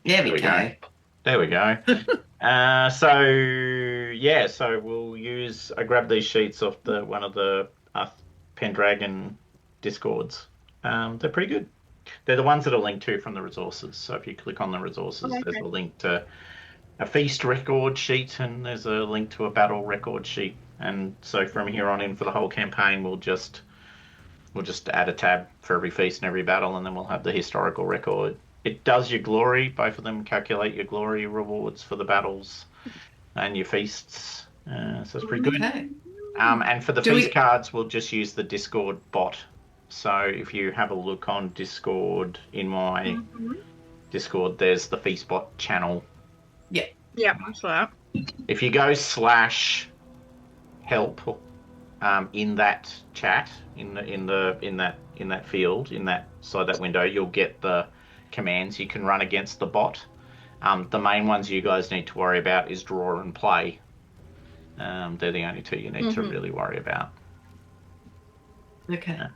There There we we go. go. There we go. So we'll use. I grabbed these sheets off the one of the Pendragon discords. They're pretty good. They're the ones that are linked to from the resources. So if you click on the resources, there's Okay. a link to a feast record sheet and there's a link to a battle record sheet. And so from here on in for the whole campaign, we'll just add a tab for every feast and every battle, and then we'll have the historical record. It does your glory. Both of them calculate your glory rewards for the battles and your feasts. So it's pretty good. Okay. And for the Do feast we? cards, we'll just use the Discord bot. So if you have a look on Discord, in my Mhm. Discord, there's the feast bot channel. Yeah. Yeah, I saw that. If you go /help in that chat, in that field, in that side that window, you'll get the commands you can run against the bot. The main ones you guys need to worry about is draw and play. They're the only two you need to Hmm. really worry about. Okay.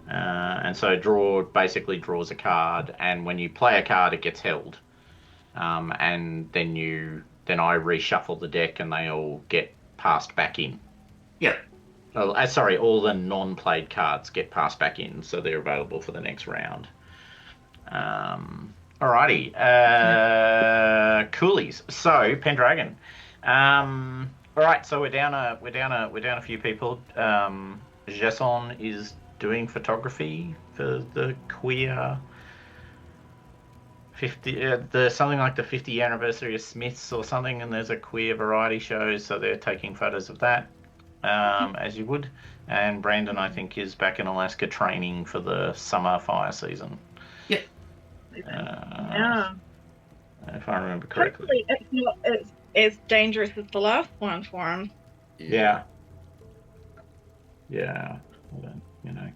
And so draw basically draws a card, and when you play a card, it gets held. And then I reshuffle the deck, and they all get passed back in. Yeah. Oh, sorry, all the non-played cards get passed back in, so they're available for the next round. Alrighty, Okay. coolies. So Pendragon. All right, so we're down a few people. Jason is doing photography for the queer 50, the something like the 50th anniversary of Smiths or something, and there's a queer variety show, so they're taking photos of that, as you would. And Brandon, I think, is back in Alaska training for the summer fire season, Yeah. uh, Yeah. if I remember correctly. Hopefully, it's not as dangerous as the last one for him. Yeah, yeah. Well, you know.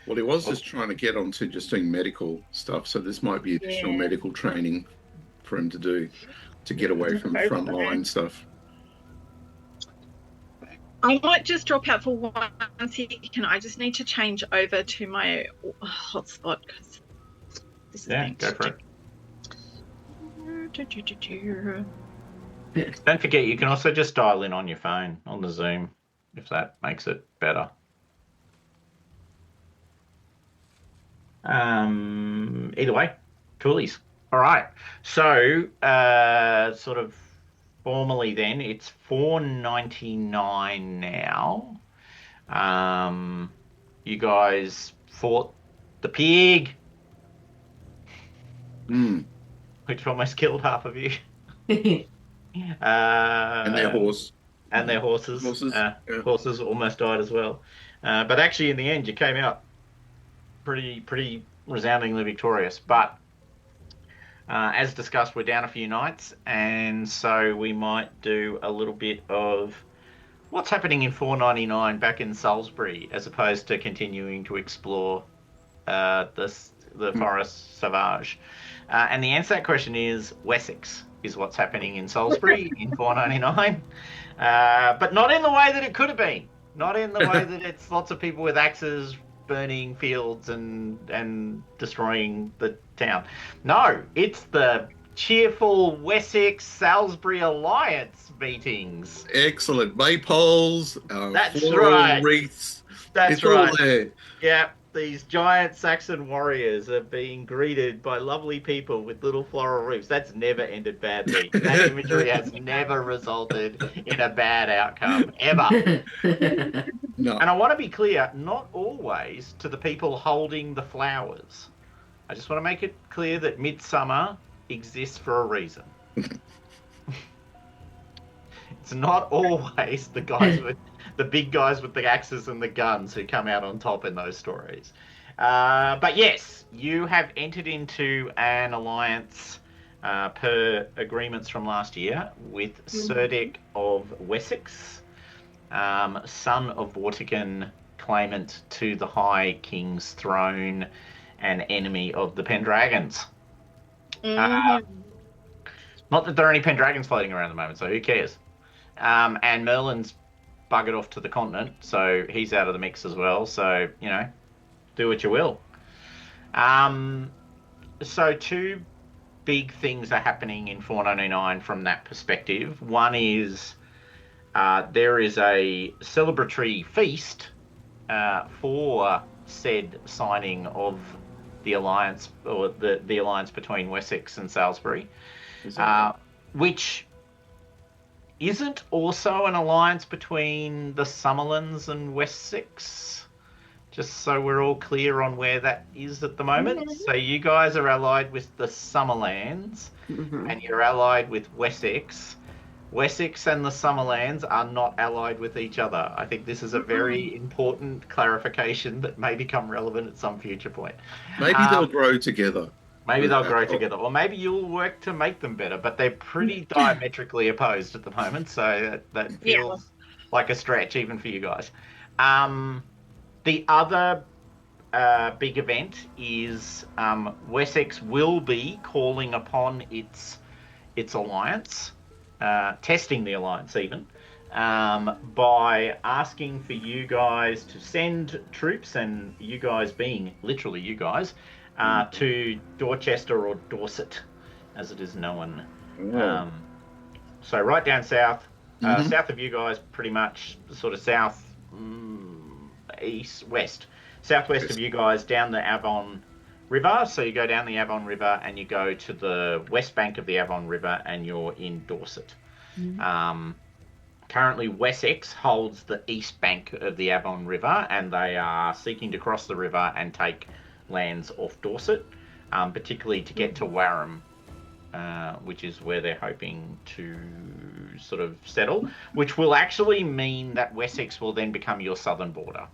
Well, he was Well, just trying to get onto just doing medical stuff, so this might be additional Yeah. medical training for him to do to get away from frontline stuff. I might just drop out for 1 second. I just need to change over to my hotspot because this is yeah, being go for it. stupid. Don't forget, you can also just dial in on your phone on the Zoom, if that makes it better. Either way, coolies. All right. So, sort of formally, then it's 4.99 now. You guys fought the pig, Mm. which almost killed half of you. And their horse. And their horses. Horses. Yeah. Horses almost died as well. But actually, in the end, you came out pretty resoundingly victorious. But as discussed, we're down a few knights, and so we might do a little bit of what's happening in 499 back in Salisbury, as opposed to continuing to explore the Forest Sauvage. And the answer to that question is Wessex is what's happening in Salisbury in 499, but not in the way that it could have been. Not in the way that it's lots of people with axes burning fields and destroying the town. No, it's the cheerful Wessex Salisbury Alliance meetings. Excellent. Maypoles, That's floral right. wreaths. That's It's all right. there. Yeah, these giant Saxon warriors are being greeted by lovely people with little floral roofs. That's never ended badly. That imagery has never resulted in a bad outcome, ever. No. And I want to be clear, not always to the people holding the flowers. I just want to make it clear that Midsummer exists for a reason. It's not always the big guys with the axes and the guns who come out on top in those stories. But yes, you have entered into an alliance per agreements from last year with Cerdic of Wessex, son of Vortigern, claimant to the High King's throne, and enemy of the Pendragons. Not that there are any Pendragons floating around at the moment, so who cares? And Merlin's buggered off to the continent, so he's out of the mix as well. So, do what you will. So to big things are happening in 499 from that perspective. One is there is a celebratory feast for said signing of the alliance, or the alliance between Wessex and Salisbury, which isn't also an alliance between the Summerlands and Wessex. Just so we're all clear on where that is at the moment. So you guys are allied with the Summerlands, and you're allied with Wessex. Wessex and the Summerlands are not allied with each other. I think this is a very important clarification that may become relevant at some future point. Maybe they'll grow together. Maybe they'll grow together, or maybe you'll work to make them better, but they're pretty diametrically opposed at the moment, so that feels like a stretch even for you guys. The other big event is Wessex will be calling upon its alliance, testing the alliance even, by asking for you guys to send troops, and you guys being literally you guys, to Dorchester or Dorset, as it is known. So right down south, south of you guys, pretty much sort of south, southwest of you guys, down the Avon River. So you go down the Avon River and you go to the west bank of the Avon River and you're in Dorset. Currently Wessex holds the east bank of the Avon River, and they are seeking to cross the river and take lands off Dorset, particularly to get to Wareham, which is where they're hoping to sort of settle, which will actually mean that Wessex will then become your southern border.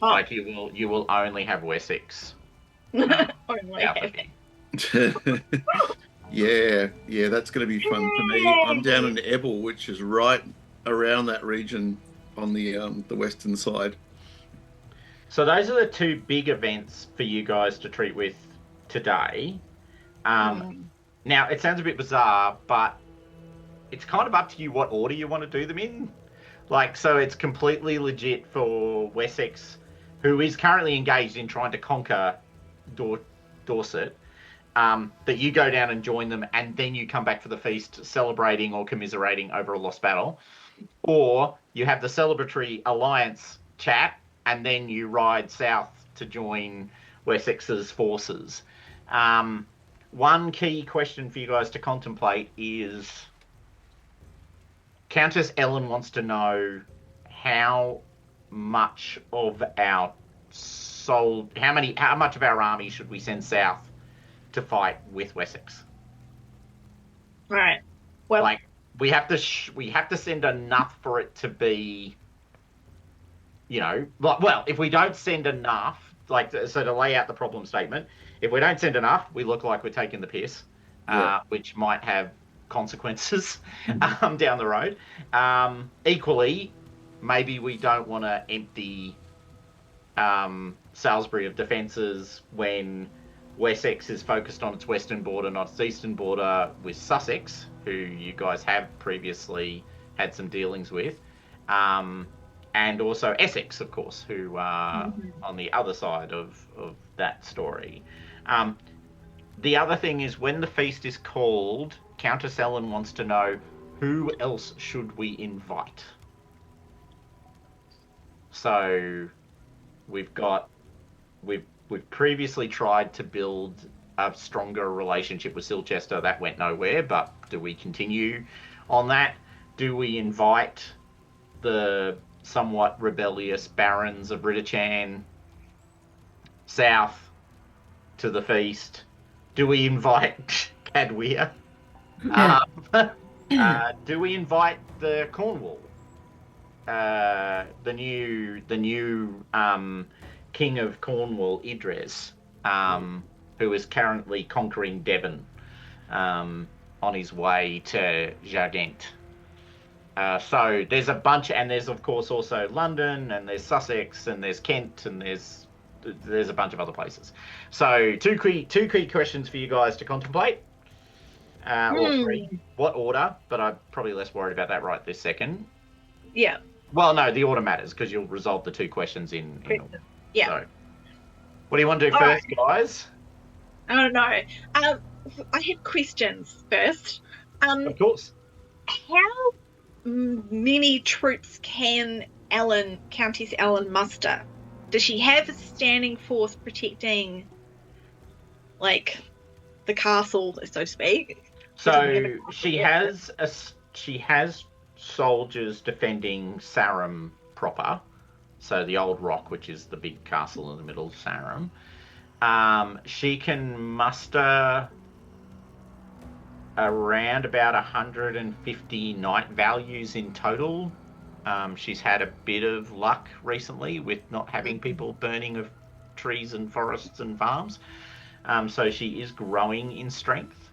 Like you will only have Wessex. Only. Yeah, that's going to be fun for me. I'm down in Ebble, which is right around that region on the western side. So those are the two big events for you guys to treat with today. Now, it sounds a bit bizarre, but it's kind of up to you what order you want to do them in. Like, so it's completely legit for Wessex, who is currently engaged in trying to conquer Dorset, that you go down and join them, and then you come back for the feast celebrating or commiserating over a lost battle. Or you have the celebratory alliance chat, and then you ride south to join Wessex's forces. One key question for you guys to contemplate is Countess Ellen wants to know how much of our how much of our army should we send south to fight with Wessex? Right. Well, like we have to send enough for it to be, well, if we don't send enough, so to lay out the problem statement, if we don't send enough, we look like we're taking the piss, which might have consequences down the road. Equally, maybe we don't want to empty Salisbury of defences when Wessex is focused on its western border, not its eastern border, with Sussex, who you guys have previously had some dealings with, and also Essex, of course, who are on the other side of that story. The other thing is, when the feast is called, Countess Ellen wants to know, who else should we invite? So we've previously tried to build a stronger relationship with Silchester. That went nowhere, but do we continue on that? Do we invite the somewhat rebellious barons of Ridderchan south to the feast? Do we invite Cadweir? Do we invite the Cornwall? The new King of Cornwall, Idres, who is currently conquering Devon, on his way to Jardent. So there's a bunch, and there's of course also London, and there's Sussex, and there's Kent, and there's a bunch of other places. So two key questions for you guys to contemplate. Or three. What order? But I'm probably less worried about that right this second. Yeah. Well, no, the order matters because you'll resolve the two questions in order. Yeah. So, what do you want to do first, guys? I don't know. I had questions first. Of course. How many troops can Countess Ellen muster? Does she have a standing force protecting, like, the castle, so to speak? So she has soldiers defending Sarum proper. So the old rock, which is the big castle in the middle of Sarum. She can muster around about 150 knight values in total. She's had a bit of luck recently with not having people burning of trees and forests and farms. So she is growing in strength.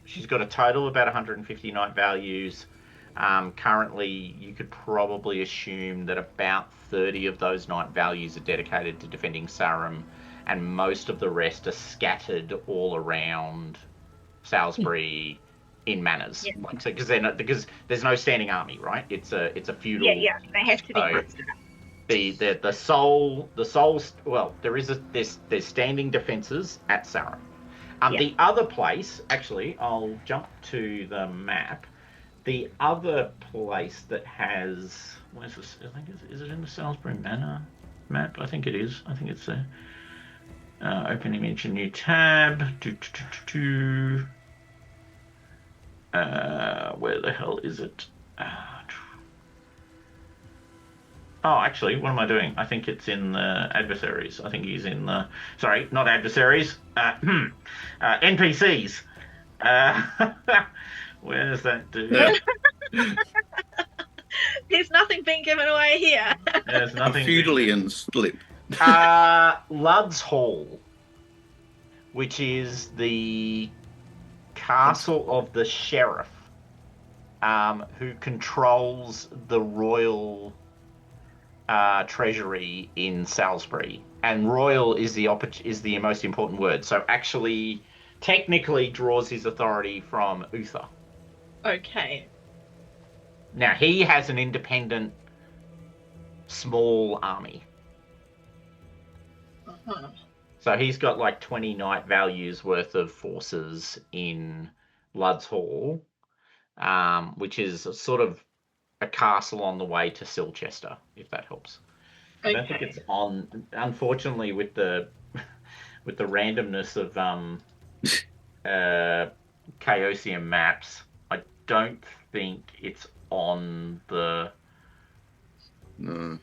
She's got a total of about 150 knight values. Currently, you could probably assume that about 30 of those knight values are dedicated to defending Sarum, and most of the rest are scattered all around Salisbury in manors. Yeah. Like, so, because there's no standing army, right? It's a feudal. Yeah, they have to be mustered up. The soul. Well, there's standing defences at Sarum. The other place, actually, I'll jump to the map. The other place that has, where's this? I think is it in the Salisbury Manor map? I think it is. I think it's there. Open image, a new tab. Where the hell is it? Actually, what am I doing? I think it's in the adversaries. I think he's in the... Sorry, not adversaries. NPCs. Where does that do? There's nothing being given away here. There's nothing. Feudalian slip. Lud's Hall, which is the castle of the sheriff, who controls the royal treasury in Salisbury, and royal is the most important word. So actually, technically, draws his authority from Uther. Okay. Now he has an independent, small army. Uh-huh. So he's got like 20 knight values worth of forces in Lud's Hall, which is sort of a castle on the way to Silchester, if that helps. Okay. I don't think it's on. Unfortunately, with the randomness of Chaosium maps, I don't think it's on the. No.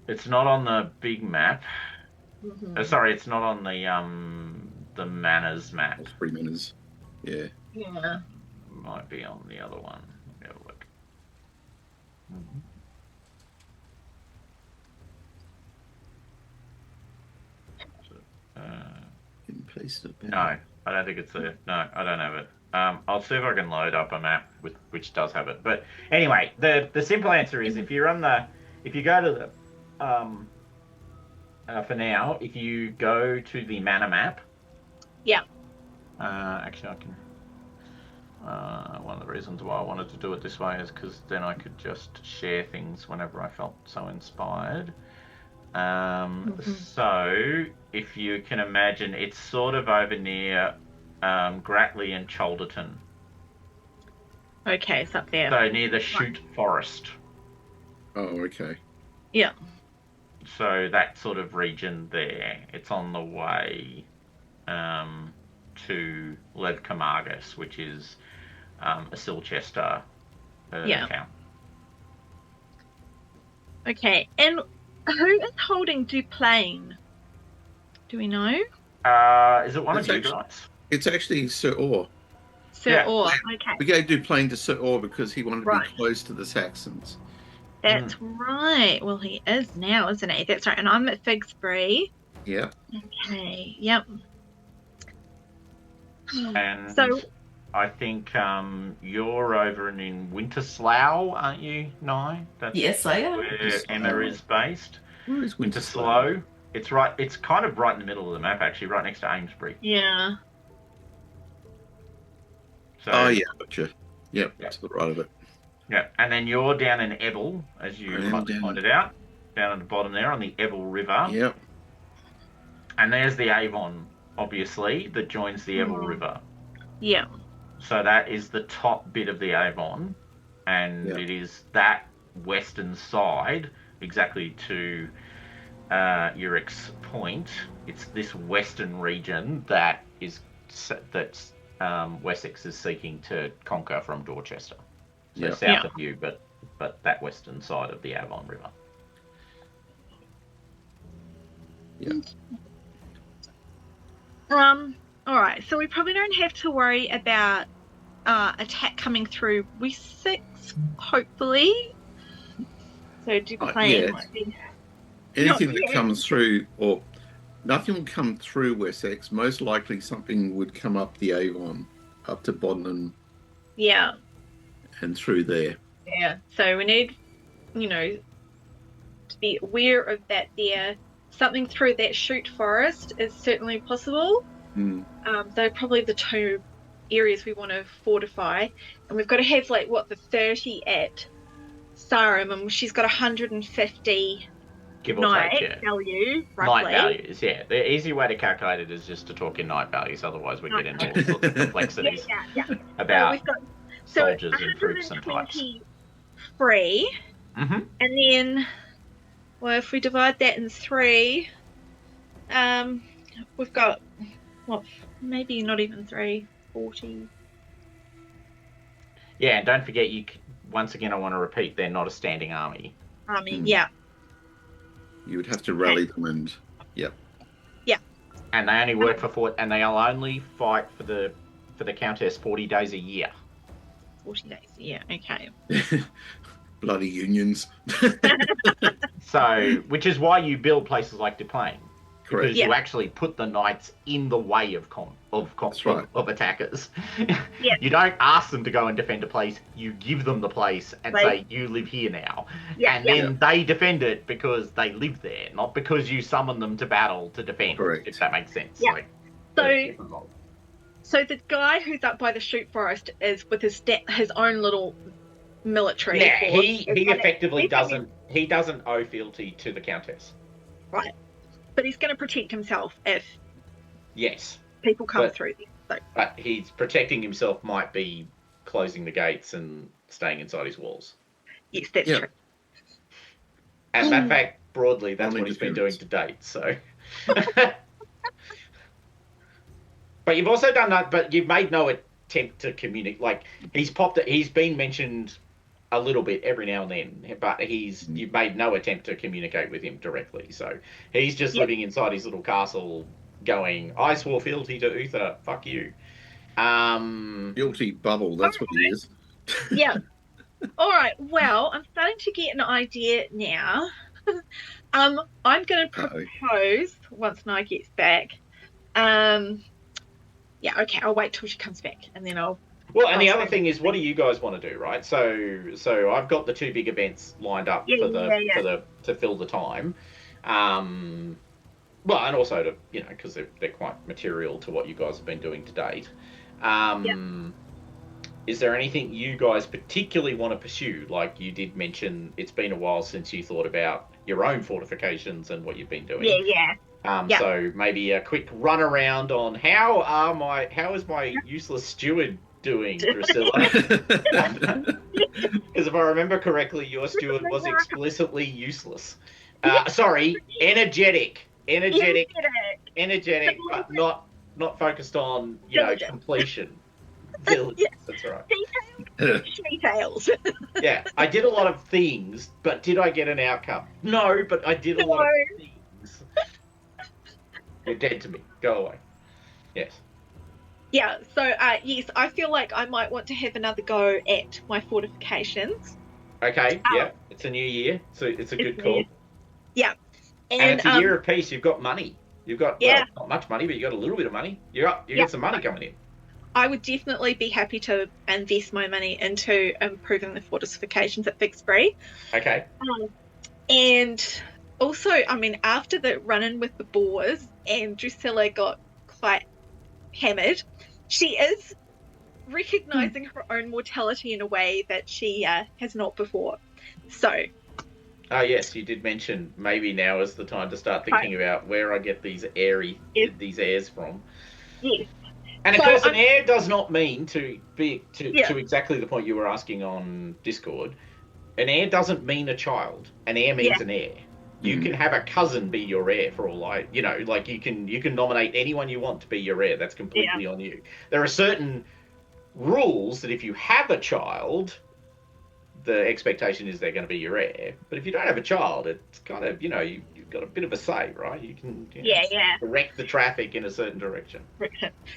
It's not on the big map. Mm-hmm. Sorry, it's not on the manors map. Three manors. Yeah. Yeah. Might be on the other one. Let me have a look. In place of No, I don't think it's there. No, I don't have it. I'll see if I can load up a map which does have it. But anyway, the simple answer is if you go to the for now, if you go to the manor map. Yeah. Actually, I can. One of the reasons why I wanted to do it this way is because then I could just share things whenever I felt so inspired. So if you can imagine, it's sort of over near Gratley and Cholderton. Okay, it's up there. So near the Chute Forest. Oh, okay. Yeah. So that sort of region there. It's on the way to Levcamargus, which is a Silchester town. Okay, and who is holding Duplain? Do we know? Is it one It's of you actually- guys? It's actually Sir Orr. Sir Yeah. Orr, okay. We gave Duplain to Sir Orr because he wanted to Right. be close to the Saxons. That's right. Well, he is now, isn't he? That's right. And I'm at Figsbury. Yeah. Okay, yep. And So, I think you're over in Winterslough, aren't you, Nye? That's Yes, I am. where Emma is based. Where is Winterslow. It's right. It's kind of right in the middle of the map, actually, right next to Amesbury. yeah. So, Oh, yeah, gotcha. Yep, Yeah. to the right of it. Yeah, and then you're down in Ebble, as you I am rightly down. pointed out, down at the bottom there on the Ebble River. Yep. And there's the Avon obviously, that joins the Ebble River. Yeah. So that is the top bit of the Avon, and it is that western side, exactly to Euric's point. It's this western region that Wessex is seeking to conquer from Dorchester. So south of you, but that western side of the Avon River. Yeah. All right. So we probably don't have to worry about attack coming through Wessex, hopefully. So Duplain might be. Anything that comes through, or nothing will come through Wessex. Most likely, something would come up the Avon, up to Bodmin. Yeah. And through there. Yeah. So we need, to be aware of that. There, something through that shoot forest is certainly possible. They're probably the two areas we want to fortify, and we've got to have the 30 at Sarum, and she's got 150 give or night take, value, roughly. Night values, yeah. The easy way to calculate it is just to talk in night values, otherwise we get into all sorts of complexities about soldiers and troops and types. Free, and then, if we divide that in 3, we've got maybe not even 3, 40. Yeah, and don't forget, once again, I want to repeat, they're not a standing army. Yeah. You would have to rally them, and Yeah. And they only work and they'll only fight for the Countess 40 days a year. 40 days a year. Okay. Bloody unions. So, which is why you build places like Duplain. Correct. Because you actually put the knights in the way of attackers. Yeah. You don't ask them to go and defend a place. You give them the place and say, you live here now. Yeah, and then they defend it because they live there, not because you summon them to battle to defend. Correct. If that makes sense. Yeah. So the guy who's up by the shoot forest is with his own little military. Yeah, he effectively doesn't owe fealty to the Countess. Right. But he's going to protect himself if people come through there. So. But he's protecting himself might be closing the gates and staying inside his walls. Yes, that's true. And in fact, broadly, that's what he's been doing to date. So, but you've also done that. But you've made no attempt to communicate. He's been mentioned a little bit every now and then, but you've made no attempt to communicate with him directly. So he's just living inside his little castle going, I swore fealty to Uther, fuck you. Guilty bubble, that's what he is. Yeah. All right, well, I'm starting to get an idea now. I'm going to propose, once Nye gets back, I'll wait till she comes back, and then I'll... Well, and the other thing is, what do you guys want to do, right? So I've got the 2 big events lined up to fill the time. Well, and also to because they're quite material to what you guys have been doing to date. Is there anything you guys particularly want to pursue? Like you did mention, it's been a while since you thought about your own fortifications and what you've been doing. So maybe a quick run around on how is my useless steward doing, Drusilla? Because if I remember correctly, your steward was explicitly useless. Energetic, but not focused on completion. Yes. That's right. Details. Yeah, I did a lot of things, but did I get an outcome? No, but I did a lot of things. You're dead to me. Go away. Yes. Yeah, so yes, I feel like I might want to have another go at my fortifications. Okay, it's a new year, so it's a good call. Yeah. And it's a year of peace. You've got money. You've got not much money, but you got a little bit of money. You get some money coming in. I would definitely be happy to invest my money into improving the fortifications at Fixbury. Okay. And also, after the run-in with the Boers and Drusilla got quite hammered, she is recognising her own mortality in a way that she has not before. So Oh yes, you did mention maybe now is the time to start thinking about where I get these Yes. these airs from. Yes. And of So course, an heir does not mean to yeah, exactly the point you were asking on Discord. An heir doesn't mean a child. An heir yeah, means an heir. You can have a cousin be your heir for all like you can nominate anyone you want to be your heir. That's yeah, completely on you. There are certain rules that if you have a child, the expectation is they're going to be your heir. But if you don't have a child, it's kind of you've got a bit of a say, right? You can yeah. direct the traffic in a certain direction.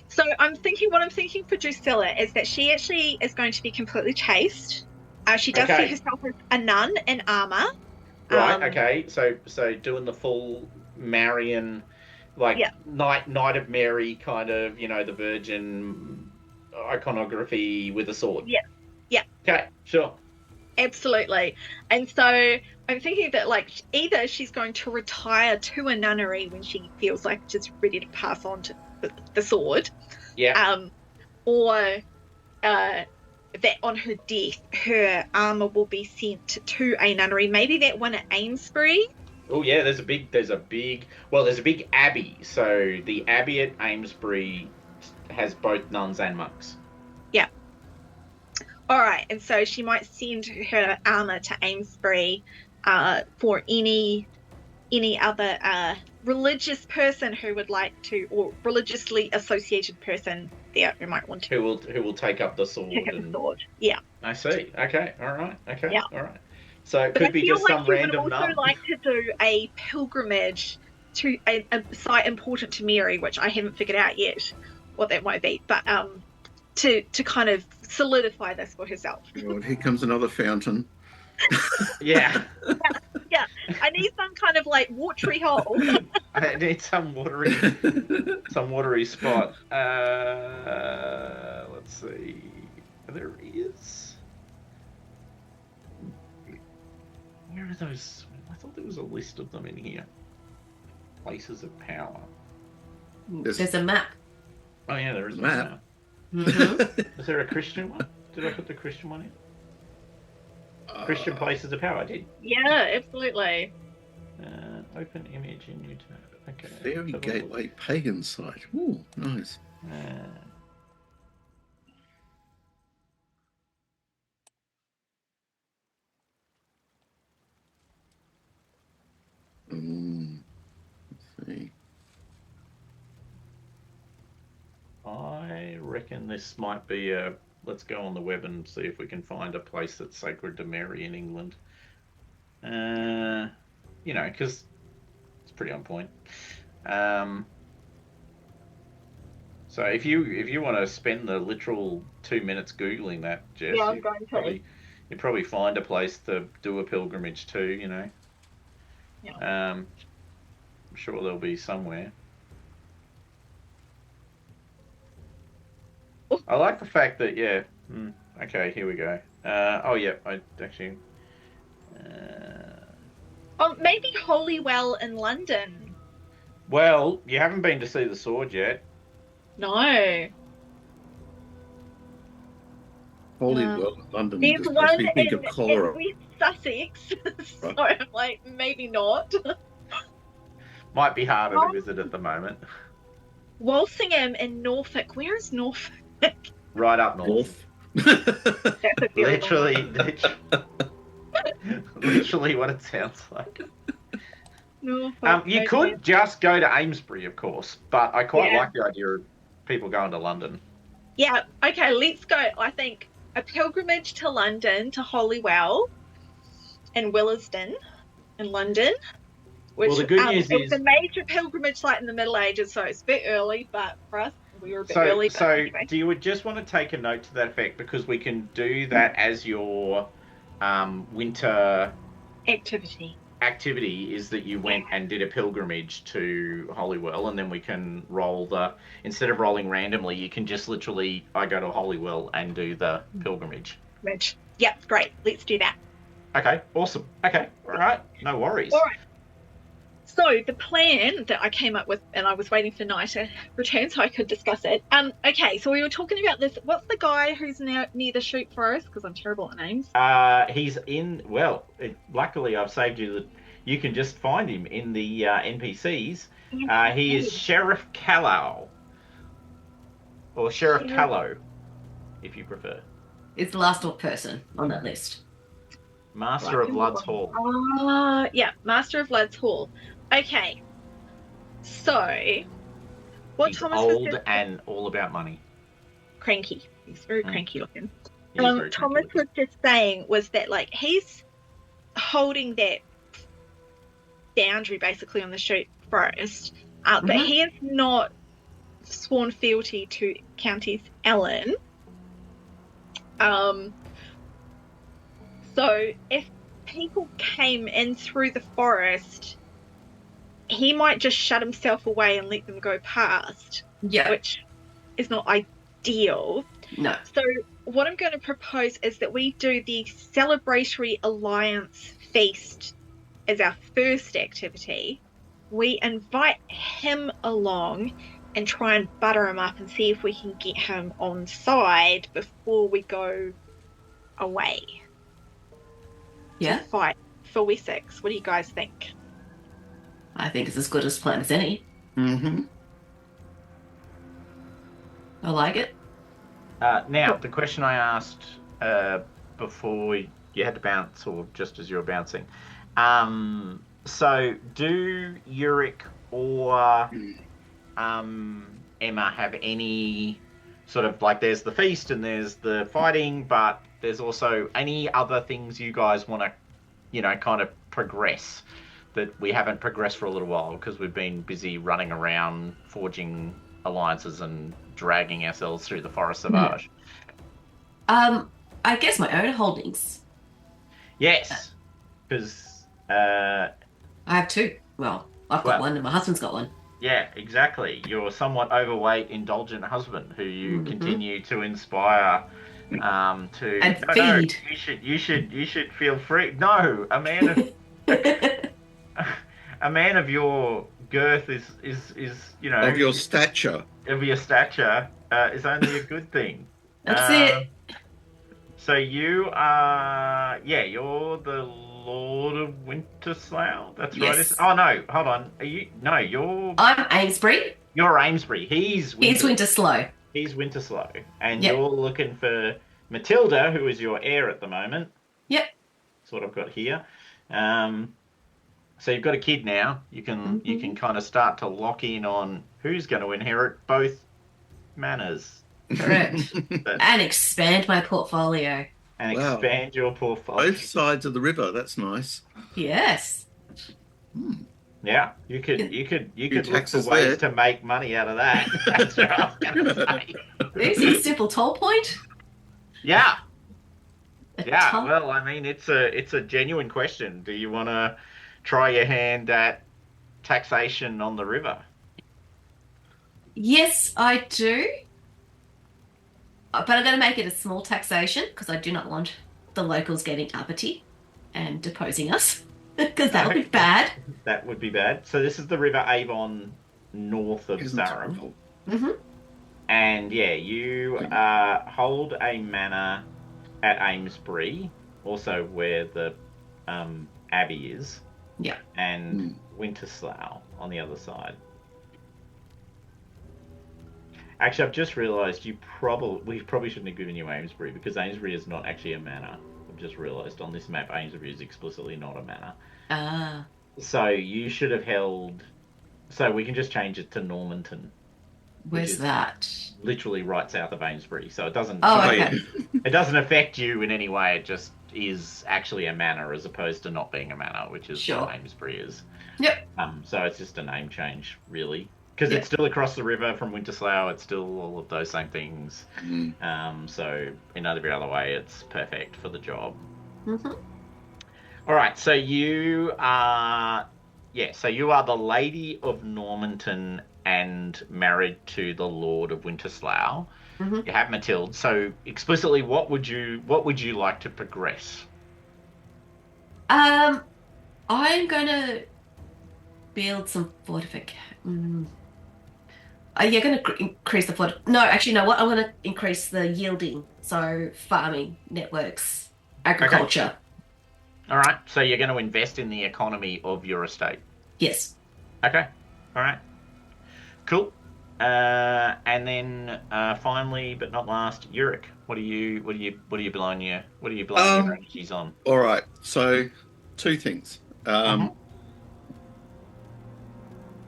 So what I'm thinking for Drusilla is that she actually is going to be completely chaste. She does see Okay, herself as a nun in armor. right. Okay, so doing the full Marian, like Yeah, Knight of Mary kind of, the Virgin iconography with a sword. yeah, yeah, Okay, sure. absolutely. And so I'm thinking that like either she's going to retire to a nunnery when she feels like just ready to pass on to the sword, Yeah. or that on her death, her armor will be sent to a nunnery. Maybe that one at Amesbury. Oh yeah, there's a big abbey. So the abbey at Amesbury has both nuns and monks. Yeah. All right. And so she might send her armor to Amesbury for any other religious person who would like to, or religiously associated person there who might want to Who will take up the sword pick up the and sword. Yeah. I see. Okay. All right. Okay. Yeah. All right. So it But I could be feel just like some she would random also nun. like to do a pilgrimage to a site important to Mary, which I haven't figured out yet what that might be. But to kind of solidify this for herself. God, here comes another fountain. Yeah. Yeah. I need some kind of like watery hole. I need some watery spot. Let's see. There is. Where are those? I thought there was a list of them in here. Places of power. There's a map. Oh yeah, there is a Map. map. Mm-hmm. Is there a Christian one? Did I put the Christian one in? Christian places of power. I did. Yeah, absolutely. Open image in new tab. Okay. Fairy Gateway pagan site. Ooh, nice. Let's see. I reckon this might be a. Let's go on the web and see if we can find a place that's sacred to Mary in England. Because it's pretty on point. So if you want to spend the literal 2 minutes googling that, Jess, Yeah, I'm going to. you'd probably find a place to do a pilgrimage to. Yeah. I'm sure there'll be somewhere. I like the fact that okay, here we go. I actually. Maybe Holywell in London. Well, you haven't been to see the sword yet. No. Holywell, London. There's Just one makes me think of in cholera. West Sussex. So I'm like, maybe not. Might be harder to visit at the moment. Walsingham in Norfolk. Where is Norfolk? Right up north. That's a very literally what it sounds like. Norfolk. You could just go to Amesbury, of course, but I quite like the idea of people going to London. Yeah, okay, let's go. I think a pilgrimage to London, to Holywell and Willesden in London. Which, well, the good news it is was a major pilgrimage site in the Middle Ages, so it's a bit early, but for us, we were a bit early. So, anyway. do you just want to take a note to that effect, because we can do that as your winter activity is that you went and did a pilgrimage to Holywell, and then we can instead of rolling randomly, you can just literally, I go to Holywell and do the pilgrimage. Yep, great. Let's do that. Okay, awesome. Okay, all right, no worries. All right. So the plan that I came up with, and I was waiting for Night to return so I could discuss it. Okay, so we were talking about this. What's the guy who's now near the shoot forest? Because I'm terrible at names. He's in. Well, luckily I've saved you that you can just find him in the NPCs. He is Sheriff Callow, or Sheriff Callow, if you prefer. It's the last person on that list. Master of Lud's Hall. Yeah, Master of Lud's Hall. Okay, so what He's Thomas old was just and all about money. cranky. He's very cranky looking. He is very Thomas cranky was just saying was that like he's holding that boundary basically on the shoot forest, but he has not sworn fealty to Countess Ellen. So if people came in through the forest, he might just shut himself away and let them go past. Yeah. Which is not ideal. No. So what I'm going to propose is that we do the Celebratory Alliance Feast as our first activity. We invite him along and try and butter him up and see if we can get him on side before we go away. Yeah. To fight for Wessex. What do you guys think? I think it's as good a plan as any. Mm-hmm. I like it. Now, the question I asked before you had to bounce, or just as you were bouncing. So, do Euric or Emma have any sort of like? There's the feast and there's the fighting, but there's also any other things you guys want to, kind of progress that we haven't progressed for a little while because we've been busy running around forging alliances and dragging ourselves through the Forest Sauvage. I guess my own holdings. Yes, because I have two. Well, I've got one and my husband's got one. Yeah, exactly. Your somewhat overweight, indulgent husband who you continue to inspire to and feed. No, you should feel free. No, a man of a man of your girth is of your stature. Of your stature is only a good thing. That's it. So you are, you're the Lord of Winterslough. That's yes. right. Oh no, hold on. Are you? No, you're. I'm Amesbury. You're Amesbury. He's Winterslow. He's Winterslow, and you're looking for Matilda, who is your heir at the moment. Yep. That's what I've got here. So you've got a kid now. You can kind of start to lock in on who's going to inherit both manors. Correct. And expand my portfolio. And expand your portfolio. Both sides of the river. That's nice. Yes. Yeah, you could look for ways to make money out of that. That's what I was going to say. This is a simple toll point. Yeah. Yeah. Well, I mean, it's a genuine question. Do you want to try your hand at taxation on the river? Yes, I do. But I'm going to make it a small taxation because I do not want the locals getting uppity and deposing us because that would be bad. That would be bad. So this is the River Avon north of Sarum. And you hold a manor at Amesbury, also where the Abbey is. Yeah. And Winterslough on the other side. Actually, I've just realised we probably shouldn't have given you Amesbury because Amesbury is not actually a manor. I've just realised on this map Amesbury is explicitly not a manor. Ah. So you should have held. So we can just change it to Normanton. Where's that? Literally right south of Amesbury. So it doesn't. Oh, okay. It doesn't affect you in any way. It just is actually a manor as opposed to not being a manor, which is what Amesbury is. Yep. So it's just a name change, really. Because it's still across the river from Winterslough, it's still all of those same things. So in every other way, it's perfect for the job. All right, so you are, so you are the Lady of Normanton and married to the Lord of Winterslough. You have Matilda. So explicitly, what would you like to progress? I'm gonna build some fortification. You're going to increase the No, actually, no. What I want to increase the yielding, so farming networks, agriculture. All right. So you're going to invest in the economy of your estate. Yes. Okay. All right. Cool. And then finally, but not last, Euric. What are you blowing your energies on? All right. So, two things.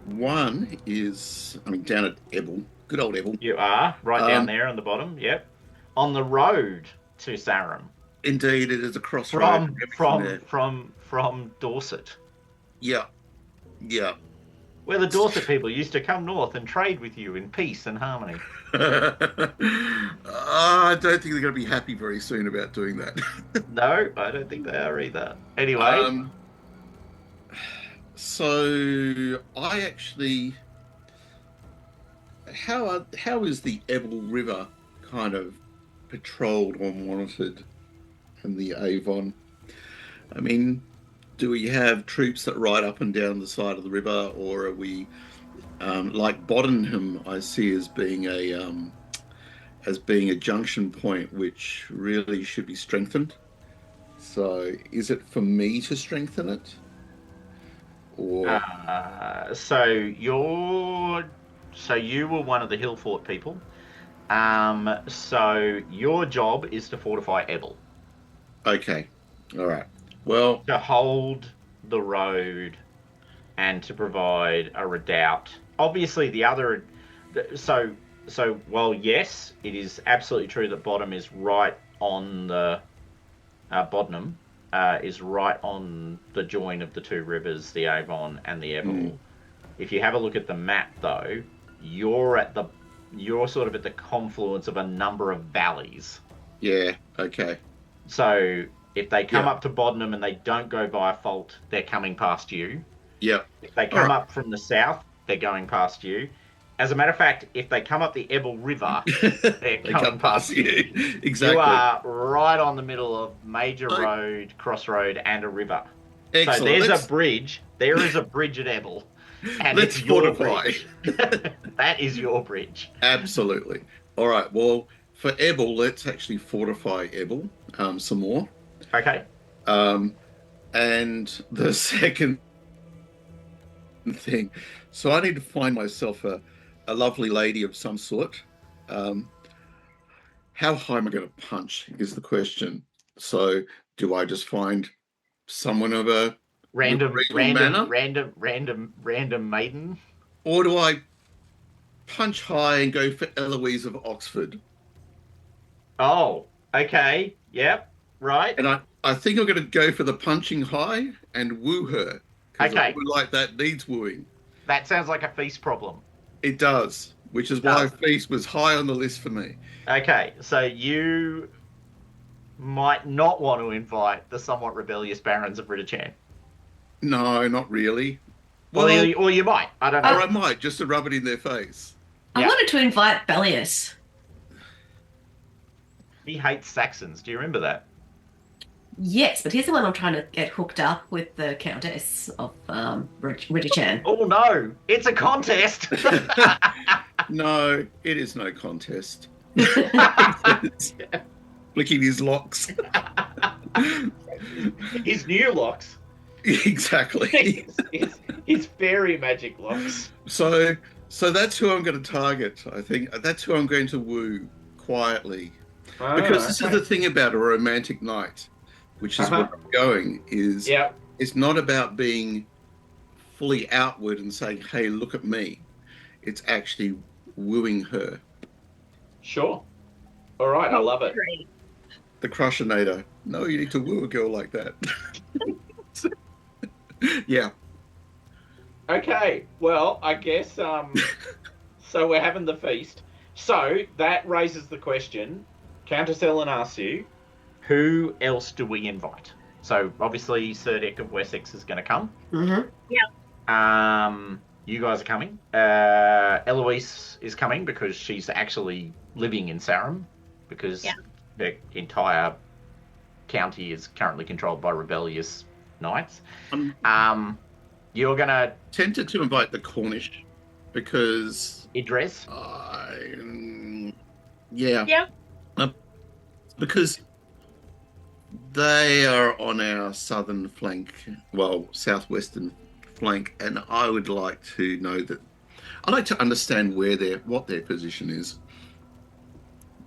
One is, down at Ebble, good old Ebble. You are right down there on the bottom. Yep, on the road to Sarum. Indeed, it is a crossroad from Dorset. Yeah. Where the Dorset people used to come north and trade with you in peace and harmony. I don't think they're going to be happy very soon about doing that. No, I don't think they are either. Anyway. So I actually, how is the Ebble River kind of patrolled or monitored in the Avon? I mean, do we have troops that ride up and down the side of the river, or are we like Bodenham? I see as being a junction point which really should be strengthened. So, is it for me to strengthen it? Or so you were one of the hill fort people. So your job is to fortify Ebble. Okay. All right. Well, to hold the road and to provide a redoubt. Obviously, the other. So while yes, it is absolutely true that Bottom is right on the Bodnam. Is right on the join of the two rivers, the Avon and the Ebble. If you have a look at the map, though, you're sort of at the confluence of a number of valleys. Yeah. Okay. So if they come up to Bodnam and they don't go via Fault, they're coming past you. Yeah. If they come up from the south, they're going past you. As a matter of fact, if they come up the Ebble River, they come past you. Exactly. You are right on the middle of major road, crossroad, and a river. Excellent. So there's a bridge. There is a bridge at Ebble. And let's fortify. That is your bridge. Absolutely. All right. Well, for Ebble, let's actually fortify Ebble some more. Okay. And the second thing, so I need to find myself a lovely lady of some sort. How high am I going to punch is the question. So do I just find someone of a random maiden? Or do I punch high and go for Eloise of Oxford? Oh, okay. Yep. Right. And I think I'm going to go for the punching high and woo her. Okay. I would like that needs wooing. That sounds like a feast problem. It does, which is why feast was high on the list for me. Okay, so you might not want to invite the somewhat rebellious barons of Ridderchan. No, not really. Well, or you might. I don't know. Or I might, just to rub it in their face. I wanted to invite Bellius. He hates Saxons. Do you remember that? Yes, but he's the one I'm trying to get hooked up with the Countess of Ridderchan. Oh no, it's a contest. No, it is no contest. Flicking his locks. His new locks. Exactly. his fairy magic locks. So that's who I'm going to target. I think that's who I'm going to woo quietly. Because this is the thing about a romantic night, which is where I'm going, is it's not about being fully outward and saying, hey, look at me. It's actually wooing her. Sure. All right, I love it. The Crushinator. No, you need to woo a girl like that. Yeah. Okay, well, I guess, so we're having the feast. So that raises the question, Countess Ellen asks you, who else do we invite? So obviously Sir Dick of Wessex is going to come. Mm-hmm. Yeah. You guys are coming. Eloise is coming because she's actually living in Sarum because the entire county is currently controlled by rebellious knights. You're gonna Tempted to invite the Cornish because Idris. yeah, Yeah. because they are on our southern flank, well, southwestern flank, and I would like to know that. I'd like to understand what their position is.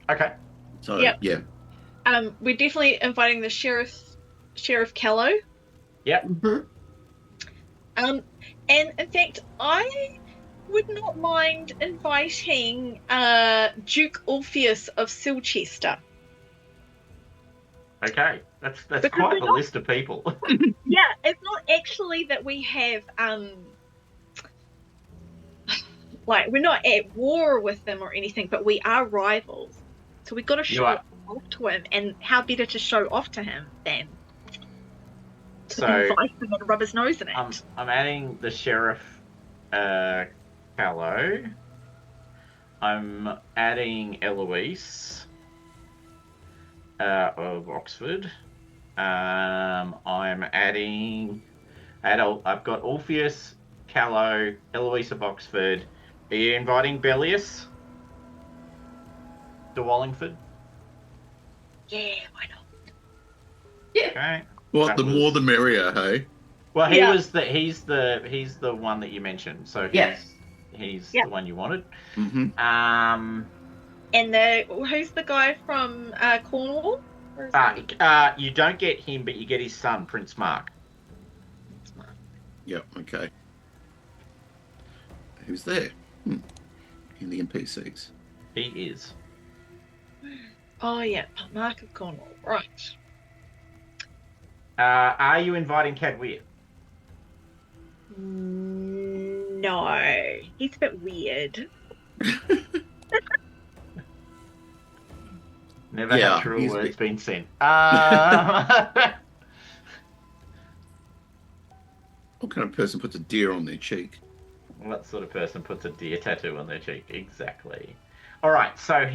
Okay. So Yep. yeah, We're definitely inviting the Sheriff Callow. Yep. Mhm. And in fact, I would not mind inviting Duke Orpheus of Silchester. Okay. That's Because quite we're the not- list of people. Yeah, it's not actually that we have like we're not at war with them or anything, but we are rivals. So we've got to You show are. off to him, and how better to show off to him than to So invite him and rub his nose in it? I'm adding the Sheriff Callow. I'm adding Eloise of Oxford. I'm adding. I've got Orpheus, Callow, Eloise of Oxford. Are you inviting Bellius to Wallingford? Yeah, why not? Okay. well, That the was- more the merrier, hey. Well, Yeah. he's the one that you mentioned. So Yeah. he's Yeah. the one you wanted. Mm-hmm. And who's the guy from Cornwall? Or is You don't get him, but you get his son, Prince Mark. Yep. Okay. Who's there? In the NPCs. He is. Oh yeah, Mark of Cornwall. Right. Are you inviting Cadweir? No, he's a bit weird. Never Yeah, have true he's a words bit- been sent. What kind of person puts a deer on their cheek? What sort of person puts a deer tattoo on their cheek? Exactly. All right. So right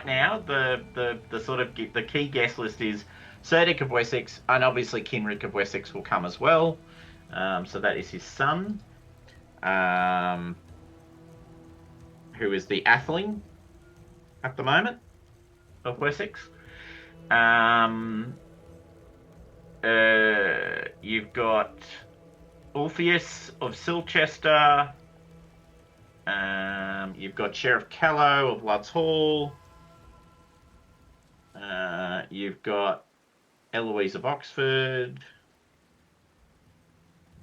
now the sort of the key guest list is Cerdic of Wessex, and obviously Kinric of Wessex will come as well. So that is his son, who is the Atheling at the moment of Wessex. You've got Orpheus of Silchester. You've got Sheriff Callow of Lud's Hall. You've got Eloise of Oxford.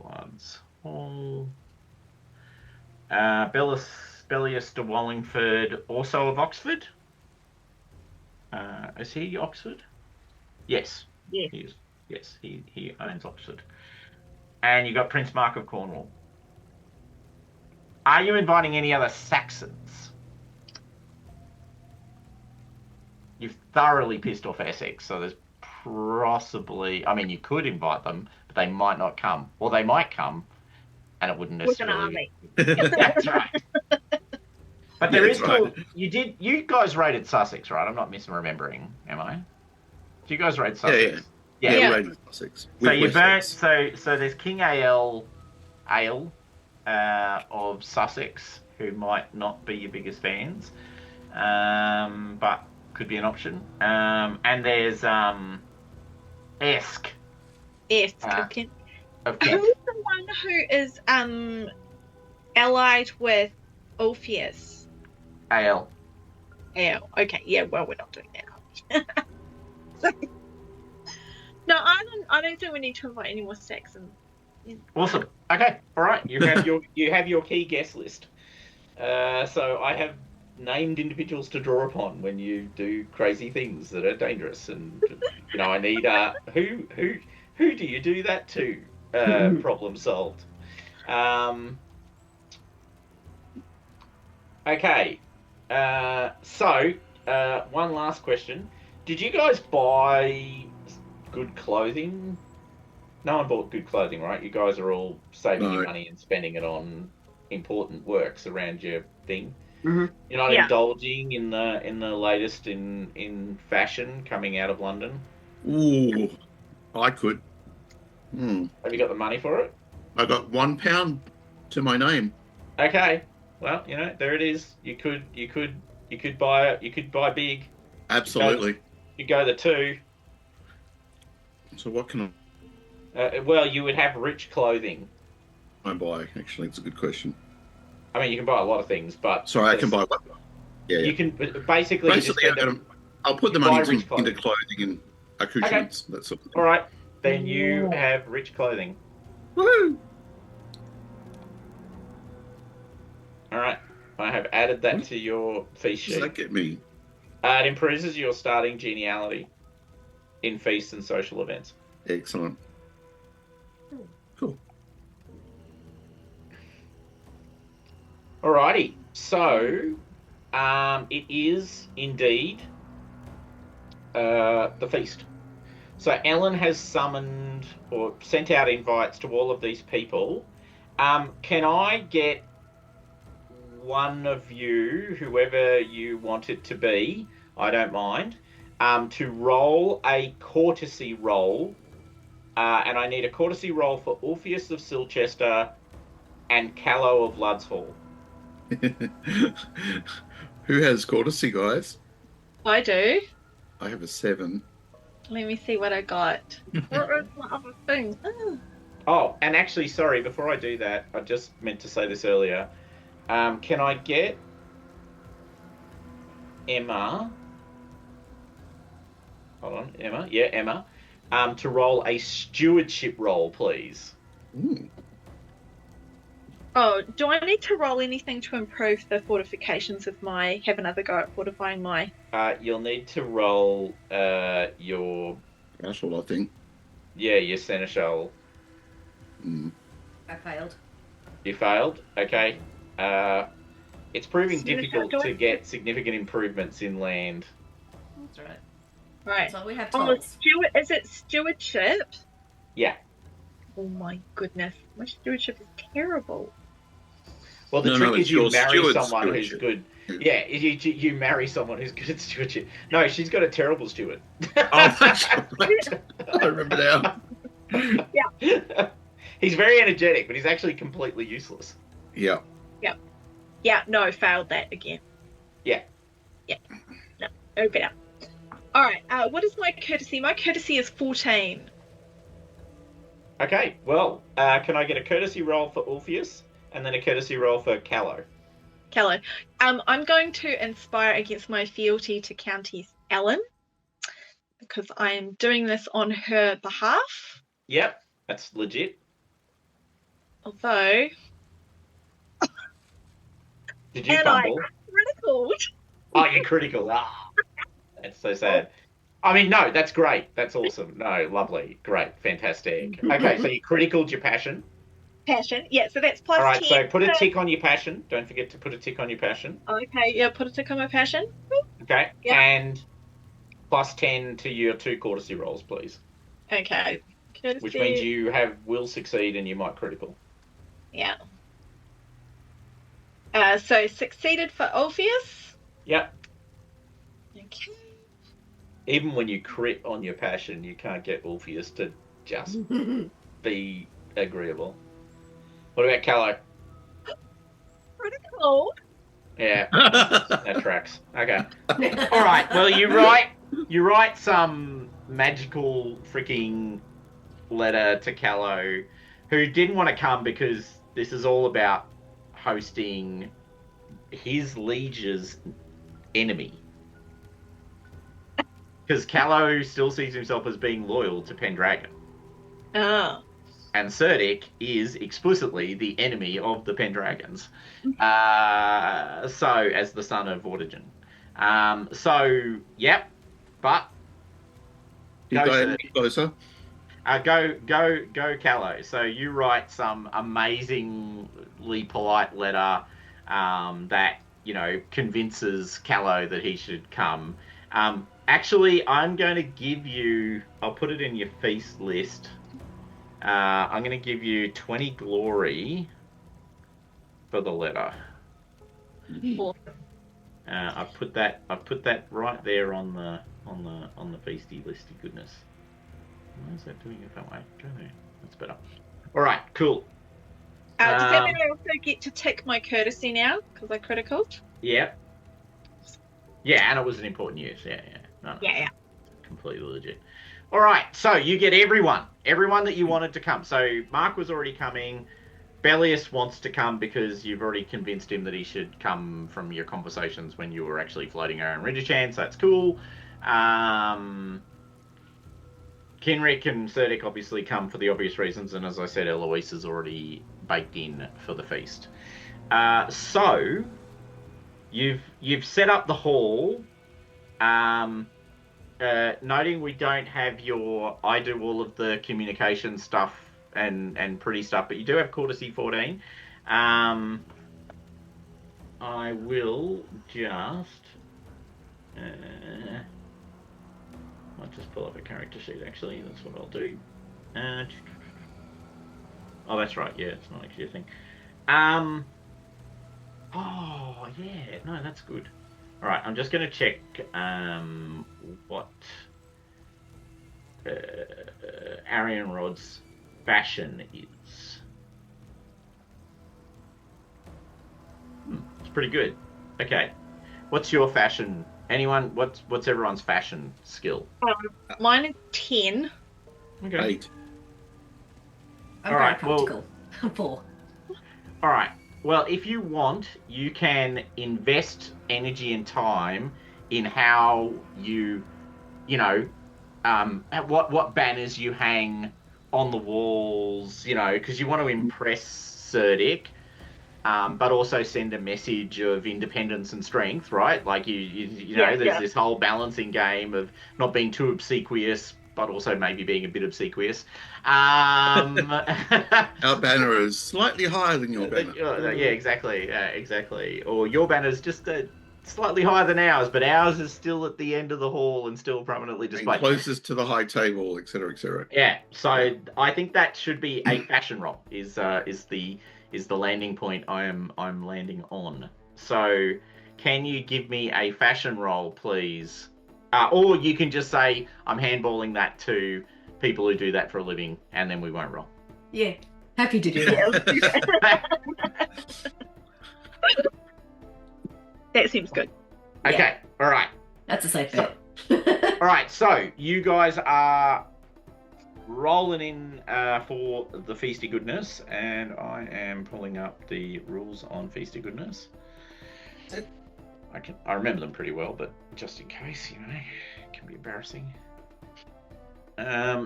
Lud's Hall. Bellius de Wallingford, also of Oxford. Is he Oxford? Yes. Yeah. He is. Yes, he owns Oxford. And you've got Prince Mark of Cornwall. Are you inviting any other Saxons? You've thoroughly pissed off Essex, so there's possibly... I mean, you could invite them, but they might not come. Or they might come, and it wouldn't With an necessarily... army. That's right. But there Yeah, is that's still... right. You guys raided Sussex, right? I'm not misremembering, am I? Do you guys raid Sussex? Yeah. Raiding Sussex. So With you burnt. Wessex. So there's King Ale of Sussex, who might not be your biggest fans, but could be an option. And there's Esk Yes. of Who's Kent. the one who is allied with Orpheus? Ale. Yeah. Okay. Yeah. Well, we're not doing that. No, I don't think we need to invite any more Saxons. Awesome. Okay. All right. You have your key guest list. So I have named individuals to draw upon when you do crazy things that are dangerous, and I need who do you do that to? Problem solved. Okay. So one last question: did you guys buy good clothing? No one bought good clothing, right? You guys are all saving your money and spending it on important works around your thing. Mhm. You're not Yeah. indulging in the latest in fashion coming out of London. Ooh, I could. Have you got the money for it? I got £1 to my name. Okay. Well, there it is. You could buy it. You could buy big. Absolutely. You go the 2. So what can Well, you would have rich clothing. I buy? Actually, it's a good question. I mean, you can buy a lot of things, but Sorry, I can buy what? Yeah. You can basically I'll put the money into clothing and accoutrements. Okay. That sort of thing. All right. Then you have rich clothing. Woo! All right. I have added that to your feast sheet. Does that get me? It improves your starting geniality in feasts and social events. Excellent. Cool. Alrighty. So, it is indeed the feast. So Ellen has summoned or sent out invites to all of these people. Can I get one of you, whoever you want it to be, I don't mind, to roll a courtesy roll, and I need a courtesy roll for Orpheus of Silchester and Callow of Ludshall. Who has courtesy, guys? I do. I have a 7. Let me see what I got. What was my other thing? Oh, and actually, sorry, before I do that, I just meant to say this earlier. Can I get Emma? Hold on, Emma. Yeah, Emma. To roll a stewardship roll, please. Ooh. Oh, do I need to roll anything to improve the fortifications with my... Have another go at fortifying my... You'll need to roll your... That's all I think. Yeah, your seneschal. I failed. You failed? Okay. It's proving difficult to get significant improvements in land. That's right. Right. So we have Oh, tolls. is it stewardship? Yeah. Oh my goodness. My stewardship is terrible. Well, the trick is you marry someone who's stewardship. good. Yeah, you marry someone who's good at stewardship. No, she's got a terrible steward. Oh, that's right. I remember now. Yeah. He's very energetic, but he's actually completely useless. Yeah. Yeah, no, failed that again. Yeah. No better. Alright, what is my courtesy? My courtesy is 14. Okay, well, can I get a courtesy roll for Orpheus, and then a courtesy roll for Callow? Kellow. I'm going to inspire against my fealty to Countess Ellen, because I'm doing this on her behalf. Yep, that's legit. Although... Did you and fumble? I critical. Oh, you're critical. Ah, that's so sad. I mean, no, that's great. That's awesome. No, lovely. Great. Fantastic. Okay, so you criticaled your passion. Passion. Yeah, so that's plus All right, 10. so put a tick on your passion. Don't forget to put a tick on your passion. Okay, yeah, put a tick on my passion. Okay, Yeah. and plus 10 to your 2 courtesy rolls, please. Okay. Courtesy. Which means you will succeed and you might critical. Yeah. So succeeded for Orpheus. Yep. Okay. Even when you crit on your passion, you can't get Orpheus to just be agreeable. What about Callow? Critical. Yeah, that tracks. Okay. All right. Well, you write some magical freaking letter to Callow, who didn't want to come because this is all about hosting his liege's enemy. Because Callow still sees himself as being loyal to Pendragon. Oh. And Cerdic is explicitly the enemy of the Pendragons. So, as the son of Vortigern. Yep. But... You go any closer? Go, Callow. So you write some amazingly polite letter that, convinces Callow that he should come. Actually, I'm going to give you... I'll put it in your feast list. I'm going to give you 20 glory for the letter. I put that right there on the feasty listy goodness. Why is that doing it that way? Go there. That's better. All right, cool. Does that mean I also get to tick my courtesy now because I critical? Yeah. Yeah, and it was an important use. Yeah. No, Yeah. completely legit. All right, so you get everyone that you wanted to come. So Mark was already coming. Bellius wants to come because you've already convinced him that he should come from your conversations when you were actually floating around Ridgerchan, so that's cool. Kenrick and Cerdic obviously come for the obvious reasons, and as I said, Eloise is already baked in for the feast. So you've set up the hall. Noting we don't have your I do all of the communication stuff and pretty stuff, but you do have courtesy 14. I will just I'll just pull up a character sheet actually, that's what I'll do. Oh, that's right, yeah, it's not actually a thing. Oh yeah, no, that's good. Alright, I'm just going to check what Arian Rod's fashion is. It's pretty good. Okay. What's your fashion? Anyone? What's everyone's fashion skill? Mine is 10. Okay. 8. I'm All very right, well- practical. 4. Alright. Well, if you want, you can invest energy and time in how you what banners you hang on the walls, because you want to impress Cerdic, but also send a message of independence and strength, right? Like there's this whole balancing game of not being too obsequious, but also maybe being a bit obsequious. Our banner is slightly higher than your banner. Yeah, exactly. Or your banner's just slightly higher than ours, but ours is still at the end of the hall and still prominently And displayed. closest to the high table, etc., etc. Yeah, so I think that should be a fashion roll. Is the landing point I'm landing on. So, can you give me a fashion roll, please? Or you can just say I'm handballing that to people who do that for a living, and then we won't roll. Yeah, happy to do that. That seems good. Okay, Yeah. all right. That's a safe bet. All right, so you guys are rolling in for the Feasty Goodness, and I am pulling up the rules on Feasty Goodness. I remember them pretty well, but just in case, it can be embarrassing.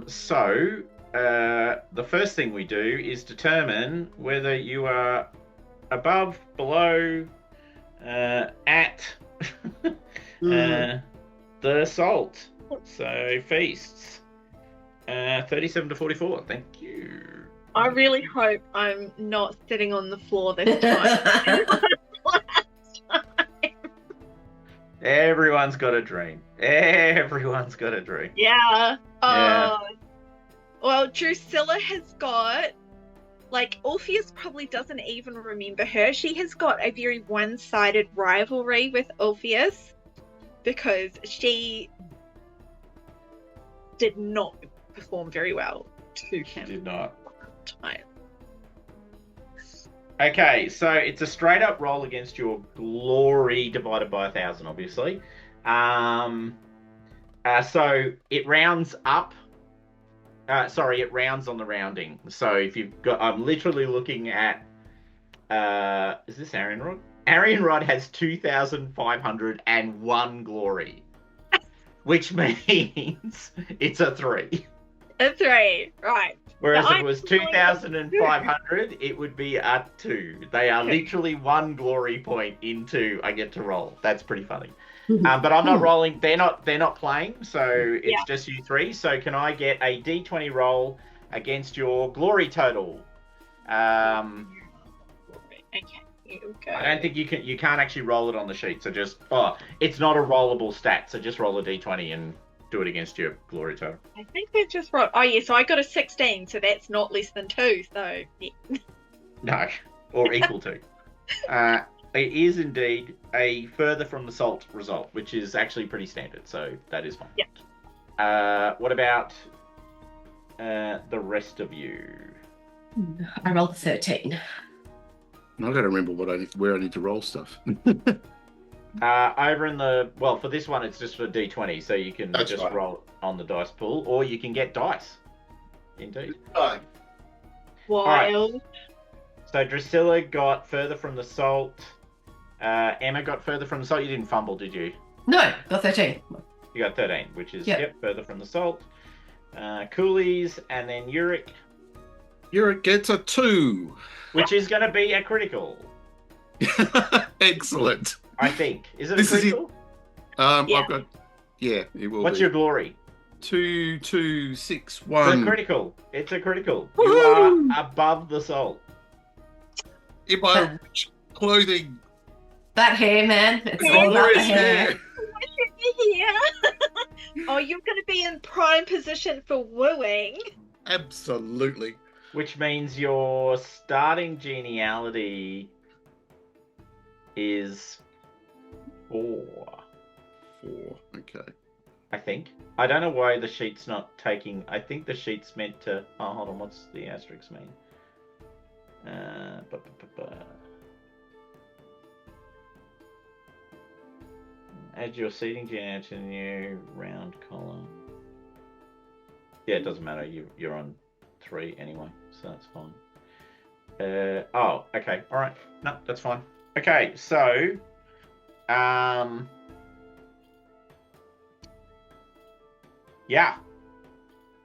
So the first thing we do is determine whether you are above, below, at the salt. So feasts. 37 to 44. Thank you. I really hope I'm not sitting on the floor this time. Everyone's got a dream. Everyone's got a dream. Yeah. Yeah. Well, Drusilla has got, Orpheus probably doesn't even remember her. She has got a very one-sided rivalry with Orpheus because she did not perform very well to him. Did not. Time. Okay, so it's a straight up roll against your glory divided by 1,000, obviously. So it rounds up. It rounds on the rounding. So if you've got, I'm literally looking at, is this Arian Rod? Arian Rod has 2,501 glory, which means it's a 3. A 3, right. Whereas if it was 2,500, it would be a 2. They are literally 1 glory point into I get to roll. That's pretty funny. But I'm not rolling. They're not playing, so it's just you 3. So can I get a D20 roll against your glory total? Okay, here we go. I don't think you can't actually roll it on the sheet. So just it's not a rollable stat. So just roll a D20 and do it against your glory total. I think they just wrote. Oh yeah, so I got a 16, so that's not less than 2. So yeah. No, or equal to. It is indeed a further from the salt result, which is actually pretty standard, so that is fine. Yeah. What about the rest of you? I rolled a 13. I've got to remember where I need to roll stuff. Over in the for this one it's just for D20, so you can That's just right. roll on the dice pool, or you can get dice. Indeed. Wild. So Drusilla got further from the salt. Emma got further from the salt. You didn't fumble, did you? No, got 13. You got 13, which is Yep. further from the salt. Coolies, and then Euric, Euric gets a 2. which is going to be a critical, Excellent. I think. Is it a This is critical? Yeah. I've got. Yeah, it will What's be. your glory? 2, 2, 6, It's 1. a critical. It's a critical. Woohoo! You are above the salt. In my rich clothing. That hair, man. It's Yeah, all about the glorious hair. Yeah. Oh, you're going to be in prime position for wooing. Absolutely. Which means your starting geniality is 4, 4. Okay. I think. I don't know why the sheet's not taking... I think the sheet's meant to... Oh, hold on. What's the asterisk mean? Add your seating geniality to the new round column. Yeah, it doesn't matter. You're on 3 anyway, so that's fine. Oh, okay. All right. No, that's fine. Okay, so... Yeah.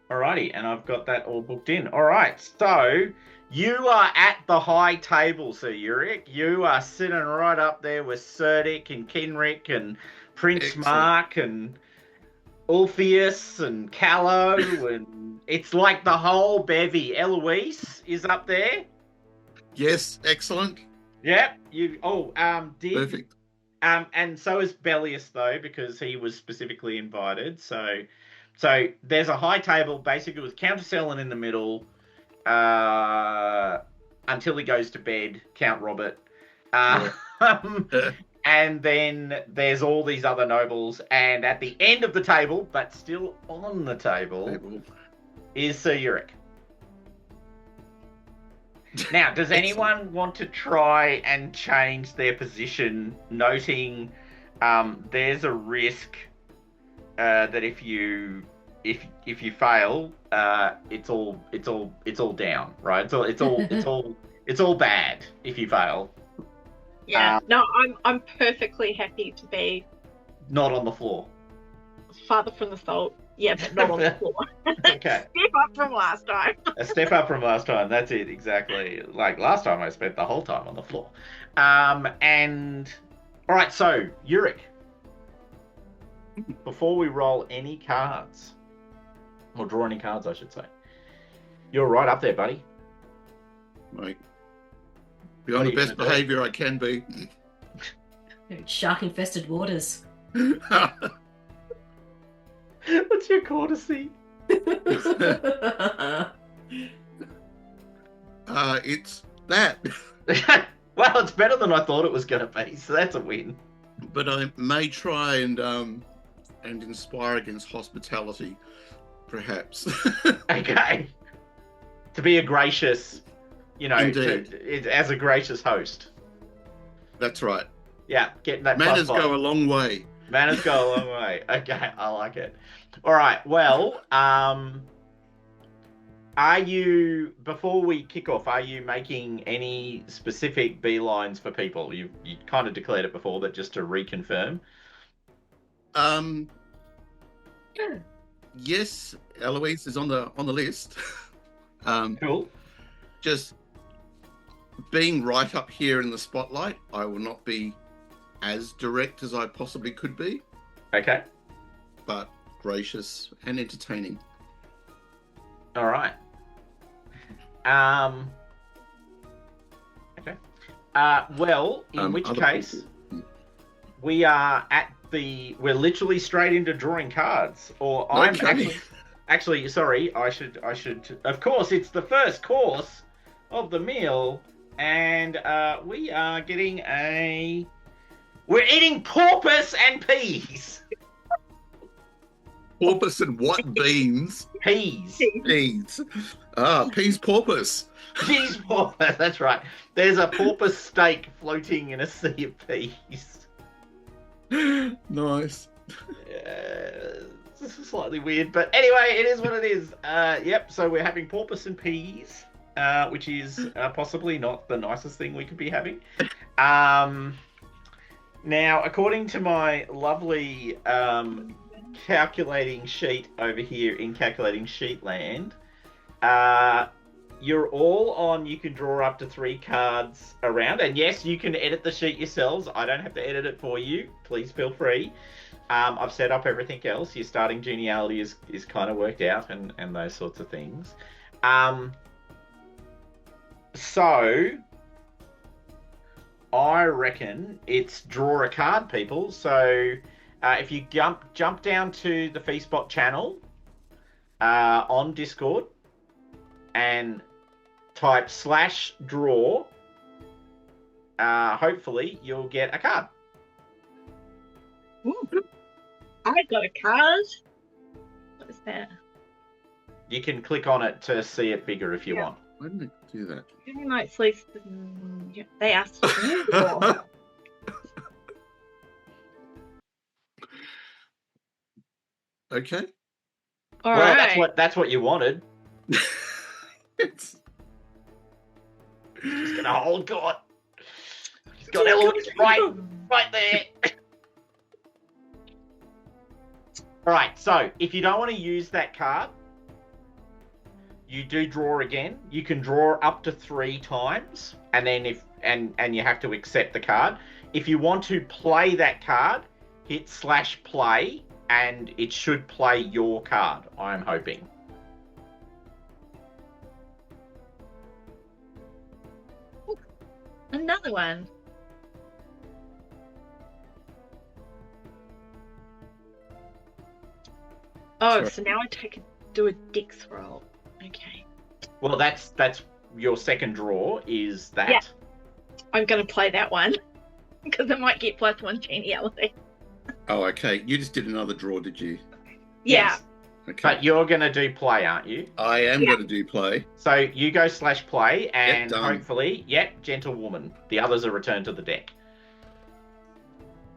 Alrighty, and I've got that all booked in. Alright, so you are at the high table, Sir Euric. You are sitting right up there with Cerdic and Kenric and Prince Excellent. Mark and Ulfius and Callow, and it's like the whole bevy. Eloise is up there. Yes, excellent. Yep. Perfect. And so is Bellius, though, because he was specifically invited. So there's a high table, basically, with Countess Ellen in the middle, until he goes to bed, Count Robert. And then there's all these other nobles, and at the end of the table, but still on the table, is Sir Euric. Now, does anyone want to try and change their position, noting there's a risk that if you fail, it's all down, right? It's all bad if you fail. Yeah. No, I'm perfectly happy to be Not on the floor. farther from the salt. Yeah, but not on the floor. Okay. Step up from last time. A step up from last time. That's it, exactly. Like last time, I spent the whole time on the floor. And all right, so Euric, before we roll any cards, or draw any cards, I should say, you're right up there, buddy. Mate. Be on What the are you best gonna do? behaviour I can be. Shark-infested waters. What's your courtesy? It's that. Well, it's better than I thought it was going to be, so that's a win. But I may try and inspire against hospitality, perhaps. Okay. To be a gracious, Indeed. as a gracious host. That's right. Yeah, getting that Manners plus 5. go a long way. Manners go a long way. Okay, I like it. All right, well, are you, before we kick off, are you making any specific beelines for people? You kind of declared it before, but just to reconfirm. Yes, Eloise is on the list. Cool. Just being right up here in the spotlight, I will not be as direct as I possibly could be, Okay. but gracious and entertaining. All right. Okay. Well, in which other case, people. we're literally straight into drawing cards. Or I'm Okay. actually sorry, I should, of course, it's the first course of the meal, and we are getting we're eating porpoise and peas. Porpoise and what beans? Peas. Peas. Peas porpoise. Peas porpoise. That's right. There's a porpoise steak floating in a sea of peas. Nice. This is slightly weird, but anyway, it is what it is. Yep. So we're having porpoise and peas, which is possibly not the nicest thing we could be having. Now, according to my lovely calculating sheet over here in Calculating Sheet Land, you're all on, you can draw up to 3 cards around, and yes, you can edit the sheet yourselves. I don't have to edit it for you. Please feel free. I've set up everything else. Your starting genealogy is kind of worked out and those sorts of things. So I reckon it's draw a card, people. So if you jump down to the Feastbot channel on Discord and type /draw, hopefully you'll get a card. Ooh. I got a card. What is that? You can click on it to see it bigger if you want. Why didn't it do that? Any night sleeps. They asked for Okay. All Well, right. that's what you wanted. It's... She's gonna hold God. She's got Eloise right there. All right. So if you don't want to use that card, you do draw again. You can draw up to 3 times, and then and you have to accept the card. If you want to play that card, hit /play, and it should play your card. I'm hoping. Another one. Oh, Sorry. so now I do a dex roll. Okay. Well, that's your second draw. Is that? Yeah. I'm going to play that one because I might get +1 genealogy. Oh, okay. You just did another draw, did you? Yeah. Yes. Okay. But you're going to do play, aren't you? I am going to do play. So you go /play, and done. hopefully, gentlewoman. The others are returned to the deck.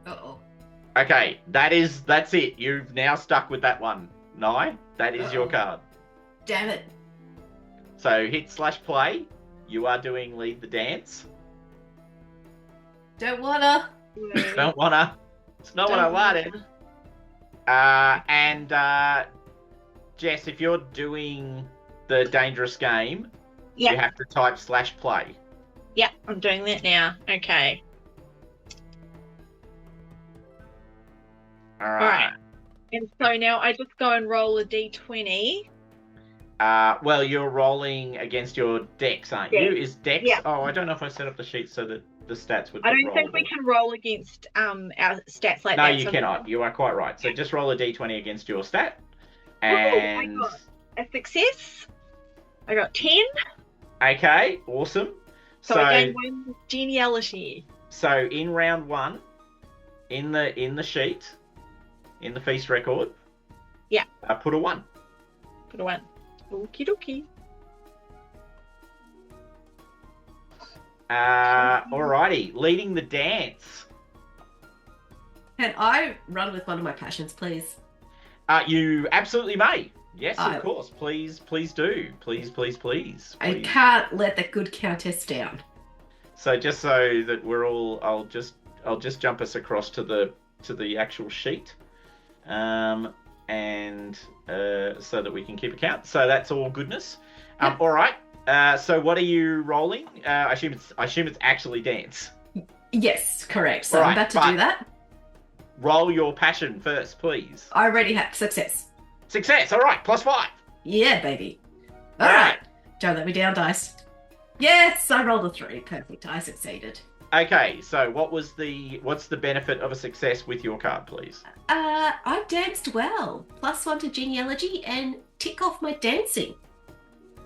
Uh-oh. Okay, that's it. You've now stuck with that one. Nye, that is your card. Damn it. So hit /play. You are doing lead the dance. Don't wanna. Don't wanna. It's not what I wanted. And Jess, if you're doing the dangerous game, Yeah. you have to type /play. Yeah, I'm doing that now. Okay. All right. right. And so now I just go and roll a d20. Well, you're rolling against your dex, aren't you? Dex. Is dex? Yeah. Oh, I don't know if I set up the sheet so that the stats would. I get don't think we rollable. can roll against our stats like No, that. you so- cannot. You are quite right. So just roll a d20 against your stat, I and got a success. I got 10. okay, awesome. So I gained 1 genealogy. So in round 1, in the sheet, in the feast record, Yeah. put a 1. Put a 1. Okie dokie. Alrighty, leading the dance. Can I run with one of my passions, please? You absolutely may. Yes, I- of course. Please do. Please. I can't let the good countess down. So just so that we're all, I'll just jump us across to the actual sheet, and so that we can keep account. So that's all goodness. Yep. All right. So what are you rolling? I assume it's actually dance. Yes, correct. So Alright, I'm about to but- do that. Roll your passion first, please. I already have success. Success. All right. +5. Yeah, baby. All All right. Don't let me down, dice. Yes, I rolled a 3. Perfect. I succeeded. Okay. So what's the benefit of a success with your card, please? I danced well. +1 to genealogy and tick off my dancing.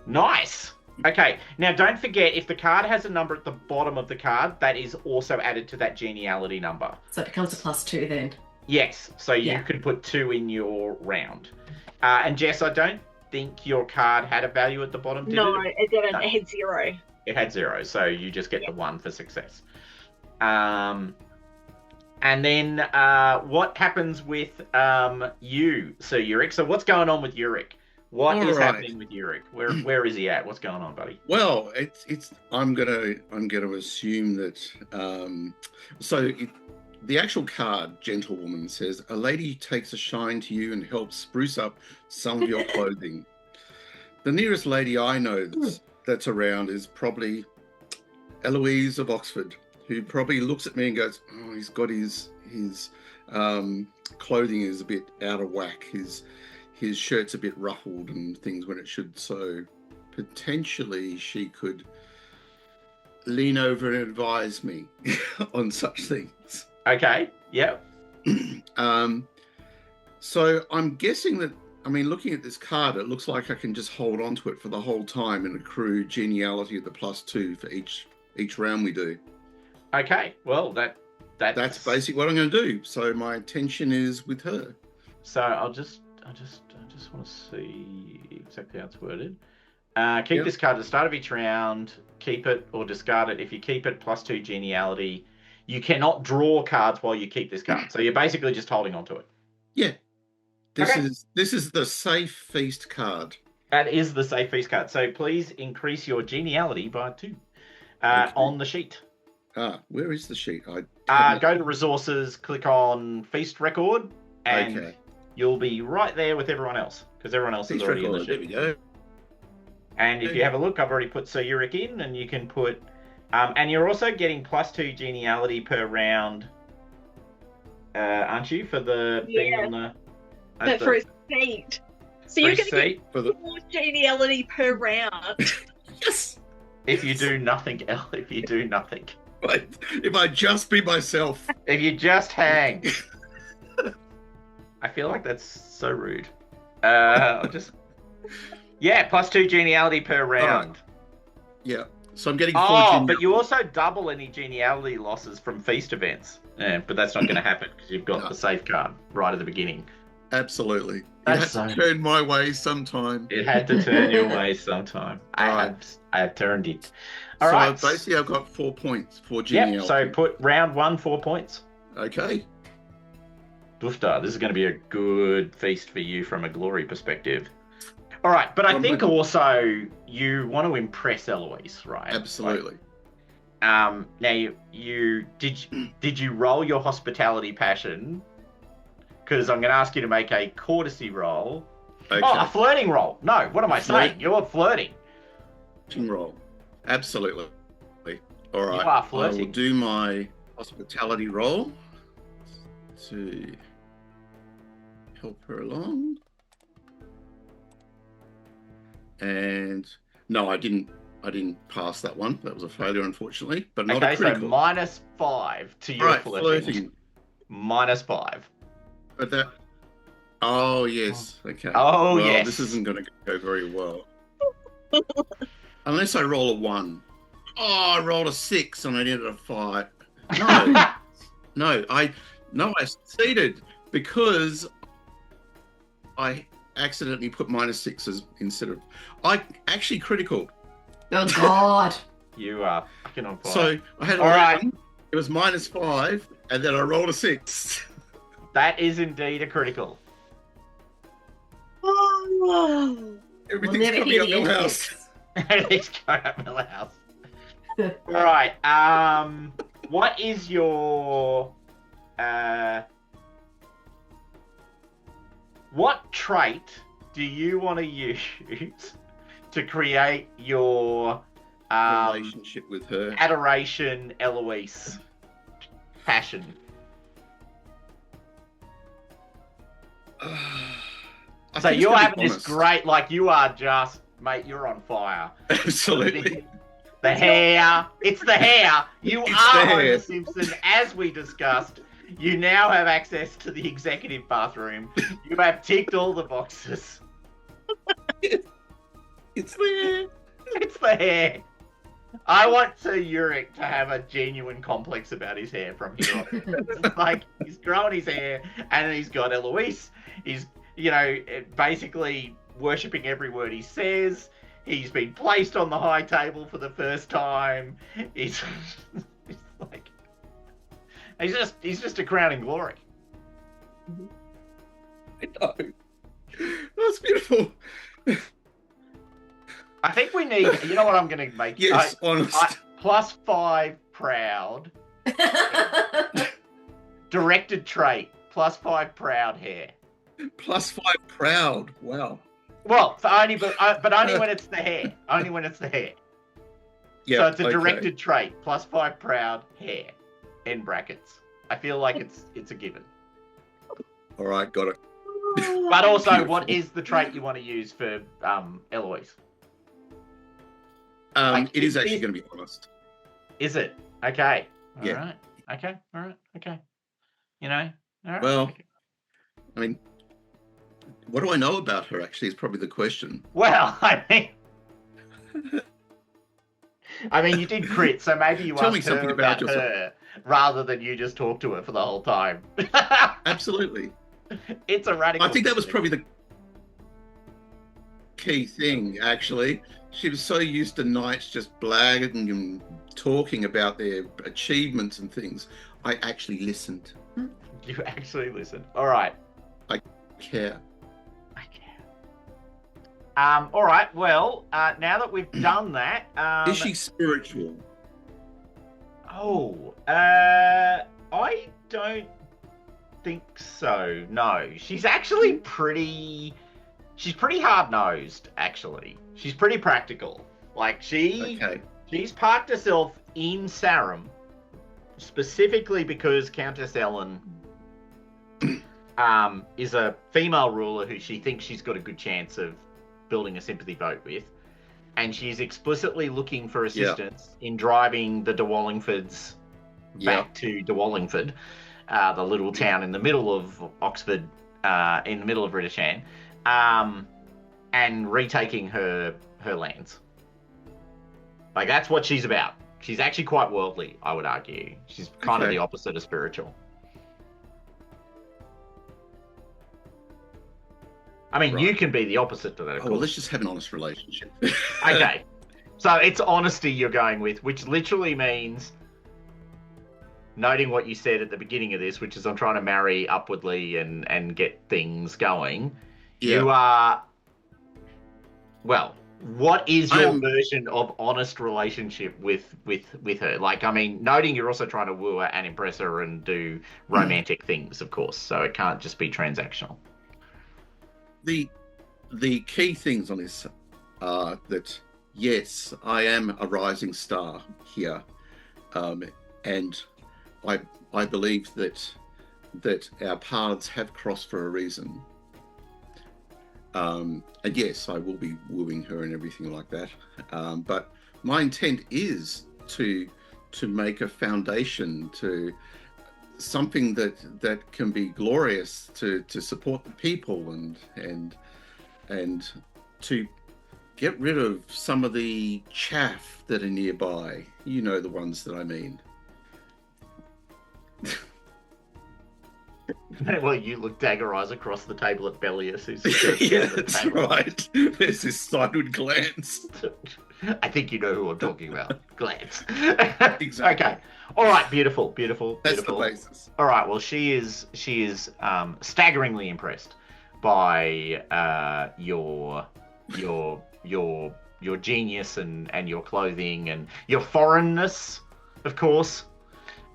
Nice. Okay, now don't forget, if the card has a number at the bottom of the card, that is also added to that geniality number. So it becomes a +2 then. Yes, so you Yeah. can put 2 in your round. And Jess, I don't think your card had a value at the bottom, did No, it? it didn't. No. It had 0. It had 0, so you just get the 1 for success. And then what happens with you, Sir Euric? So what's going on with Euric? What is happening with Euric? Where is he at? What's going on, buddy? Well, it's. I'm gonna assume that. The actual card, Gentlewoman, says a lady takes a shine to you and helps spruce up some of your clothing. The nearest lady I know that's around is probably Eloise of Oxford, who probably looks at me and goes, "Oh, he's got his clothing is a bit out of whack. His shirt's a bit ruffled and things when it should." So potentially she could lean over and advise me on such things. Okay. Yep. So I'm guessing that. I mean, looking at this card, it looks like I can just hold on to it for the whole time and accrue geniality at the +2 for each round we do. Okay. Well, that's basically what I'm going to do. So my attention is with her. So I just want to see exactly how it's worded. Keep this card at the start of each round. Keep it or discard it. If you keep it, +2 geniality. You cannot draw cards while you keep this card. So you're basically just holding on to it. Yeah. This is the safe feast card. That is the safe feast card. So please increase your geniality by 2 on the sheet. Where is the sheet? Go to resources, click on feast record, and you'll be right there with everyone else because everyone else is already in the sheet. There we go. And if you have a look, I've already put Sir Euric in, and you can put, and you're also getting +2 geniality per round, aren't you, for the thing on the? But for a seat. So you're going to get for the 4 geniality per round. Yes. If you do nothing else, if I just be myself. If you just hang. I feel like that's so rude. I'll just. Yeah, +2 geniality per round. Yeah. So I'm getting 4 geniality. But you also double any geniality losses from feast events. Yeah, but that's not going to happen because you've got the safe card right at the beginning. Absolutely. It had to turn my way sometime. It had to turn your way sometime. I have turned it. All right. So basically I've got 4 points for geniality. Yep, so put round 1 4 points. Okay. Dufta, this is going to be a good feast for you from a glory perspective. All right, but I think also you want to impress Eloise, right? Absolutely. Now you did you roll your hospitality passion? Because I'm going to ask you to make a courtesy roll. Okay. Oh, a flirting roll. No, what am I saying? You're flirting. Roll. Absolutely. All right. You are flirting. I will do my hospitality roll to help her along. And no, I didn't pass that one. That was a failure, unfortunately. But not a critical. So -5 to your flirting. -5. But that. Oh yes. Okay. Oh well, yes. This isn't going to go very well. Unless I roll a 1. Oh, I rolled a 6 and I did a 5. No, I succeeded because I accidentally put -6s instead of. I actually critical. Oh God! You are fucking on fire. So I had 11. Right. It was -5, and then I rolled a 6. That is indeed a critical. Oh, Everything's coming up Millhouse. Everything's going up Millhouse. All right. What is your what trait do you want to use to create your Relationship with her. adoration, Eloise passion? So you're having this great, like you are just, mate, you're on fire. Absolutely. The hair. It's the hair. You It's are the hair. Homer Simpson, as we discussed. You now have access to the executive bathroom. You have ticked all the boxes. It's there. It's the hair. I want Sir Euric to have a genuine complex about his hair from here on. It's like he's growing his hair, and then he's got Eloise. He's, basically worshipping every word he says. He's been placed on the high table for the first time. He's like, he's just a crowning glory. I know. That's beautiful. I think we need. You know what I'm going to make? Yes, honest. +5 proud. Directed trait. +5 proud hair. +5 proud. Wow. Well, but only when it's the hair. Only when it's the hair. Yeah. So it's a directed trait. +5 proud hair. In brackets. I feel like it's a given. All right, got it. But also, Beautiful. what is the trait you want to use for Eloise? It is actually going to be honest. Is it? Okay. All Yeah. right. Okay. All right. Okay. You know. All right. Well, I mean, what do I know about her? Actually, is probably the question. Well, I mean, you did crit, so maybe you Tell me asked something her about about yourself. her rather than you just talk to her for the whole time. Absolutely. It's a radical. I think that was probably the key thing, actually. She was so used to knights just blagging and talking about their achievements and things. I actually listened. You actually listened. All right. Care. I care. All right. Well, now that we've done that, Is she spiritual? Oh, I don't think so. No, she's actually pretty. She's pretty hard-nosed. Actually, she's pretty practical. Like she's parked herself in Sarum specifically because Countess Ellen is a female ruler who she thinks she's got a good chance of building a sympathy vote with. And she's explicitly looking for assistance in driving the De Wallingfords back to De Wallingford, the little town in the middle of Oxford, in the middle of Ritishan, and retaking her lands. Like, that's what she's about. She's actually quite worldly, I would argue. She's kind of the opposite of spiritual. I mean, you can be the opposite to that, of course. Well, let's just have an honest relationship. Okay. So it's honesty you're going with, which literally means noting what you said at the beginning of this, which is I'm trying to marry upwardly and get things going. Yeah. You are... Well, what is your version of honest relationship with her? Like, I mean, noting you're also trying to woo her and impress her and do romantic things, of course. So it can't just be transactional. The key things on this are that, yes, I am a rising star here, and I believe that our paths have crossed for a reason. And yes, I will be wooing her and everything like that. But my intent is to make a foundation, to something that can be glorious, to support the people and to get rid of some of the chaff that are nearby. You know, the ones that I mean. Well, you look dagger eyes across the table at Bellius, who's yeah, that's right. There's this sideward glance. I think you know who I'm talking about. Glance. Exactly. Okay. All right. Beautiful. That's the basis. All right. Well, she is staggeringly impressed by your genius and your clothing and your foreignness, of course.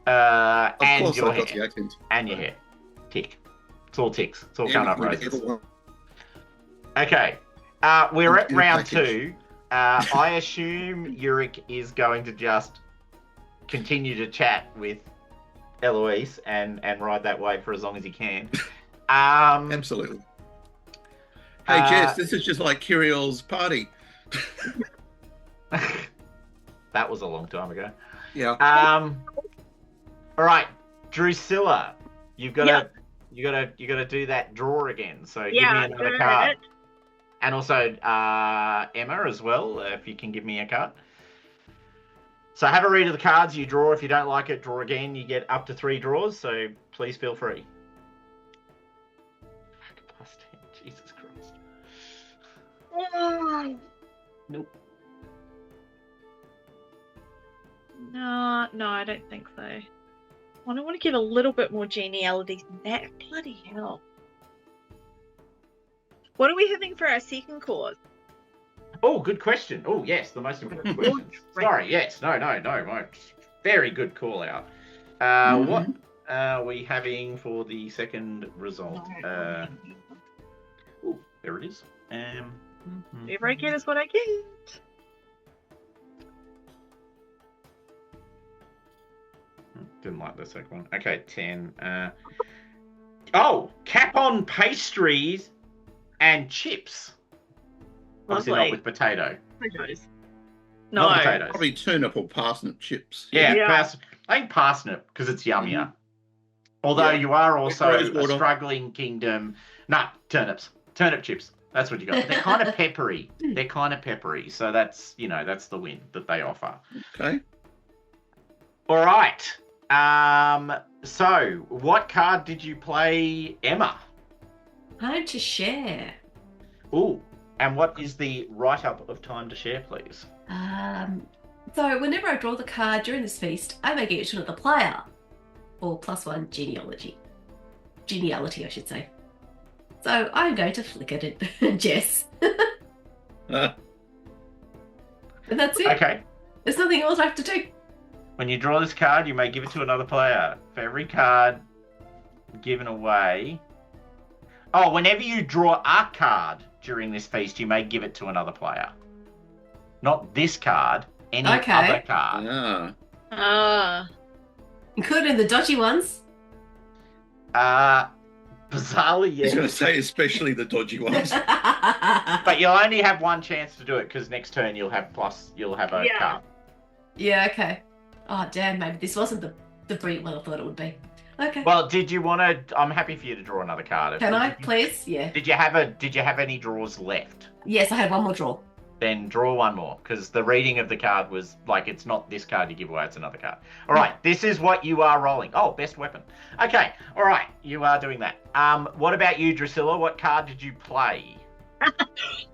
And course, your I've got hair. the accent. And your hair. Tick. It's all ticks. It's all coming up roses. Everyone. Okay. We're at round 2. I assume Euric is going to just continue to chat with Eloise and ride that wave for as long as he can. Absolutely. Hey, Jess, this is just like Kiriel's party. That was a long time ago. Yeah. All right, Drusilla, you gotta do that draw again. So give me another card. And also Emma as well, if you can give me a card. So have a read of the cards you draw. If you don't like it, draw again. You get up to 3 draws, so please feel free. +10, Jesus Christ. Nope. No, I don't think so. I want to give a little bit more geniality than that. Bloody hell. What are we having for our second course? Oh, good question. Oh, yes, the most important question. Sorry, yes. No. Very good call out. What are we having for the second result? Oh, there it is. Whatever I get is what I get. Didn't like the second one. Okay, 10. Capon pastries and chips. Obviously not with potato. Potatoes. Not No. potatoes. Probably turnip or parsnip chips. Yeah. I think parsnip because it's yummier. Although you are also a struggling kingdom. Nah, turnips. Turnip chips. That's what you got. They're kind of peppery. So that's the win that they offer. Okay. All right. So what card did you play, Emma? Time to share. Ooh. And what is the write-up of time to share, please? So whenever I draw the card during this feast, I may give it to another player. Or +1 genealogy. Geniality, I should say. So I'm going to flick it at Jess. And that's it. Okay. There's nothing else I have to do. When you draw this card, you may give it to another player. For every card given away... Oh, whenever you draw a card during this feast, you may give it to another player. Not this card, any other card. Including the dodgy ones. Bizarrely, I was yes. going to say, especially the dodgy ones. But you'll only have one chance to do it because next turn you'll have a card. Yeah, okay. Oh, damn, maybe this wasn't the brilliant one I thought it would be. Okay. Well, did you want to... I'm happy for you to draw another card. Can I, please? Yeah. Did you have any draws left? Yes, I had one more draw. Then draw one more, because the reading of the card was like, it's not this card you give away, it's another card. All right, this is what you are rolling. Oh, best weapon. Okay, all right, you are doing that. What about you, Drusilla? What card did you play?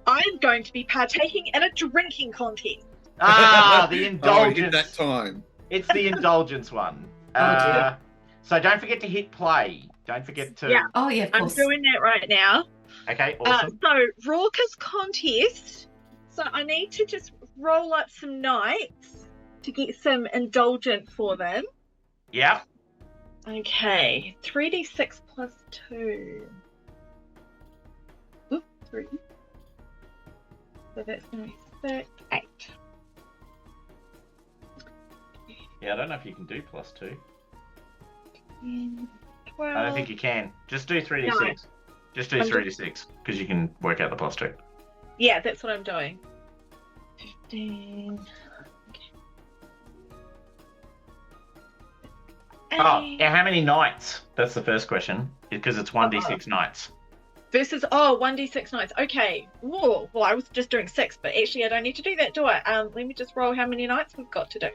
I'm going to be partaking in a drinking contest. The indulgence. Hit that time. It's the indulgence one. dear. So don't forget to hit play. Don't forget to... Yeah. Oh, yeah, of I'm course. doing that right now. Okay, awesome. So, Raucous contest. So I need to just roll up some knights to get some indulgent for them. Yeah. Okay, 3d6 plus 2. Oop, 3. So that's going to be 6, 8. Yeah, I don't know if you can do +2. 10, 12. I don't think you can. Just do 3d6. No. Just do 3d6, because you can work out the +2. Yeah, that's what I'm doing. 15. Okay. Oh, how many knights? That's the first question, because it's 1d6 knights. Versus 1d6 knights. Okay. Whoa. Well, I was just doing 6, but actually I don't need to do that, do I? Let me just roll how many knights we've got to do.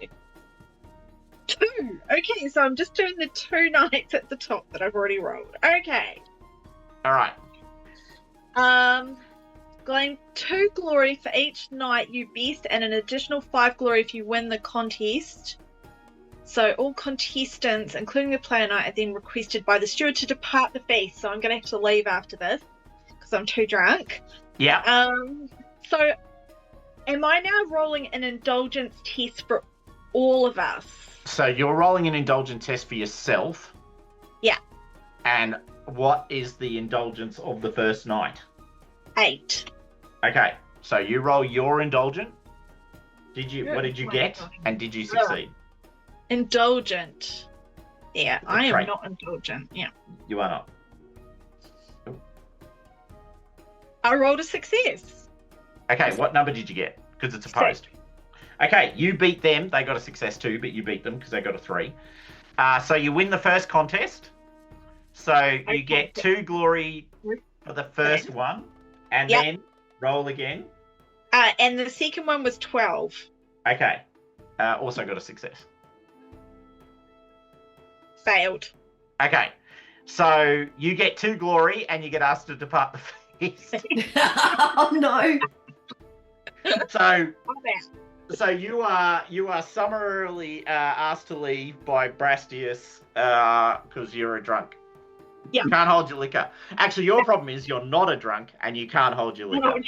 2. Okay, so I'm just doing the 2 knights at the top that I've already rolled. Okay. All right. Going 2 glory for each knight you best, and an additional 5 glory if you win the contest. So all contestants, including the player knight, are then requested by the steward to depart the feast. So I'm going to have to leave after this because I'm too drunk. Yeah. So am I now rolling an indulgence test for all of us? So you're rolling an indulgence test for yourself. Yeah. And what is the indulgence of the first night? 8. Okay. So you roll your indulgent. What did you get? And did you succeed? Indulgent. Yeah, I am right. not indulgent. Yeah. You are not. I rolled a success. Okay, what number did you get? Because it's opposed. Okay, you beat them. They got a success too, but you beat them because they got a 3. So you win the first contest. So you get 2 glory for the first one, and then roll again. And the second one was 12. Okay. Also got a success. Failed. Okay. So you get 2 glory, and you get asked to depart the feast. Oh, no. So, Love that. so you are summarily asked to leave by Brastius because you're a drunk. Yeah. You can't hold your liquor. Actually, your problem is you're not a drunk and you can't hold your liquor.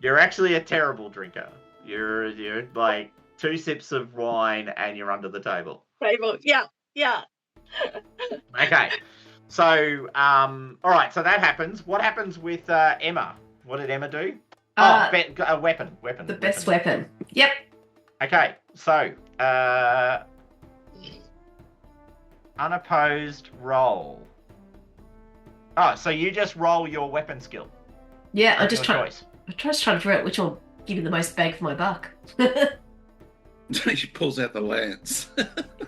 You're actually a terrible drinker. You're like 2 sips of wine and you're under the table. Yeah. Okay. So, all right. So that happens. What happens with Emma? What did Emma do? A weapon. The best weapon. Yep. Okay. So, unopposed roll. Oh, so you just roll your weapon skill. Yeah, I'm just trying to figure out which will give you the most bang for my buck. She pulls out the lance.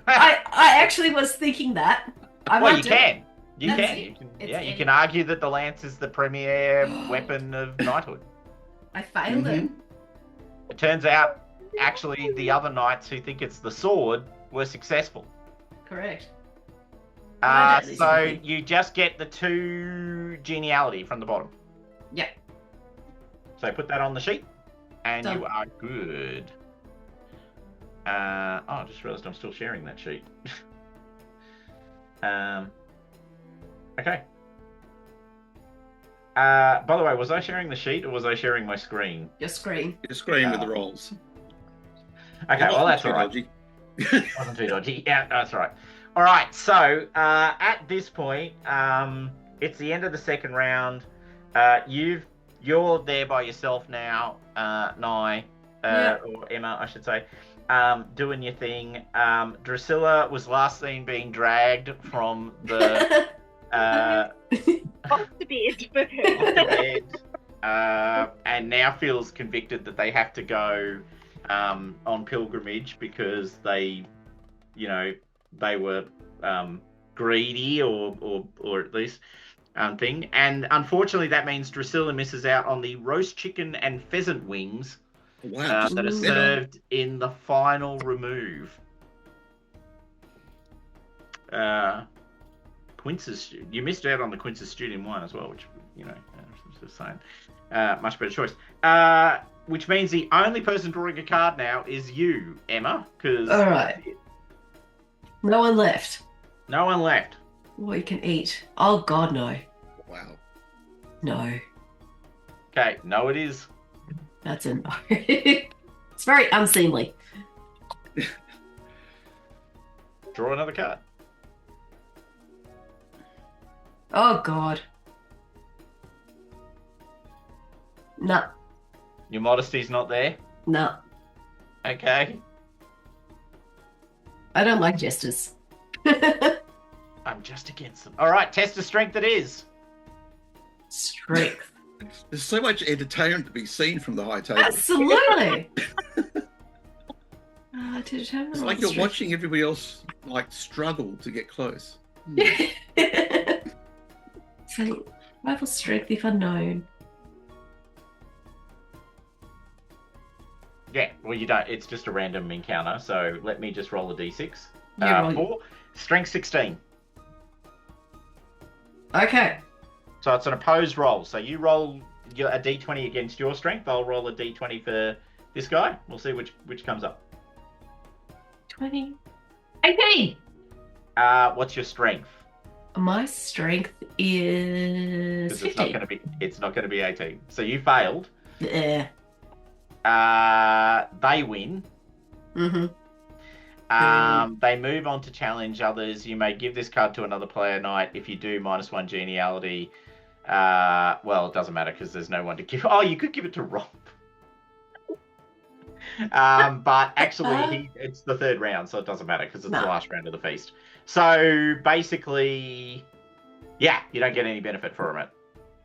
I actually was thinking that. Well, you can. You That's can. it. You can. It's Yeah, you in. can argue that the lance is the premier weapon of knighthood. I failed it. It turns out, actually, the other knights who think it's the sword were successful. Correct. So you just get the 2 geniality from the bottom. Yep. So put that on the sheet, and Done. you are good. I just realised I'm still sharing that sheet. Okay. By the way, was I sharing the sheet or was I sharing my screen? Your screen. Your screen with the rolls. Okay, well that's all right. Wasn't too dodgy. Yeah, that's all right. All right, so at this point, it's the end of the second round. You're there by yourself now, Nye, or Emma, I should say, doing your thing. Drusilla was last seen being dragged from the Off the bed. and now feels convicted that they have to go on pilgrimage because they were greedy or at least thing. And unfortunately, that means Drusilla misses out on the roast chicken and pheasant wings that are served in the final remove. Quince's, you missed out on the Quince's Studium wine as well, which, just saying, much better choice. Which means the only person drawing a card now is you, Emma, because... All right. No one left. No one left. What you can eat. Oh, God, no. Wow. No. Okay, no it is. That's a no. It's very unseemly. Draw another card. Oh, God. No. Your modesty's not there? No. Okay. I don't like jesters. I'm just against them. All right, test of strength it is. Strength. There's so much entertainment to be seen from the high table. Absolutely. It's like you're watching everybody else struggle to get close. So, rival strength if unknown. Yeah, well, you don't. It's just a random encounter, so let me just roll a d6. Yeah, 4. Strength 16. Okay. So it's an opposed roll. So you roll a d20 against your strength. I'll roll a d20 for this guy. We'll see which comes up. 20. 18. What's your strength? My strength is Because 15. it's not gonna be 18. So you failed. Yeah. They win. Mm-hmm. They move on to challenge others. You may give this card to another player knight. If you do, -1 geniality. Well, it doesn't matter because there's no one to give. Oh, you could give it to Rob. But actually, it's the third round, so it doesn't matter because it's the last round of the feast. So basically, yeah, you don't get any benefit from it.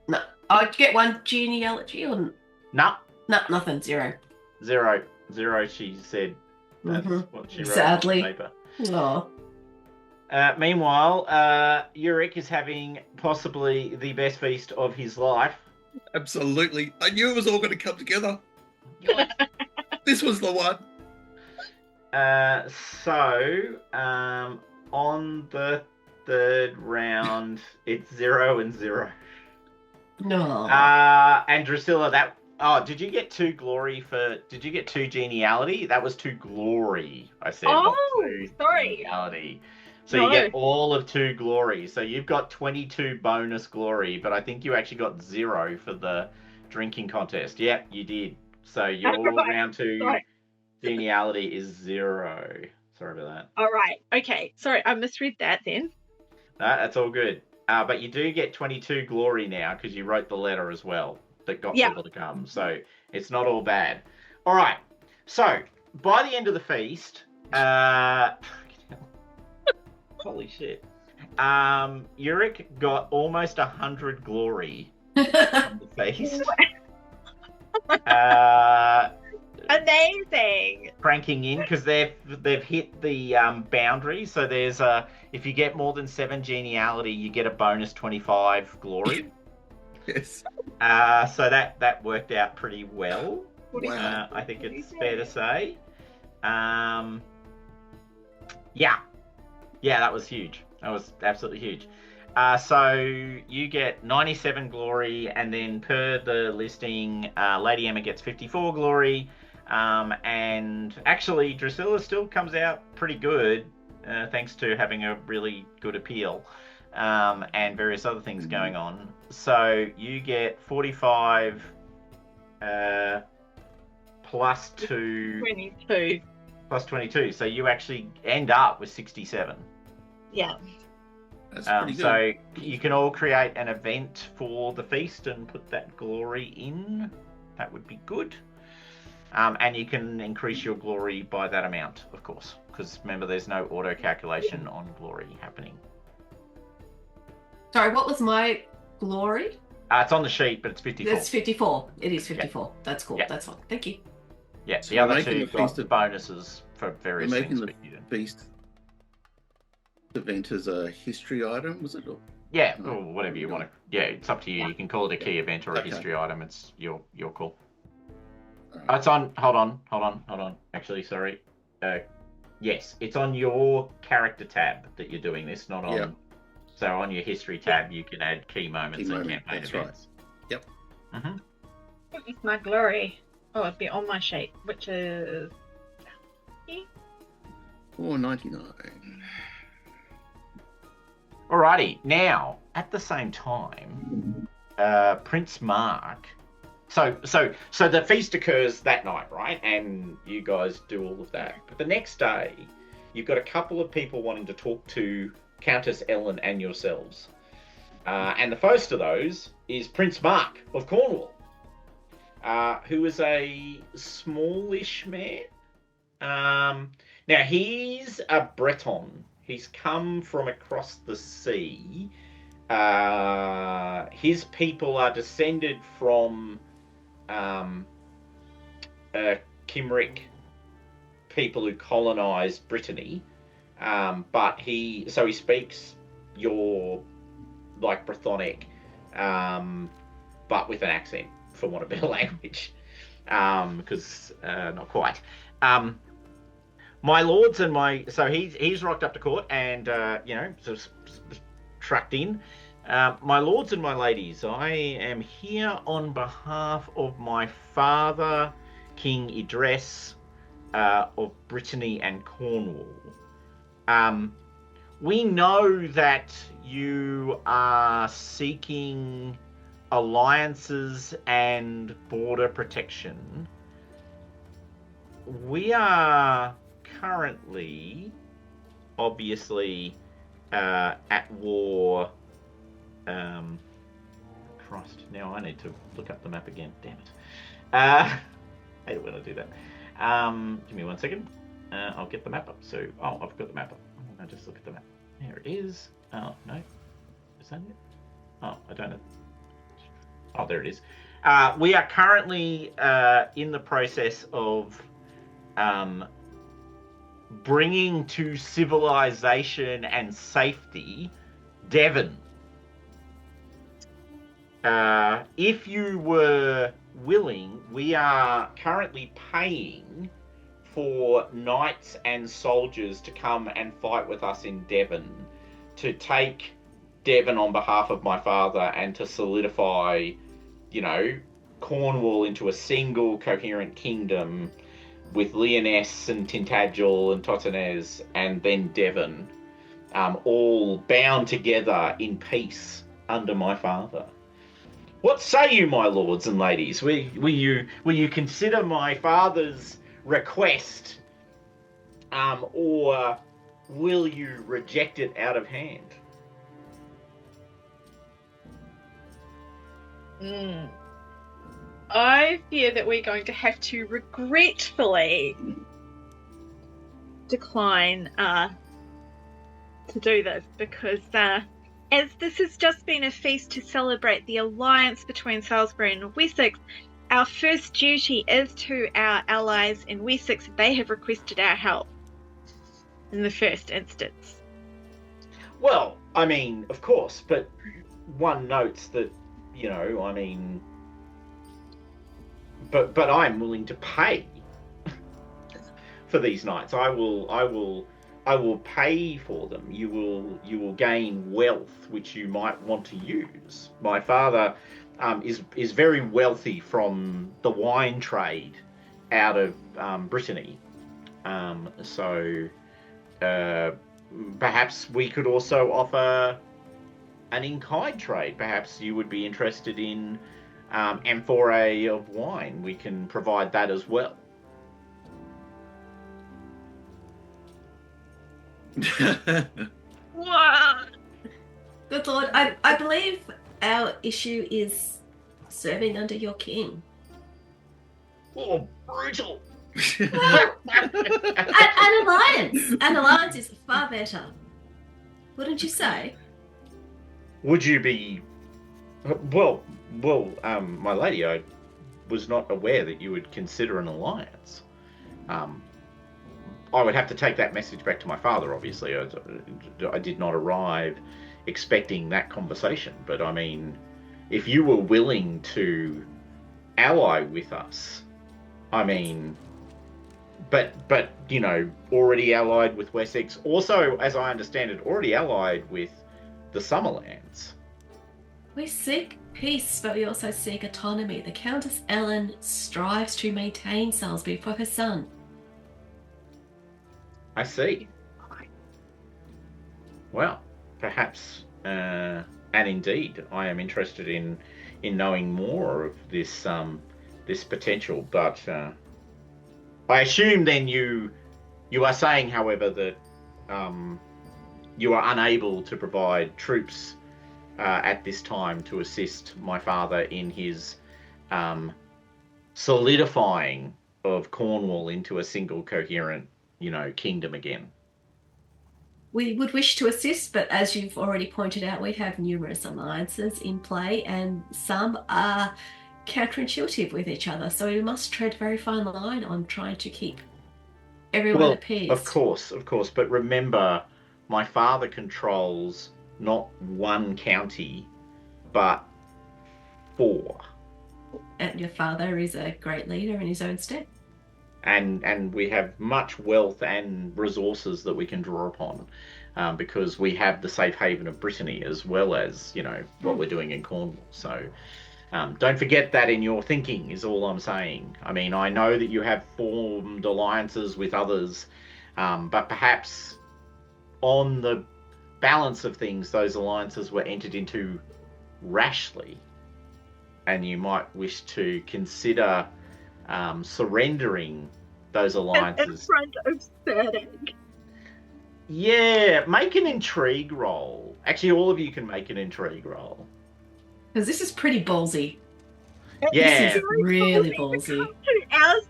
No. I get 1 genealogy or No. No, nothing. 0. 0. 0, she said. That's what she wrote Sadly. on paper. Oh. Meanwhile, Euric is having possibly the best feast of his life. Absolutely. I knew it was all going to come together. This was the one. On the third round, it's 0 and 0. No. And Drusilla, that Oh, did you get 2 glory for? Did you get 2 geniality? That was 2 glory. I said. Oh, not 2 sorry. Geniality. So No. you get all of 2 glory. So you've got 22 bonus glory, but I think you actually got 0 for the drinking contest. Yep, you did. So your round 2 Sorry. geniality is 0. Sorry about that. All right. Okay. Sorry, I misread that then. No, that's all good. But you do get 22 glory now because you wrote the letter as well that got people to come. So it's not all bad. All right. So by the end of the feast, holy shit, Euric got almost 100 glory from the feast. Amazing. Cranking in because they've hit the boundary. So there's if you get more than 7 geniality, you get a bonus 25 glory. Yes. So that worked out pretty well. Wow. I think it's fair to say. Yeah, that was huge. That was absolutely huge. So you get 97 glory, and then per the listing, Lady Emma gets 54 glory. And actually, Drusilla still comes out pretty good, thanks to having a really good appeal, and various other things going on. So you get 45 plus 2. 22. Plus 22. So you actually end up with 67. Yeah. That's pretty good. So you can all create an event for the feast and put that glory in. That would be good. And you can increase your glory by that amount, of course, because remember, there's no auto calculation on glory happening. Sorry, what was my glory? It's on the sheet, but it's 54. It's 54. It is 54. Yeah. That's cool. Yeah. That's fine. Thank you. Yeah, So the other making 2 the got feast of- bonuses for various Making things. the but you didn't. feast event as a history item, was it? Or... Yeah, No. or whatever you want to. Yeah, it's up to you. You can call it a key event or a Okay. history item. It's your call. All right. It's on. Hold on. Actually, sorry. Yes, it's on your character tab that you're doing this, not on. Yeah. So on your history tab, you can add key moments Key and moment, campaign that's right. events. Yep. Mm-hmm. What is my glory? Oh, it'd be on my sheet, which is 499. Alrighty. Now, at the same time, Prince Mark. So the feast occurs that night, right? And you guys do all of that. But the next day, you've got a couple of people wanting to talk to Countess Ellen and yourselves. And the first of those is Prince Mark of Cornwall, who is a smallish man. Now, he's a Breton. He's come from across the sea. His people are descended from Cymric people who colonized Brittany. But he speaks your like Brythonic, but with an accent, for want of a better language, because not quite. My lords and he's rocked up to court and sort of trucked in. My lords and my ladies, I am here on behalf of my father, King Idris, of Brittany and Cornwall. We know that you are seeking alliances and border protection. We are currently, obviously, at war. Christ, now I need to look up the map again. Damn it. I hate it when I do that. Give me 1 second. I'll get the map up. I've got the map up. I'll just look at the map. There it is. Oh, no. Is that it? Oh, I don't know. Oh, there it is. We are currently in the process of bringing to civilization and safety Devon. If you were willing, we are currently paying for knights and soldiers to come and fight with us in Devon, to take Devon on behalf of my father and to solidify, Cornwall into a single coherent kingdom with Lyonesse and Tintagel and Totnes and then Devon, all bound together in peace under my father. What say you, my lords and ladies? Will you consider my father's request, or will you reject it out of hand? I fear that we're going to have to regretfully decline to do this, because as this has just been a feast to celebrate the alliance between Salisbury and Wessex, our first duty is to our allies in Wessex. They have requested our help in the first instance. Well, I mean, of course, but one notes that, I mean, but I'm willing to pay for these knights. I will pay for them. You will gain wealth which you might want to use. My father is very wealthy from the wine trade out of Brittany. So perhaps we could also offer an in-kind trade. Perhaps you would be interested in amphorae of wine. We can provide that as well. Wow. Good lord, I believe our issue is serving under your king. Oh, brutal! Well, an alliance. An alliance is far better. Wouldn't you say? Would you be... Well, my lady, I was not aware that you would consider an alliance. I would have to take that message back to my father, obviously. I did not arrive expecting that conversation. But, I mean, if you were willing to ally with us, I mean... But already allied with Wessex. Also, as I understand it, already allied with the Summerlands. We seek peace, but we also seek autonomy. The Countess Ellen strives to maintain Salisbury for her son. I see. Well, perhaps, and indeed, I am interested in knowing more of this potential. But I assume then you are saying, however, that you are unable to provide troops at this time to assist my father in his solidifying of Cornwall into a single coherent, kingdom again. We would wish to assist, but as you've already pointed out, we have numerous alliances in play, and some are counterintuitive with each other, so we must tread a very fine line on trying to keep everyone at peace. Of course, but remember, my father controls not one county, but 4. And your father is a great leader in his own stead. And we have much wealth and resources that we can draw upon, because we have the safe haven of Brittany as well as, what we're doing in Cornwall. So don't forget that in your thinking, is all I'm saying. I mean, I know that you have formed alliances with others, but perhaps on the balance of things, those alliances were entered into rashly, and you might wish to consider surrendering those alliances. In front of Serdig. Yeah, make an intrigue roll. Actually, all of you can make an intrigue roll. Because this is pretty ballsy. Yeah. This is really ballsy. Ours,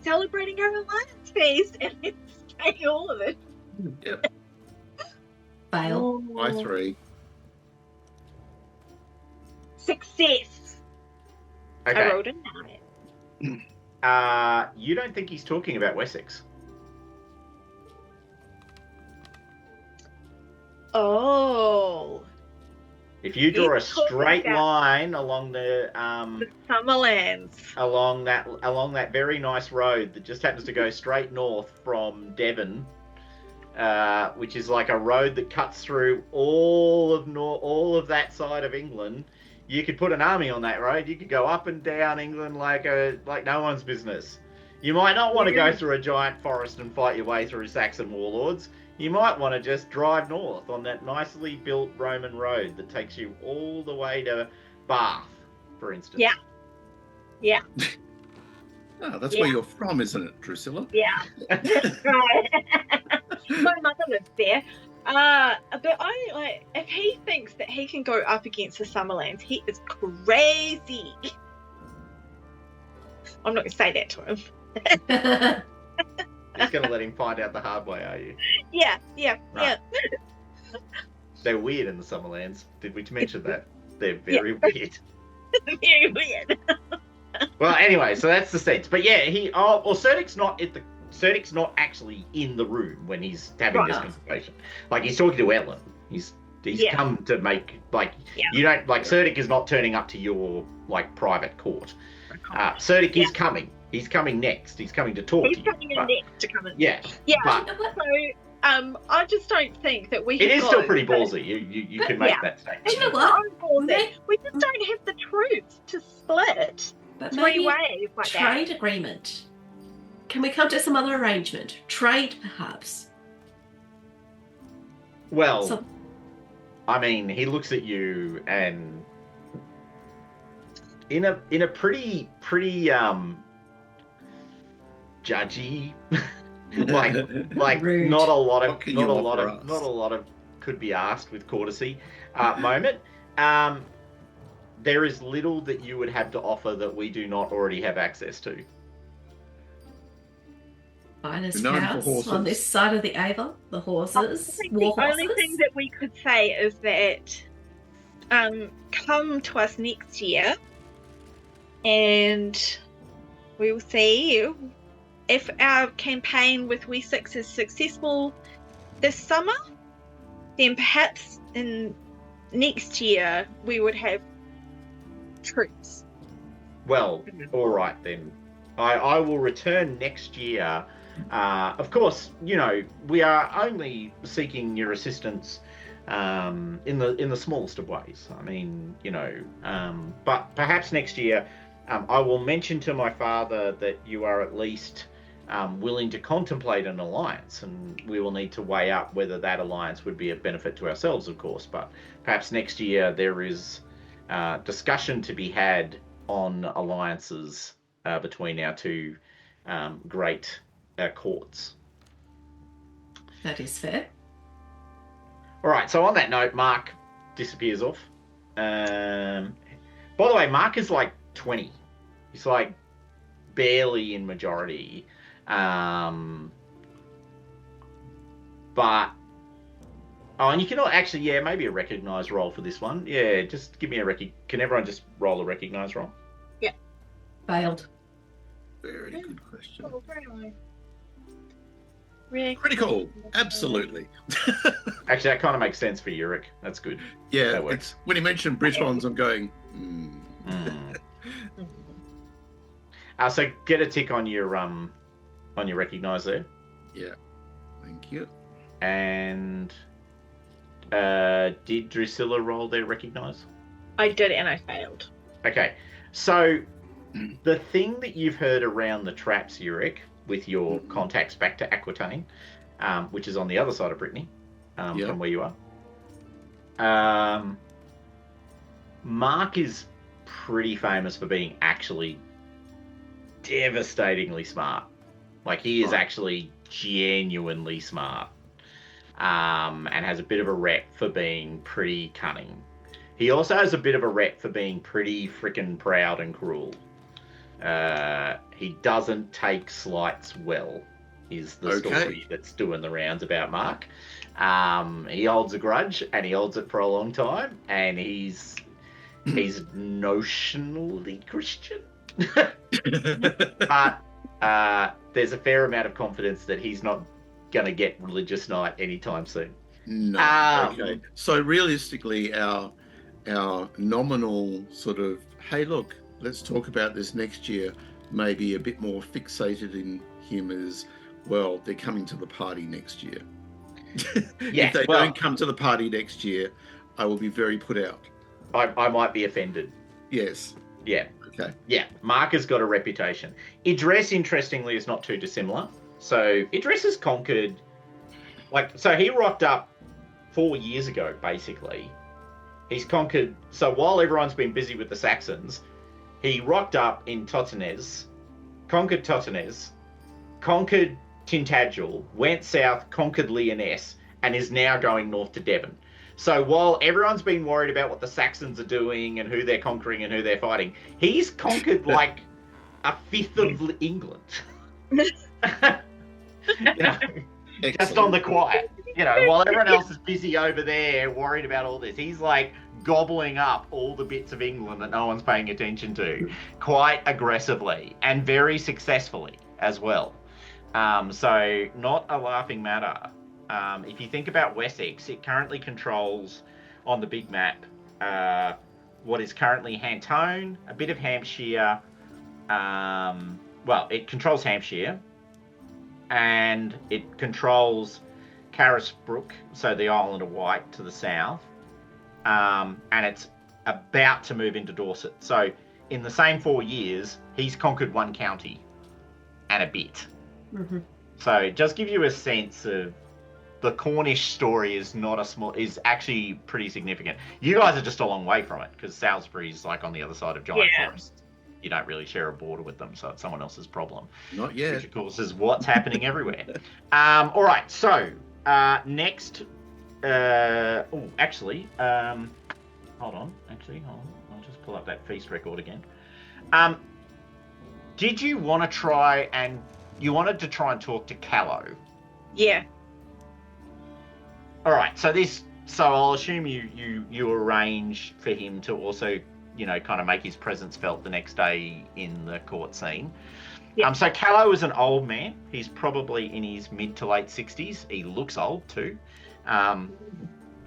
celebrating our alliance feast, and it's saying all of it. Yep. Fail. By 3. Success. Okay. I rolled a 9. You don't think he's talking about Wessex? Oh. If you draw a He's talking straight about line along the Summerlands. along that very nice road that just happens to go straight north from Devon, which is like a road that cuts through all of that side of England, you could put an army on that road. You could go up and down England like no one's business. You might not want to go through a giant forest and fight your way through Saxon warlords. You might want to just drive north on that nicely built Roman road that takes you all the way to Bath, for instance. Yeah. Oh, that's where you're from, isn't it, Drusilla? Yeah. That's right. My mother lives there. But if he thinks that he can go up against the Summerlands, he is crazy. I'm not going to say that to him. Just going to let him find out the hard way, are you? Yeah. Right. They're weird in the Summerlands. Did we mention that? They're very weird. Very weird. Well, anyway, so that's the sense. But yeah, Cerdic's not actually in the room when he's having this conversation. Like, he's talking to Ellen. He's come to make, you don't, Cerdic is not turning up to your, private court. Cerdic is coming. He's coming next. He's coming to talk to you. He's coming in next to come in. Yeah. Yeah. But, I just don't think that we. It is still pretty ballsy. You can make that statement. You know what? We just don't have the troops to split But 3 ways like trade agreement. Can we come to some other arrangement? Trade, perhaps. Well, I mean, he looks at you and in a pretty judgy, Rude. not a lot of could be asked with courtesy moment. There is little that you would have to offer that we do not already have access to. Minus cows on this side of the Avon, the horses, war the horses. only thing that we could say is that come to us next year and we will see if our campaign with Wessex is successful this summer, then perhaps in next year we would have troops. Well, all right then. I will return next year. Of course, we are only seeking your assistance in the smallest of ways. I mean, but perhaps next year I will mention to my father that you are at least willing to contemplate an alliance, and we will need to weigh up whether that alliance would be a benefit to ourselves, of course. But perhaps next year there is discussion to be had on alliances between our two great courts. That is fair. All right, so on that note, Mark disappears off. By the way, Mark is 20. He's barely in majority. But and you can actually, maybe a recognise roll for this one. Yeah, just give me can everyone just roll a recognise roll? Yeah. Failed. Very good question. Oh, very Critical, absolutely. Actually, that kind of makes sense for Euric. That's good. Yeah, that works. When he mentioned Britons, I'm going. So get a tick on your recognise there. Yeah, thank you. And did Drusilla roll their recognise? I did, and I failed. Okay, so the thing that you've heard around the traps, Euric, with your contacts back to Aquitaine, which is on the other side of Brittany, from where you are. Mark is pretty famous for being actually devastatingly smart. He is actually genuinely smart, and has a bit of a rep for being pretty cunning. He also has a bit of a rep for being pretty freaking proud and cruel. He doesn't take slights well, is the story that's doing the rounds about Mark. He holds a grudge, and he holds it for a long time, and he's notionally Christian. But there's a fair amount of confidence that he's not going to get religious night anytime soon. No. Okay. So realistically, our nominal sort of, hey, look, let's talk about this next year, maybe a bit more fixated in him as, well, they're coming to the party next year. Yeah, if they don't come to the party next year, I will be very put out. I might be offended. Yes. Yeah. Okay. Yeah, Mark has got a reputation. Idris, interestingly, is not too dissimilar. So Idris has conquered, so he rocked up 4 years ago, basically. He's conquered, so while everyone's been busy with the Saxons, he rocked up in Totnes, conquered Tintagel, went south, conquered Lyonesse, and is now going north to Devon. So while everyone's been worried about what the Saxons are doing and who they're conquering and who they're fighting, he's conquered like a fifth of England. Just on the quiet. While everyone else is busy over there worried about all this, he's like gobbling up all the bits of England that no one's paying attention to quite aggressively and very successfully as well. So not a laughing matter. If you think about Wessex, it currently controls, on the big map, what is currently Hantone, a bit of Hampshire. It controls Hampshire, and it controls Carisbrooke, so the Island of Wight to the south, and it's about to move into Dorset. So in the same 4 years, he's conquered one county and a bit. Mm-hmm. So it just gives you a sense of the Cornish story is actually pretty significant. You guys are just a long way from it because Salisbury's like on the other side of Giant Forest. You don't really share a border with them, so it's someone else's problem. Not yet. Which of course is what's happening everywhere. All right, so next. Hold on. I'll just pull up that feast record again. Did you want to try and talk to Callow? Yeah. All right, so I'll assume you arrange for him to also, kind of make his presence felt the next day in the court scene. Yeah. So Callow is an old man. He's probably in his mid to late 60s. He looks old too.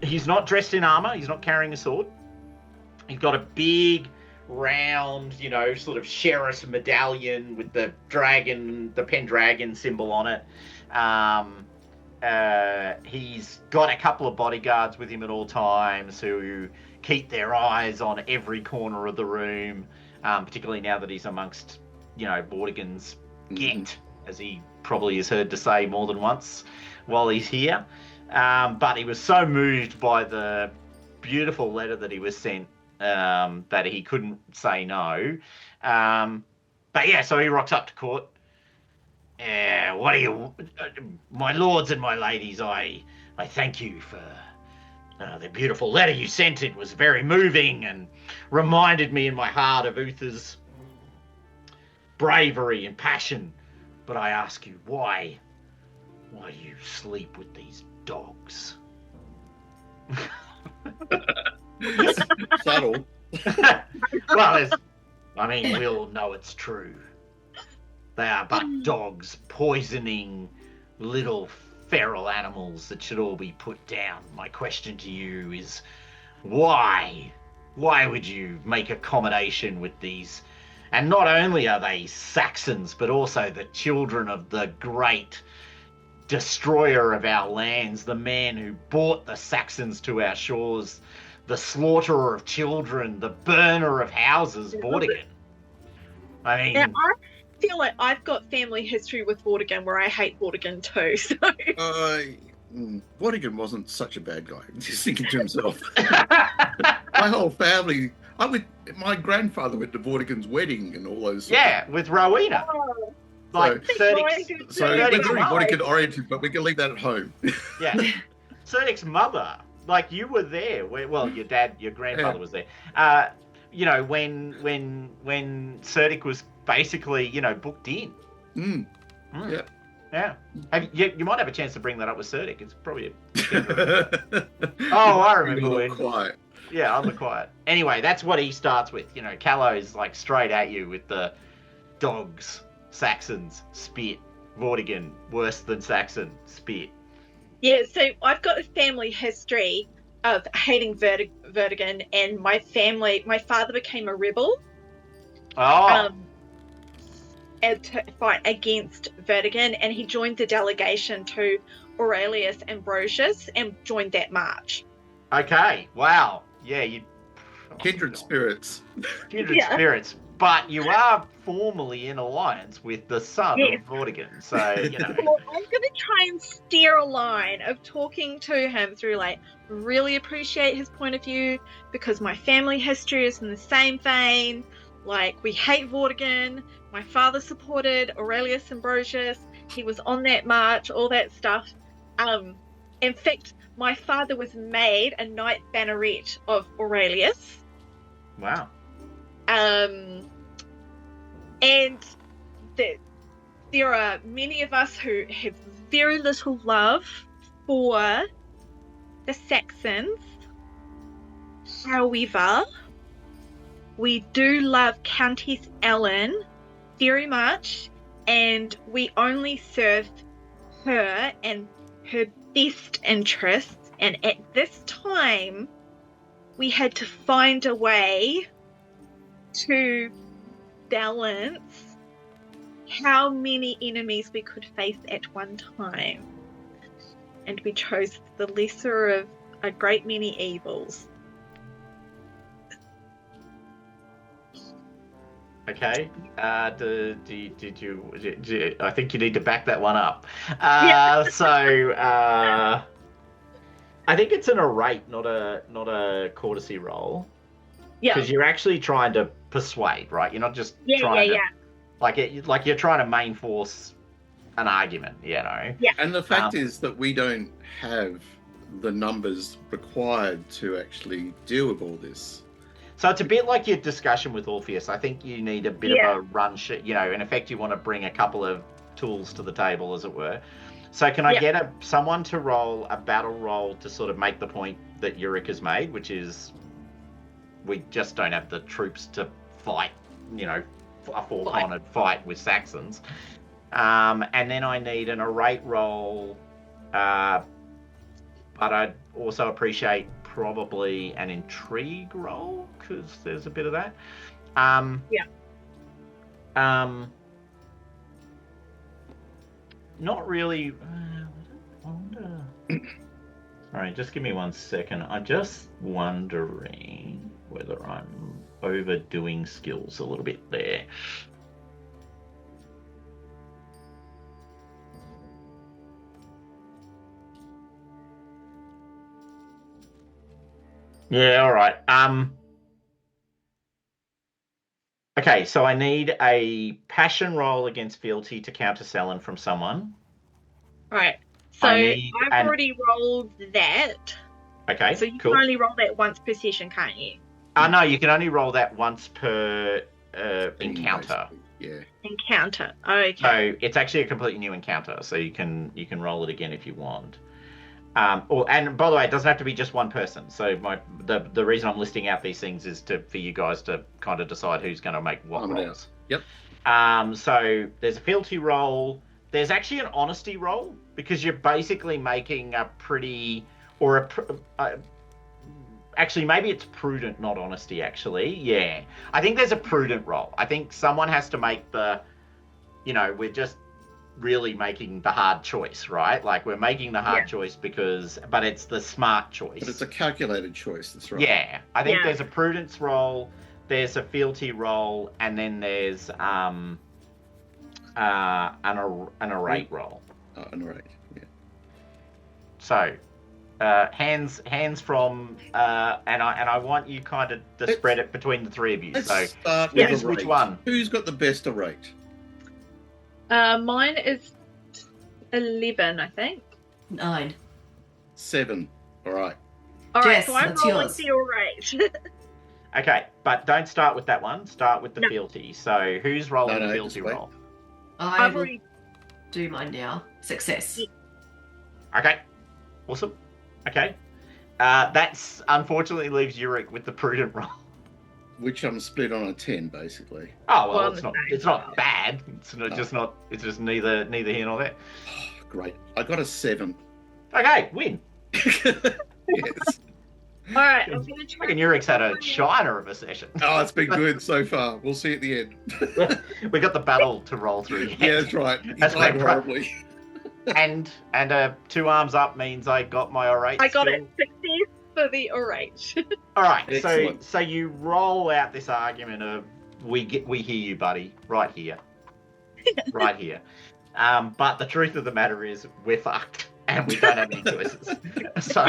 He's not dressed in armor. He's not carrying a sword. He's got a big, round, sort of sheriff's medallion with the Pendragon symbol on it. He's got a couple of bodyguards with him at all times who keep their eyes on every corner of the room, particularly now that he's amongst, Vortigern's get, as he probably is heard to say more than once while he's here. But he was so moved by the beautiful letter that he was sent that he couldn't say no. So he rocks up to court. What are you, my lords and my ladies? I thank you for the beautiful letter you sent. It was very moving and reminded me in my heart of Uther's bravery and passion. But I ask you, why do you sleep with these dogs? Subtle. Well, we all know it's true. They are but dogs poisoning little feral animals that should all be put down. My question to you is, why? Why would you make accommodation with these? And not only are they Saxons, but also the children of the great destroyer of our lands, the man who brought the Saxons to our shores, the slaughterer of children, the burner of houses, Vortigern. Now, I feel like I've got family history with Vortigern where I hate Vortigern too. So. Vortigern wasn't such a bad guy. He's thinking to himself. My whole family. My grandfather went to Vortigern's wedding and all those. With Rowena. Oh. Like so we're very Vortigern oriented, but we can leave that at home. Yeah. Cerdic's mother, like you were there. Your grandfather was there. When Cerdic was basically, booked in. Yeah. Yeah. You might have a chance to bring that up with Cerdic. It's probably I remember when. Quiet. Yeah, on the quiet. Anyway, that's what he starts with. Callow's like straight at you with the dogs, Saxons, spit. Vortigern, worse than Saxon, spit. Yeah, so I've got a family history of hating Vortigern, and my father became a rebel. And to fight against Vortigern, and he joined the delegation to Aurelius Ambrosius and joined that march. Okay, wow. Yeah, Kindred spirits. Kindred spirits. But you are formally in alliance with the son of Vortigern, so, Well, I'm going to try and steer a line of talking to him through, like, really appreciate his point of view, because my family history is in the same vein. Like, we hate Vortigern. My father supported Aurelius Ambrosius. He was on that march, all that stuff. In fact, my father was made a knight banneret of Aurelius. Wow. And there are many of us who have very little love for the Saxons. However, we do love Countess Ellen very much, and we only serve her and her best interests. And at this time, we had to find a way to balance how many enemies we could face at one time. And we chose the lesser of a great many evils. Okay. Did you? I think you need to back that one up. So I think it's an orate, not a courtesy roll. Yeah. Because you're actually trying to persuade, right? You're not just trying to, like you're trying to main force an argument, Yeah. And the fact is that we don't have the numbers required to actually deal with all this. So it's a bit like your discussion with Orpheus. I think you need a bit of a run sheet. In effect, you want to bring a couple of tools to the table, as it were. So can I get someone to roll a battle roll to sort of make the point that Euric has made, which is we just don't have the troops to fight, a four-cornered fight with Saxons. And then I need an orate roll, but I'd also appreciate probably an intrigue roll, because there's a bit of that. Not really. I wonder. All right, just give me 1 second. I'm just wondering whether I'm overdoing skills a little bit there. Yeah, all right. Okay, so I need a passion roll against fealty to counter Ellen from someone. Right. So I've already rolled that. Okay, so you cool. can only roll that once per session, can't you? No, you can only roll that once per encounter. Yeah. Encounter. Okay. So it's actually a completely new encounter, so you can roll it again if you want. And by the way, it doesn't have to be just one person. So the reason I'm listing out these things is for you guys to kind of decide who's going to make what rolls. Yep. So there's a fealty roll. There's actually an honesty roll, because you're basically making a pretty actually maybe it's prudent, not honesty. Actually, yeah. I think there's a prudent roll. I think someone has to make we're just really making the hard choice, right? Like we're making the hard choice but it's the smart choice. But it's a calculated choice, that's right. Yeah. I think there's a prudence roll, there's a fealty roll, and then there's an orate roll. An orate, yeah. So hands from and I want you kind of to spread it between the three of you. Let's so start with which one? Who's got the best orate? Mine is 11, I think. 9. 7. All right. All right, Jess, so I'm that's rolling yours. the orate. Okay, but don't start with that one. Start with the fealty. So who's rolling the fealty roll? I will do mine now. Success. Okay, awesome. Okay, that's unfortunately leaves Euric with the prudent roll. Which I'm split on a 10, basically. Oh well, it's not bad. It's just neither here nor there. Oh, great. I got a 7. Okay, win. Yes. All right, I'm going to try. I reckon Euric's had a shiner of a session. Oh, it's been good so far. We'll see at the end. We got the battle to roll through. Yeah, that's right. That's died great. horribly. And 2 arms up means I got my orate. I got skill. it 60, for the orate. All right, Excellent. so you roll out this argument of we hear you, buddy, right here, right here. But the truth of the matter is we're fucked and we don't have any choices. So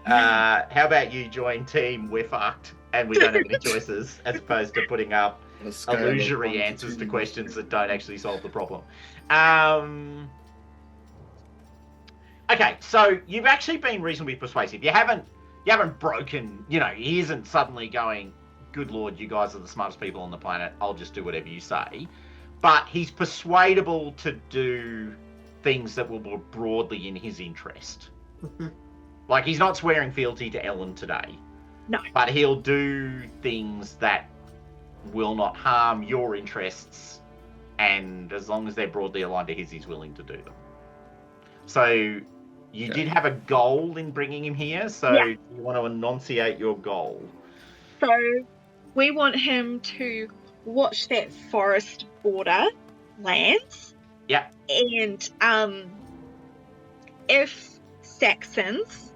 how about you join team we're fucked and we don't have any choices, as opposed to putting up On a scale of 1 illusory to answers to 10. questions that don't actually solve the problem. Okay, so you've actually been reasonably persuasive. You haven't broken, he isn't suddenly going, good lord, you guys are the smartest people on the planet, I'll just do whatever you say. But he's persuadable to do things that will be broadly in his interest. Like, he's not swearing fealty to Ellen today. No. But he'll do things that will not harm your interests, and as long as they're broadly aligned to his, he's willing to do them. So you did have a goal in bringing him here, so you want to enunciate your goal. So we want him to watch that forest border lands. Yeah. And if Saxons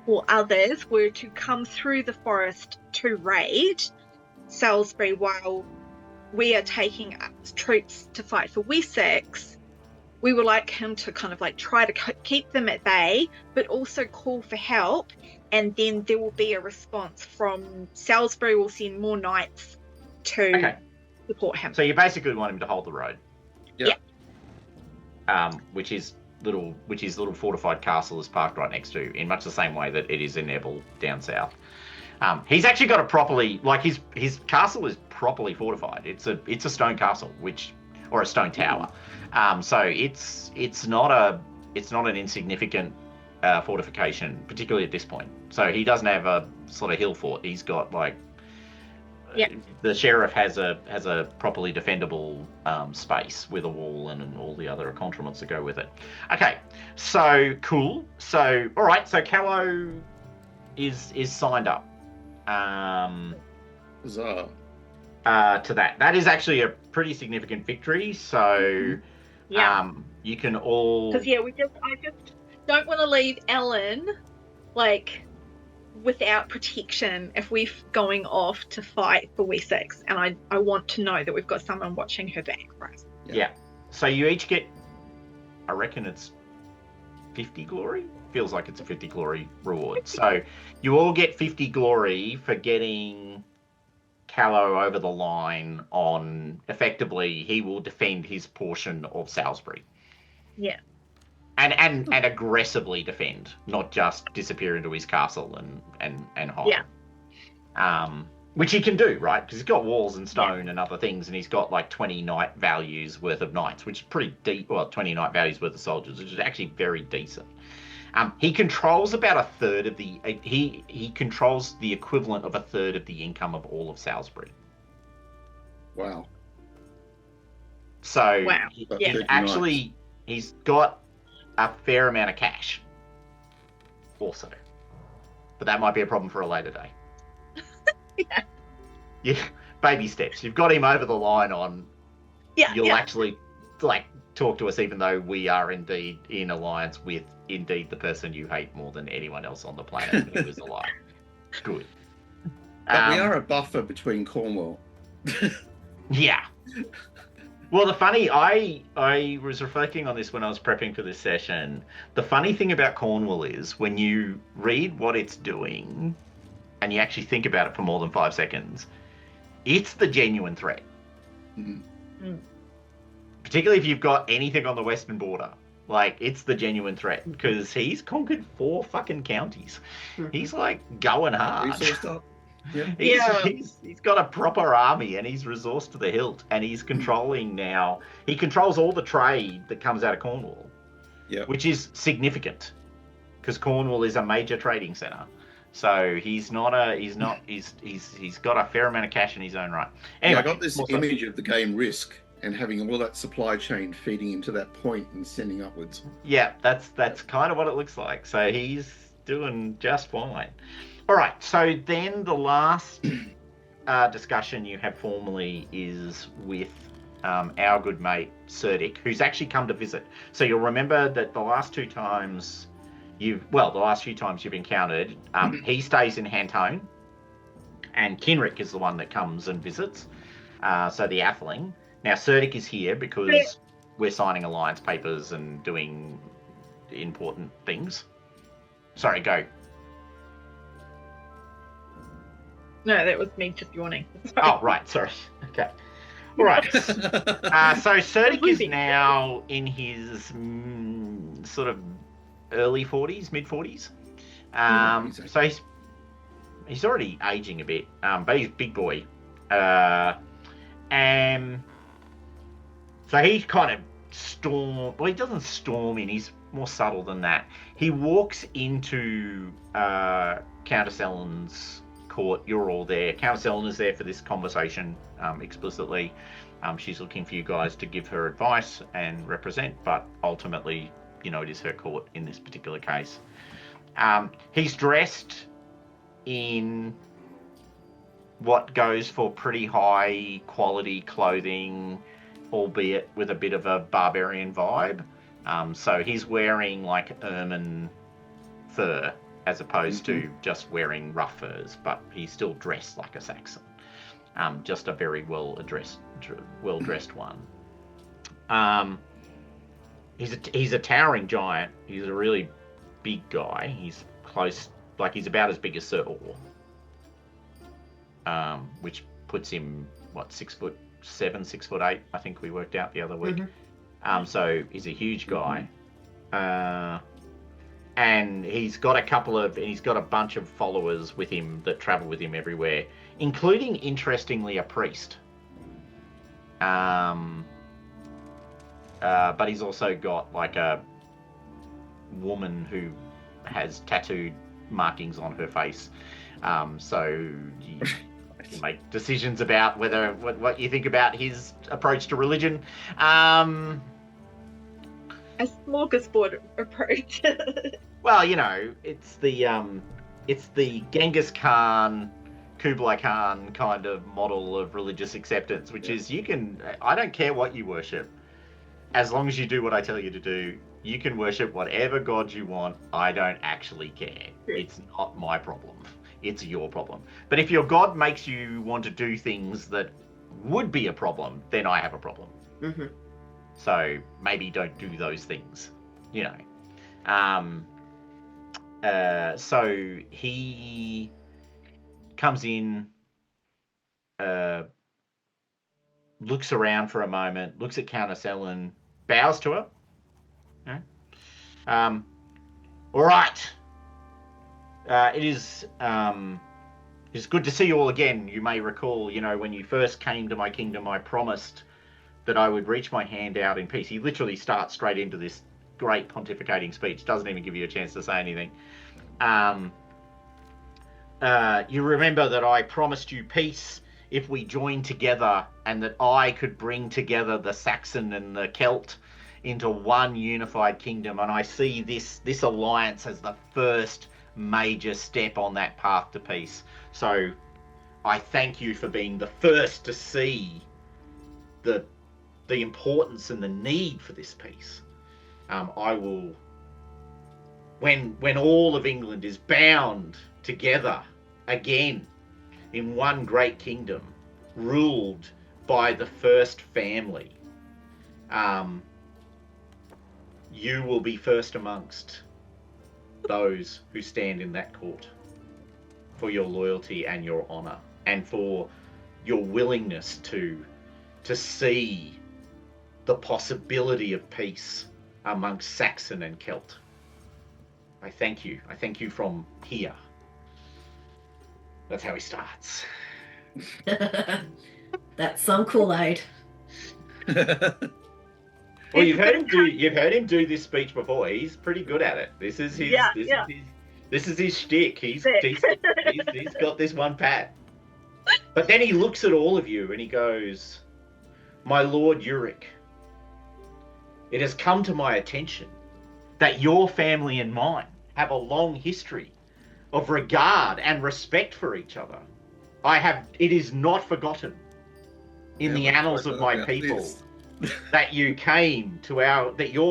or others were to come through the forest to raid Salisbury while we are taking troops to fight for Wessex, we would like him to kind of like try to keep them at bay, but also call for help. And then there will be a response from Salisbury. Will send more knights to support him. So you basically want him to hold the road. Yeah. Which is little fortified castle is parked right next to, in much the same way that it is in Ebble down south. He's actually got a properly, like, his castle is properly fortified. It's a stone castle, or a stone tower. So it's not an insignificant fortification, particularly at this point. So he doesn't have a sort of hill fort. He's got like the sheriff has a properly defendable space with a wall and all the other accoutrements that go with it. Okay, so cool. So all right, so Callow is signed up. Huzzah. To that. That is actually a pretty significant victory. So you can all, because I just don't want to leave Ellen like without protection if we're going off to fight for Wessex, and I want to know that we've got someone watching her back for us. Yeah. So you each get, I reckon it's 50 glory? Feels like it's a 50 glory reward. So you all get 50 glory for getting Callow over the line on, effectively, he will defend his portion of Salisbury. Yeah. And aggressively defend, not just disappear into his castle and hide. Yeah. Which he can do, right? Because he's got walls and stone and other things, and he's got like 20 knight values worth of knights, which is pretty deep. Well, 20 knight values worth of soldiers, which is actually very decent. He controls about a third of the. He controls the equivalent of a third of the income of all of Salisbury. Wow. So Wow. He's got a fair amount of cash. Also, but that might be a problem for a later day. Yeah, baby steps. You've got him over the line on. You'll actually like talk to us, even though we are indeed in alliance with indeed the person you hate more than anyone else on the planet who is alive. Good. But we are a buffer between Cornwall. Yeah. Well, I was reflecting on this when I was prepping for this session. The funny thing about Cornwall is when you read what it's doing and you actually think about it for more than 5 seconds, it's the genuine threat. Mm-hmm. Particularly if you've got anything on the western border. Like, it's the genuine threat because he's conquered 4 fucking counties. He's like going hard. Resourced up. Yeah. He's got a proper army and he's resourced to the hilt, and he's controlling now. He controls all the trade that comes out of Cornwall, which is significant because Cornwall is a major trading centre. So he's got a fair amount of cash in his own right. Anyway, I got this image of the game Risk and having all that supply chain feeding into that point and sending upwards. Yeah, that's kind of what it looks like. So he's doing just fine. All right, so then the last discussion you have formally is with our good mate Cerdic, who's actually come to visit. So you'll remember that the last 2 times the last few times you've encountered, he stays in Hantone, and Kinrick is the one that comes and visits. So the Atheling. Now Cerdic is here because we're signing alliance papers and doing important things. Sorry, go. No, that was me just yawning. Sorry. Oh, right, sorry. Okay. All right. So Cerdic is now in his sort of early 40s, mid 40s. So he's already aging a bit, but he's a big boy. And so he's kind of he doesn't storm in, he's more subtle than that. He walks into Countess Ellen's court. You're all there. Countess Ellen is there for this conversation explicitly. She's looking for you guys to give her advice and represent, but ultimately, it is her court in this particular case. He's dressed in what goes for pretty high quality clothing, albeit with a bit of a barbarian vibe. So he's wearing like ermine fur as opposed to just wearing rough furs, but he's still dressed like a Saxon. Just a very well-dressed one. He's a towering giant. He's a really big guy. He's close, like he's about as big as Sir Orr. Which puts him, 6'7", 6'8", I think we worked out the other week. So he's a huge guy. And he's got a bunch of followers with him that travel with him everywhere, including, interestingly, a priest. But he's also got like a woman who has tattooed markings on her face. So you make decisions about what you think about his approach to religion. A smorgasbord approach. Well, it's the Genghis Khan, Kublai Khan kind of model of religious acceptance, which is I don't care what you worship, as long as you do what I tell you to do. You can worship whatever god you want. I don't actually care. It's not my problem. It's your problem. But if your god makes you want to do things that would be a problem, then I have a problem. Mm-hmm. So maybe don't do those things, So he comes in, looks around for a moment, looks at Countess Ellen, bows to her. All right. It's good to see you all again. You may recall, when you first came to my kingdom, I promised that I would reach my hand out in peace. He literally starts straight into this great pontificating speech, doesn't even give you a chance to say anything. You remember that I promised you peace if we joined together, and that I could bring together the Saxon and the Celt into one unified kingdom, and I see this alliance as the first major step on that path to peace. So I thank you for being the first to see the importance and the need for this peace. I will, when all of England is bound together again in one great kingdom, ruled by the first family, you will be first amongst those who stand in that court for your loyalty and your honor, and for your willingness to see the possibility of peace amongst Saxon and Celt. I thank you. I thank you from here. That's how he starts. That's some Kool-Aid. Well, you've heard him do this speech before. He's pretty good at it. This is his shtick. He's got this one pat. But then he looks at all of you and he goes, "My Lord Euric, it has come to my attention that your family and mine have a long history of regard and respect for each other. It is not forgotten in the annals of my people that your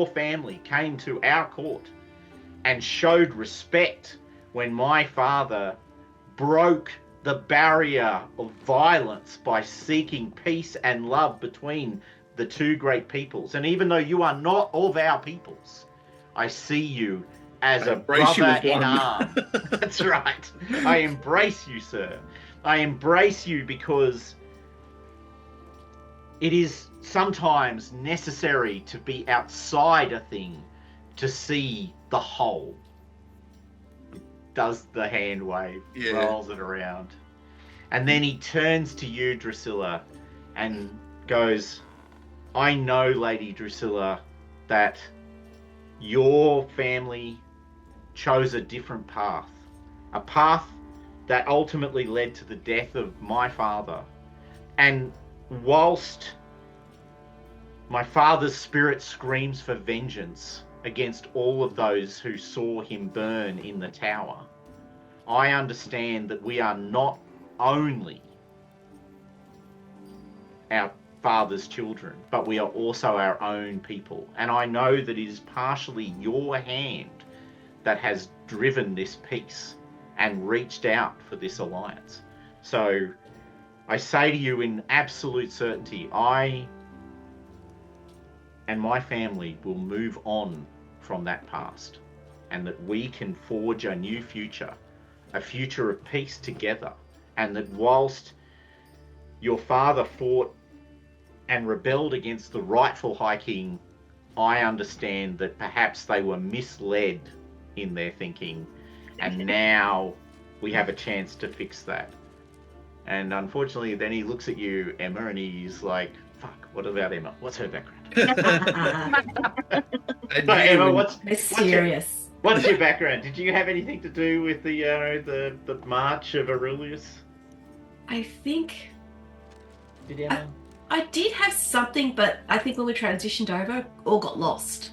family came to our court and showed respect when my father broke the barrier of violence by seeking peace and love between the two great peoples. And even though you are not of our peoples, I see you as a brother in arms. That's right. I embrace you, sir. I embrace you because it is sometimes necessary to be outside a thing to see the whole. It does the hand wave, rolls it around. And then he turns to you, Drusilla, and goes, I know, Lady Drusilla, that your family chose a different path. A path that ultimately led to the death of my father. And whilst my father's spirit screams for vengeance against all of those who saw him burn in the tower, I understand that we are not only our father's children, but we are also our own people. And I know that it is partially your hand that has driven this peace and reached out for this alliance. So I say to you in absolute certainty, I and my family will move on from that past, and that we can forge a new future, a future of peace together. And that whilst your father fought and rebelled against the rightful High King, I understand that perhaps they were misled in their thinking, and now we have a chance to fix that. And unfortunately, then he looks at you, Emma, and he's like, fuck, what about Emma? What's her background? Emma, what's your background? Did you have anything to do with the March of Aurelius? I think... Did Emma? I did have something, but I think when we transitioned over, all got lost.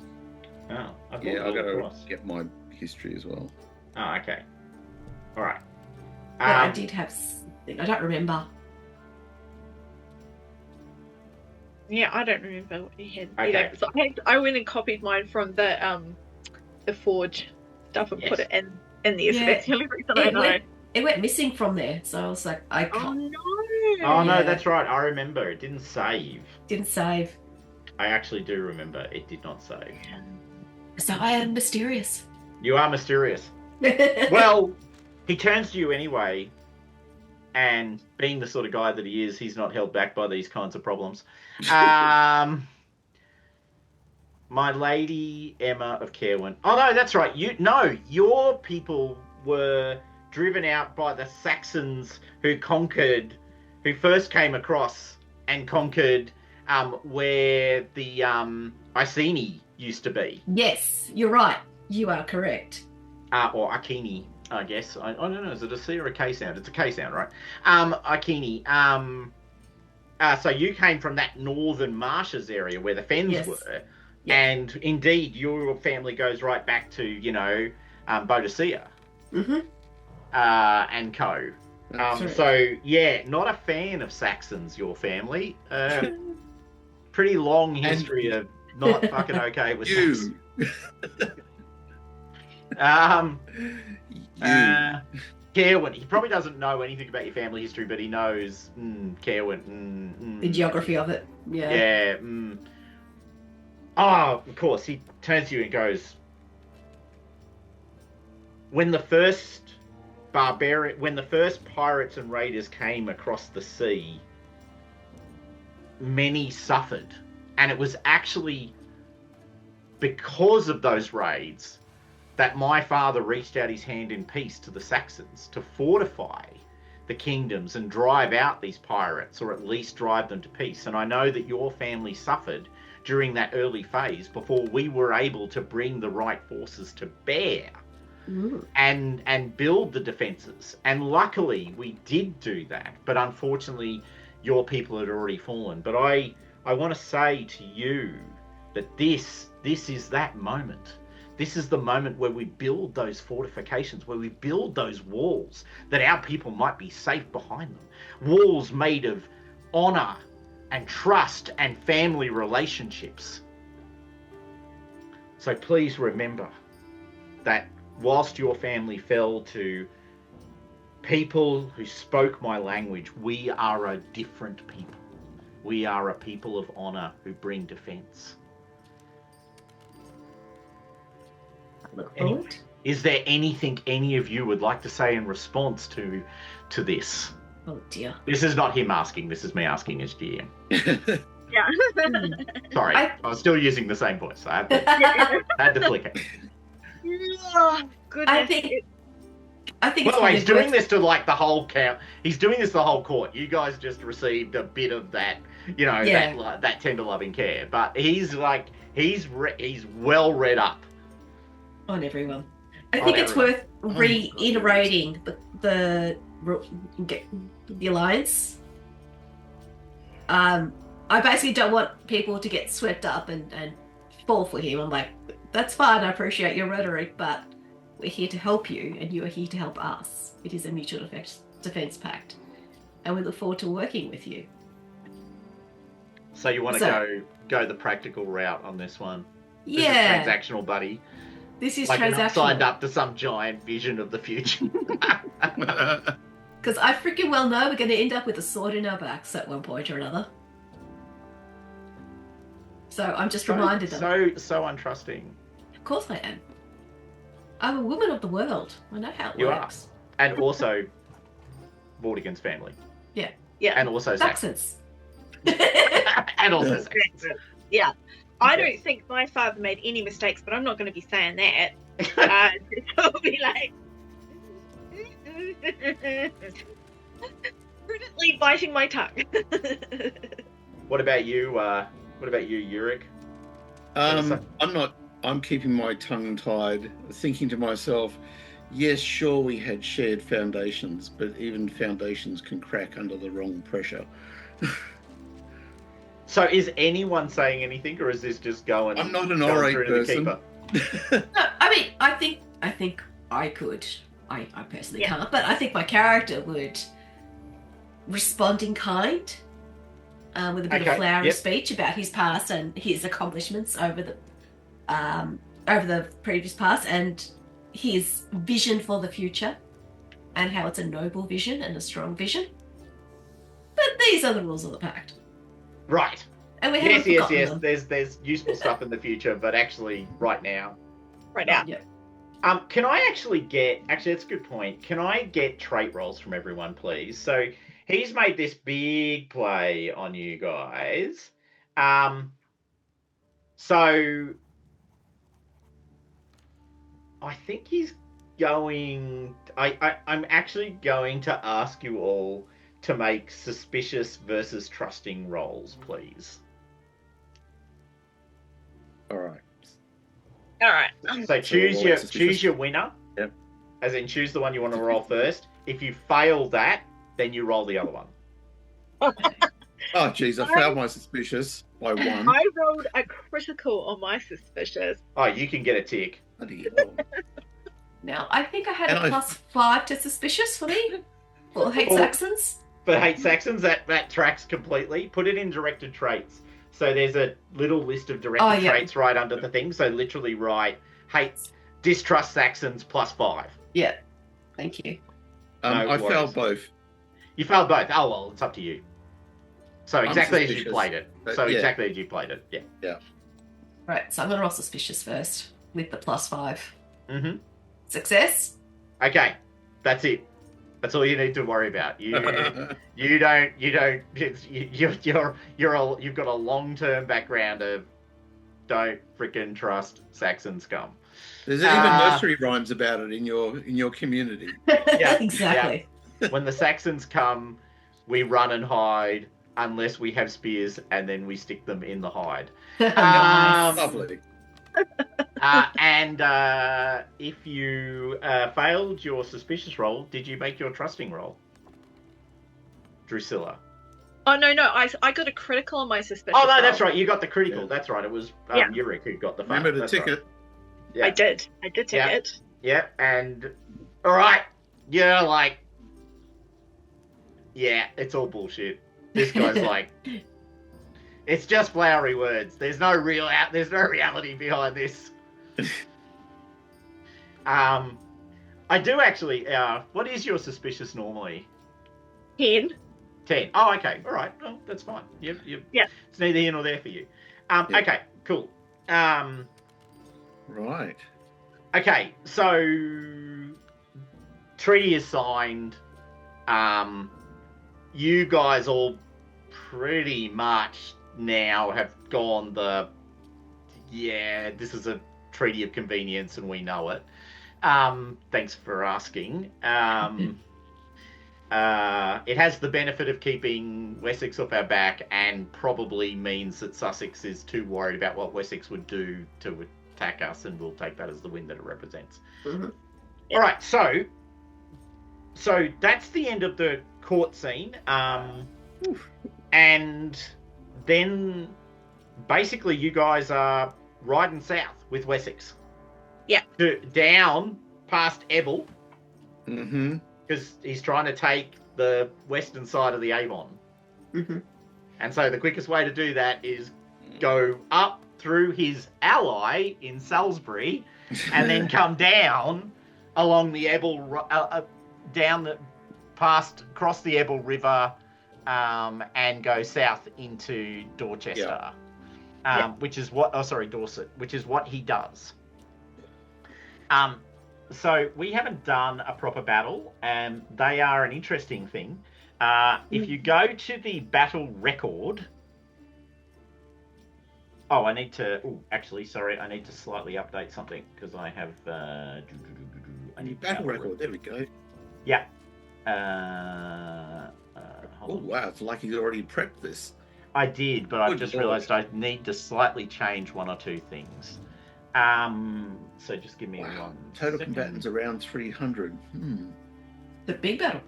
Oh, I've got to get my history as well. Oh, okay. All right. But I did have something. I don't remember. Yeah, I don't remember what you had. Okay. Either, so I went and copied mine from the Forge stuff and put it in there. So that's the only reason I know. It went missing from there, so I was like, I can't. Oh no! Oh no, that's right. I remember. It didn't save. I actually do remember. It did not save. So I am mysterious. You are mysterious. Well, he turns to you anyway, and being the sort of guy that he is, he's not held back by these kinds of problems. My lady Emma of Caerwyn. Oh no, that's right. Your people were driven out by the Saxons who first came across and conquered where the Iceni used to be. Yes, you're right. You are correct. Or Akini, I guess. I don't know. Is it a C or a K sound? It's a K sound, right? Akini. So you came from that northern marshes area where the fens were. Yep. And indeed, your family goes right back to, Boadicea. Mm-hmm. And co. So, yeah, not a fan of Saxons, your family. Pretty long history of not fucking okay with Saxons. Caerwyn. He probably doesn't know anything about your family history, but he knows Caerwyn. The geography of it. Yeah. Yeah. Oh, of course. He turns to you and goes, when the first pirates and raiders came across the sea, many suffered. And it was actually because of those raids that my father reached out his hand in peace to the Saxons to fortify the kingdoms and drive out these pirates, or at least drive them to peace. And I know that your family suffered during that early phase before we were able to bring the right forces to bear. And build the defenses. And luckily we did do that, but unfortunately your people had already fallen. But I want to say to you that this is that moment. This is the moment where we build those fortifications, where we build those walls that our people might be safe behind them. Walls made of honor and trust and family relationships. So please remember, that whilst your family fell to people who spoke my language, we are a different people. We are a people of honor who bring defense. Look Anyway, forward. is there anything any of you would like to say in response to this? Oh dear. This is not him asking, this is me asking as GM. Yeah. Sorry, I was still using the same voice. I had to flick it. Oh, goodness. I think By it's the way, he's doing worth- this to like the whole camp. He's doing this to the whole court. You guys just received a bit of that, that tender loving care. But he's well read up. on everyone. I think it's everyone. worth reiterating the alliance. I basically don't want people to get swept up and fall for him. I'm like, that's fine, I appreciate your rhetoric, but we're here to help you, and you are here to help us. It is a mutual defense pact, and we look forward to working with you. So you want to go the practical route on this one? This Yeah, is transactional, buddy. this is Like you're not transactional. signed up to some giant vision of the future. Because I freaking well know we're going to end up with a sword in our backs at one point or another. So I'm just reminded them. So untrusting. Of course I am. I'm a woman of the world. I know how it You works. And also Vortigern's family. Yeah. Yeah. And also Saxons. And also Saxons. Yeah. I don't think my father made any mistakes, but I'm not going to be saying that. I'll be like... prudently biting my tongue. What about you, Euric? I'm keeping my tongue tied, thinking to myself, yes, sure, we had shared foundations, but even foundations can crack under the wrong pressure. So is anyone saying anything, or is this just going? I'm not an going orate through to the person. keeper? No, I mean, I think I could. I personally can't, but I think my character would respond in kind, with a bit of flowery speech about his past and his accomplishments over the previous past, and his vision for the future, and how it's a noble vision and a strong vision. But these are the rules of the pact, Right. and we haven't forgotten them. There's useful stuff in the future, but actually, right now. Right now. Yeah. Can I actually get? Actually, that's a good point. Can I get trait rolls from everyone, please? So he's made this big play on you guys. So I think he's going. I'm actually going to ask you all to make suspicious versus trusting rolls, please. All right. All right. So choose roll suspicious. your winner. Yep. As in choose the one you want to roll first. If you fail that, then you roll the other one. Oh, geez, I failed my suspicious by one. I rolled a critical on my suspicious. Oh, you can get a tick. Bloody hell. Now, I think I had And a +5 to suspicious for me. For hate Saxons. For hate Saxons, that tracks completely. Put it in directed traits. So there's a little list of directed traits right under the thing. So literally write distrust Saxons +5. Yeah. Thank you. No I worries. failed both. You failed both. Oh well, it's up to you. So exactly as you suspicious, played it. but So yeah. exactly as you played it. Yeah. Right, so I'm going to roll suspicious first with the +5. Mm-hmm. Success? Okay, that's it. That's all you need to worry about. You've got a long-term background of don't frickin' trust Saxon scum. There's even nursery rhymes about it in your community. Yeah, Exactly. When the Saxons come, we run and hide unless we have spears, and then we stick them in the hide. Nice. Lovely. And if you failed your suspicious roll, did you make your trusting roll? Drusilla. Oh no, I got a critical on my suspicious. Oh no, that's roll. right. You got the critical. Yeah. That's right. It was Yeah. Euric who got the fail. Remember the That's ticket. right. Yeah. I did tick Yeah. it. Yeah, and all right, you're like, yeah, it's all bullshit. This guy's like, it's just flowery words. There's no reality behind this. I do actually. What is your suspicious normally? 10. 10. Oh, okay. All right. Well, that's fine. Yeah. It's neither here nor there for you. Yeah. Okay. Cool. Right. Okay. So treaty is signed. You guys all pretty much now have gone this is a treaty of convenience and we know it. Thanks for asking. It has the benefit of keeping Wessex off our back and probably means that Sussex is too worried about what Wessex would do to attack us, and we'll take that as the win that it represents. Mm-hmm. All right, so that's the end of the court scene. And then basically you guys are riding south with Wessex. Yeah. Down past Ebble. Mm-hmm. Because he's trying to take the western side of the Avon. Mm-hmm. And so the quickest way to do that is go up through his ally in Salisbury and then come down along the Ebble, cross the Ebble River and go south into Dorchester. Dorset, which is what he does. So we haven't done a proper battle, and they are an interesting thing. If you go to the battle record... Oh, I need to slightly update something, because I have... Battle record, there we go. Yeah. Oh, wow, it's like you already prepped this. I did, but I've just realised I need to slightly change one or two things. So just give me one Total second. combatants around 300. The big battle.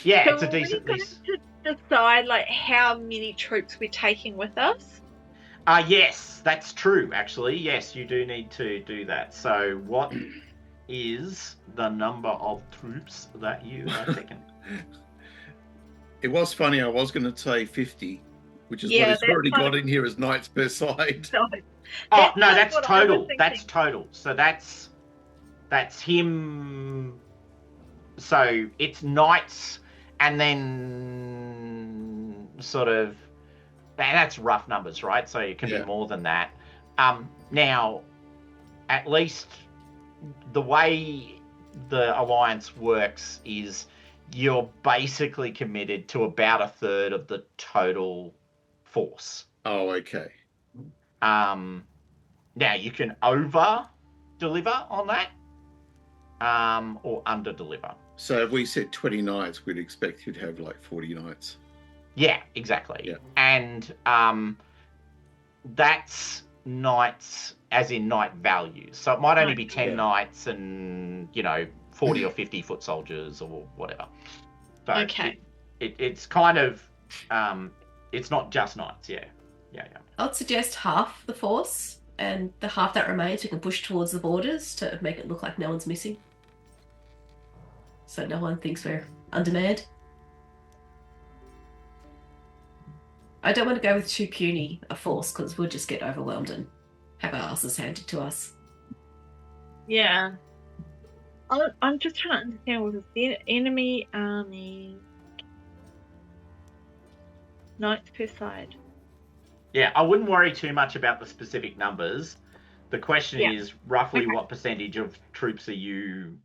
Yeah, So it's a decent Are we going to decide like how many troops we're taking with us? Yes, that's true, actually. Yes, you do need to do that. So what is the number of troops that you are taking? It was funny, I was going to say 50, which is Yeah, what he's already that's got in here as knights per side. So, Oh, no, kind of that's what I was total. thinking. That's total. So that's him. So it's knights and then sort of, and that's rough numbers, right? So it can be more than that. Now, at least the way the alliance works is you're basically committed to about a third of the total force. Oh, okay. Now you can over deliver on that, or under deliver. So if we said 20 knights, we'd expect you to have like 40 knights. Yeah, exactly. Yeah. And that's knights as in knight values. So it might only be 10 knights and 40 or 50 foot soldiers or whatever. So Okay. It's kind of it's not just knights. Yeah. I'd suggest half the force, and the half that remains we can push towards the borders to make it look like no one's missing. So no one thinks we're undermanned. I don't want to go with too puny a force, because we'll just get overwhelmed and have our asses handed to us. Yeah. I'm just trying to understand what is the enemy army. Knights per side. Yeah, I wouldn't worry too much about the specific numbers. The question is roughly what percentage of troops are you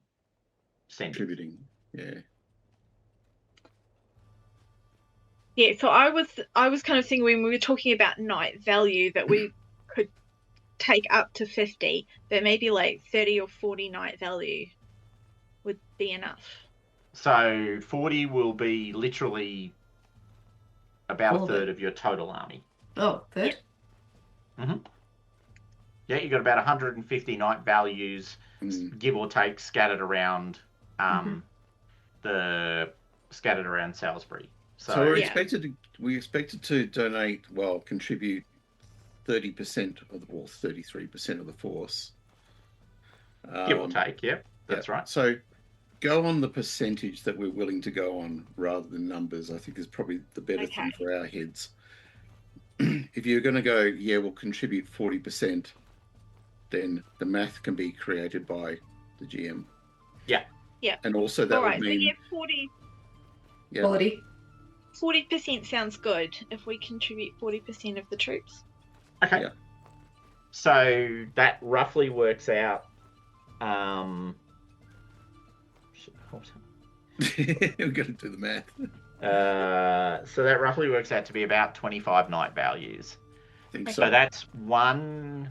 sending? Contributing, yeah. Yeah, so I was kind of thinking when we were talking about knight value that we could take up to 50, but maybe like 30 or 40 knight value would be enough. So 40 will be literally about All a of third of your total army. Oh, third? Yeah, you've got about 150 knight values, give or take, scattered around scattered around Salisbury. So we expected to donate, contribute 30% of 33% of the force. Give or take, that's right. So go on the percentage that we're willing to go on rather than numbers, I think is probably the better thing for our heads. If you're going to go, we'll contribute 40%, then the math can be created by the GM. Yeah. Yeah. And also that All would right. mean... So yeah, 40. Yeah. 40. 40% sounds good if we contribute 40% of the troops. Okay. Yeah. So that roughly works out. We're going to do the math. So that roughly works out to be about 25 night values. I think So so. that's one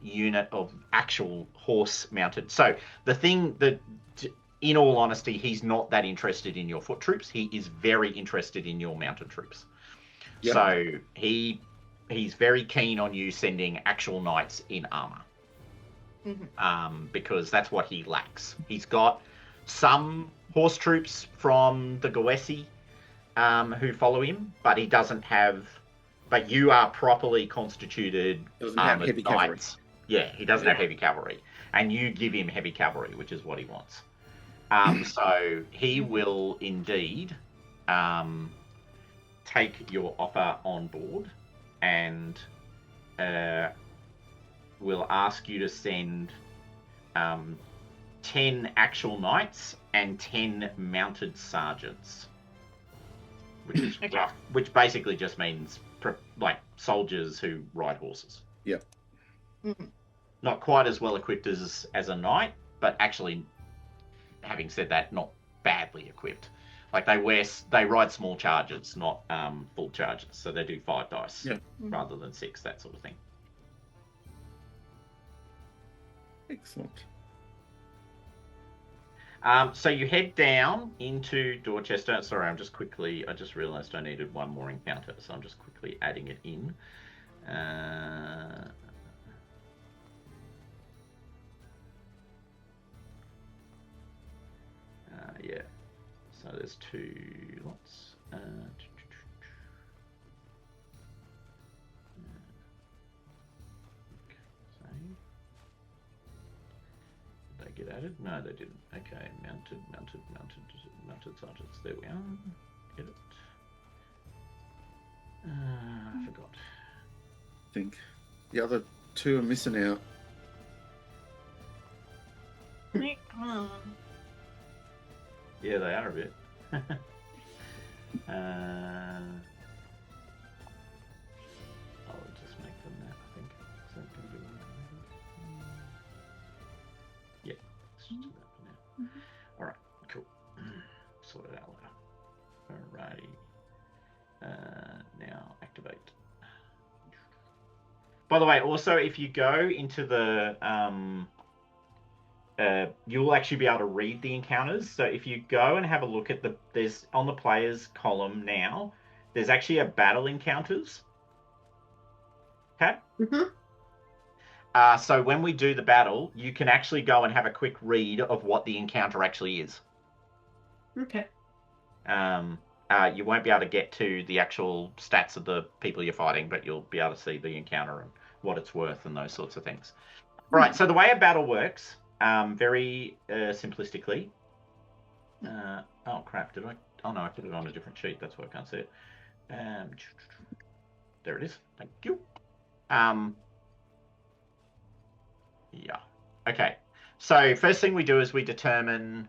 unit of actual horse mounted. So the thing that, in all honesty, he's not that interested in your foot troops. He is very interested in your mounted troops. Yep. So he's very keen on you sending actual knights in armor. Because that's what he lacks. He's got some horse troops from the Goessi who follow him, but he doesn't have. But you are properly constituted Doesn't have armored heavy cavalry. knights. Yeah, he doesn't have heavy cavalry, and you give him heavy cavalry, which is what he wants. So he will indeed take your offer on board, and will ask you to send 10 actual knights and 10 mounted sergeants, which is rough, which basically just means like soldiers who ride horses. Yep. Not quite as well equipped as a knight, but actually, having said that, not badly equipped. Like they ride small chargers, not full chargers, so they do 5 dice rather than 6, that sort of thing. Excellent. So you head down into Dorchester. Sorry, I just realised I needed one more encounter, so I'm just quickly adding it in. Yeah. So there's 2 lots. They get added? No, they didn't. Okay, mounted sergeants. There we are. Get it. I forgot. I think the other 2 are missing out. Yeah, they are a bit. I'll just make them that, I think. Is that going to be one? Yeah, let's just do that for now. Alright, cool. Sort it out later. Alrighty. Now, activate. By the way, also, if you go into the... you'll actually be able to read the encounters. So if you go and have a look at there's on the players column now, there's actually a battle encounters. Okay? So when we do the battle, you can actually go and have a quick read of what the encounter actually is. Okay. You won't be able to get to the actual stats of the people you're fighting, but you'll be able to see the encounter and what it's worth and those sorts of things. Right, so the way a battle works... very simplistically. Oh crap! Did I? Oh no, I put it on a different sheet. That's why I can't see it. There it is. Thank you. Yeah. Okay. So first thing we do is we determine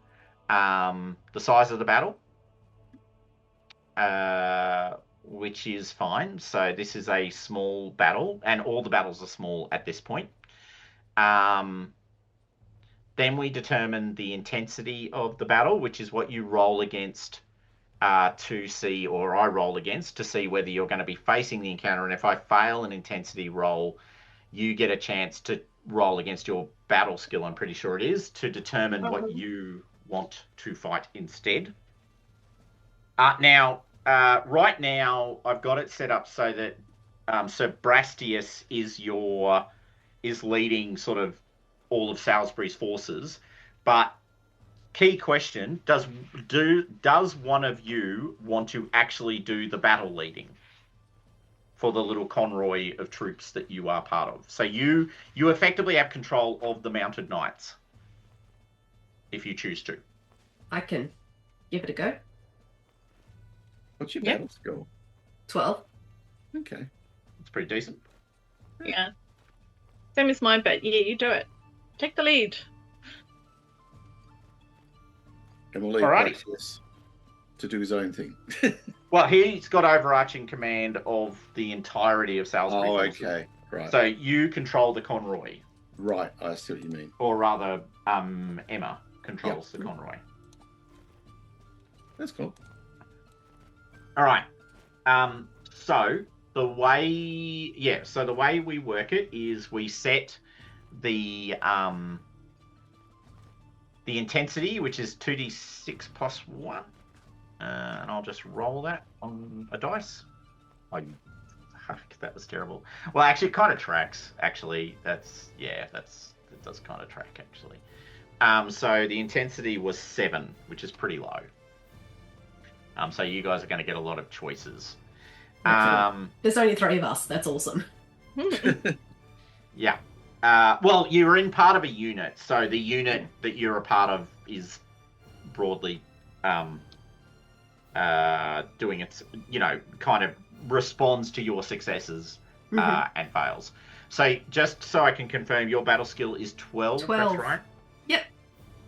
the size of the battle, which is fine. So this is a small battle, and all the battles are small at this point. Then we determine the intensity of the battle, which is what you roll against to see, or I roll against, to see whether you're going to be facing the encounter. And if I fail an intensity roll, you get a chance to roll against your battle skill, I'm pretty sure it is, to determine what you want to fight instead. Now, right now, I've got it set up so that Sir Brastius is leading sort of all of Salisbury's forces, but key question, does one of you want to actually do the battle leading for the little convoy of troops that you are part of? So you effectively have control of the mounted knights if you choose to. I can give it a go. What's your battle skill? 12. Okay. It's pretty decent. Yeah. Same as my bit. Yeah, you do it. Take the lead. And we'll leave Alrighty. Process to do his own thing. Well, he's got overarching command of the entirety of Salisbury. Oh, forces. okay. Right. So you control the convoy. Right, I see what you mean. Or rather, Emma controls the convoy. That's cool. All right. So the way we work it is we set the intensity, which is 2d6 plus 1. And I'll just roll that on a dice. That was terrible. Well, actually, it kind of tracks. Actually, it does kind of track. Actually, so the intensity was 7, which is pretty low. So you guys are going to get a lot of choices. There's only 3 of us. That's awesome. Yeah. Well, you're in part of a unit, so the unit that you're a part of is broadly doing its, kind of responds to your successes and fails. So just so I can confirm, your battle skill is 12. That's right? Yep.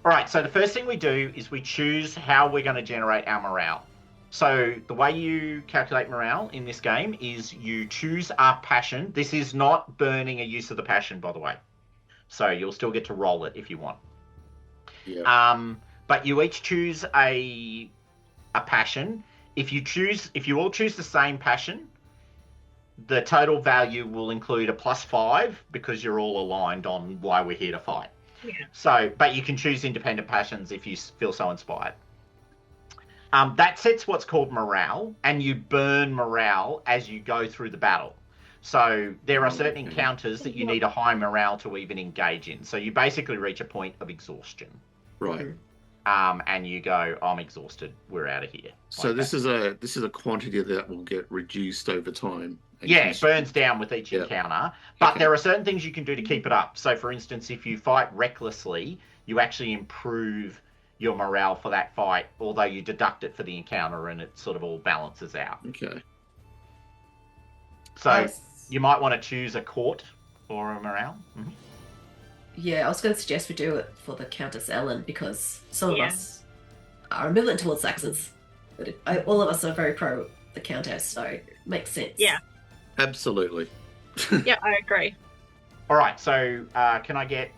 All right, so the first thing we do is we choose how we're going to generate our morale. So the way you calculate morale in this game is you choose a passion. This is not burning a use of the passion, by the way. So you'll still get to roll it if you want. Yeah. But you each choose a passion. If you all choose the same passion, the total value will include a +5 because you're all aligned on why we're here to fight. Yeah. So, but you can choose independent passions if you feel so inspired. That sets what's called morale, and you burn morale as you go through the battle. So there are certain encounters that you need a high morale to even engage in. So you basically reach a point of exhaustion. Right. And you go, I'm exhausted. We're out of here. So Like this is a quantity that will get reduced over time. Yeah, it burns down with each encounter. But there are certain things you can do to keep it up. So, for instance, if you fight recklessly, you actually improve your morale for that fight, although you deduct it for the encounter and it sort of all balances out. Okay. So you might want to choose a court or a morale. Mm-hmm. Yeah, I was going to suggest we do it for the Countess Ellen because some of us are ambivalent towards Saxons. But all of us are very pro the Countess, so it makes sense. Yeah. Absolutely. Yeah, I agree. All right, so can I get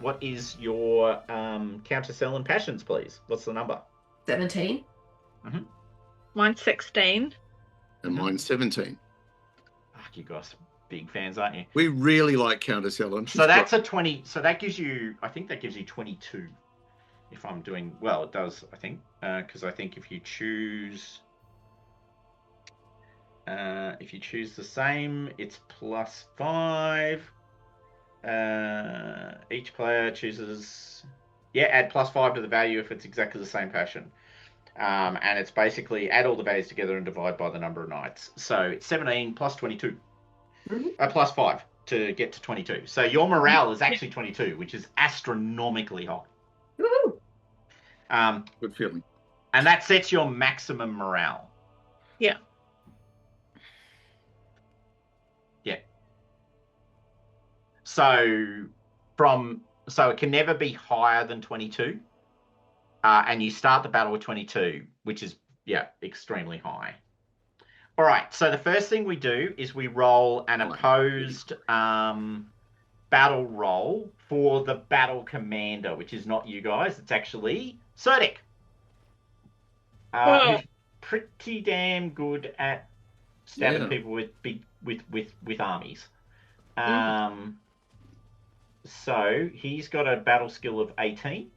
what is your Countess Ellen passions, please? What's the number? 17. Mm-hmm. Mine's 16. And mine's 17. Fuck, you guys are big fans, aren't you? We really like Countess Ellen. So that's a 20. So that gives you, I think that gives you 22. If I'm doing well, it does, I think, because I think if you choose the same, it's +5. Each player chooses, add +5 to the value if it's exactly the same passion. And it's basically add all the values together and divide by the number of nights. So it's 17 plus 22. +5 to get to 22. So your morale is actually 22, which is astronomically high. Woohoo! Good feeling. And that sets your maximum morale. Yeah. Yeah. So it can never be higher than 22. And you start the battle with 22, which is, extremely high. All right, so the first thing we do is we roll an opposed battle roll for the battle commander, which is not you guys. It's actually Serdic. Who's pretty damn good at stabbing people with armies. So he's got a battle skill of 18.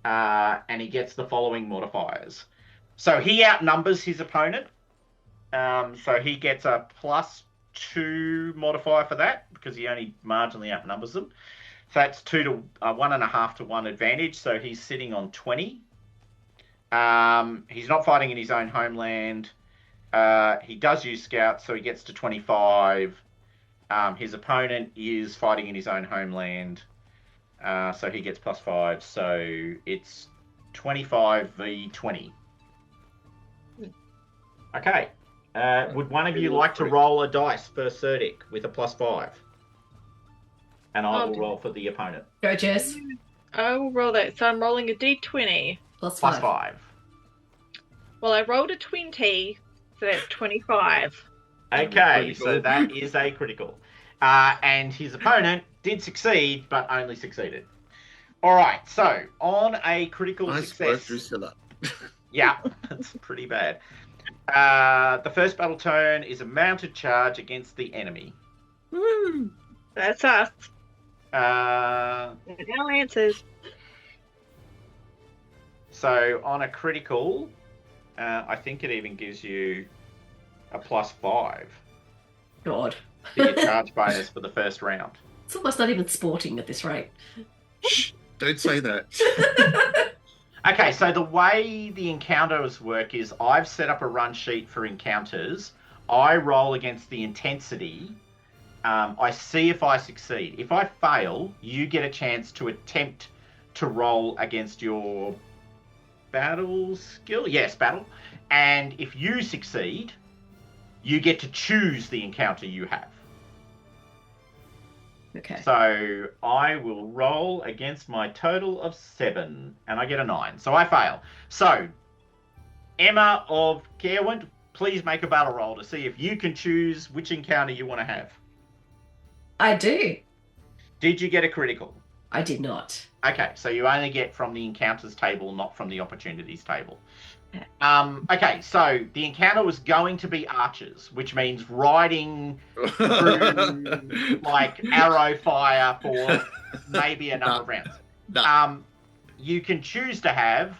And he gets the following modifiers. So he outnumbers his opponent. So he gets a +2 modifier for that because he only marginally outnumbers them. So that's 1.5 to 1 advantage. So he's sitting on 20. He's not fighting in his own homeland. He does use scouts, so he gets to 25. His opponent is fighting in his own homeland. So he gets +5. So it's 25 v 20. Okay. Would one of you like to roll a dice for Serdic with a +5? and I Oh, will dear. roll for the opponent. Go, Jess. I will roll that. So I'm rolling a d20. Plus Plus 5. 5. Well, I rolled a 20, so that's 25. Okay, so Critical. that is a critical. And his opponent did succeed, but only succeeded. All right, so on a critical Nice success. work, Drusilla. Yeah, that's pretty bad. The first battle turn is a mounted charge against the enemy. Woo! That's us. Uh, No answers. so on a critical, I think it even gives you a +5 God. to your charge bonus for the first round. It's almost not even sporting at this rate. Shh, don't say that. Okay, so the way the encounters work is I've set up a run sheet for encounters. I roll against the intensity. I see if I succeed. If I fail, you get a chance to attempt to roll against your battle skill. Yes, battle. And if you succeed, you get to choose the encounter you have. Okay. So I will roll against my total of 7, and I get a 9. So I fail. So, Emma of Cornwall, please make a battle roll to see if you can choose which encounter you want to have. I do. Did you get a critical? I did not. Okay, so you only get from the encounters table, not from the opportunities table. Okay. Okay, so the encounter was going to be archers, which means riding through like arrow fire for maybe a number of rounds. No. You can choose to have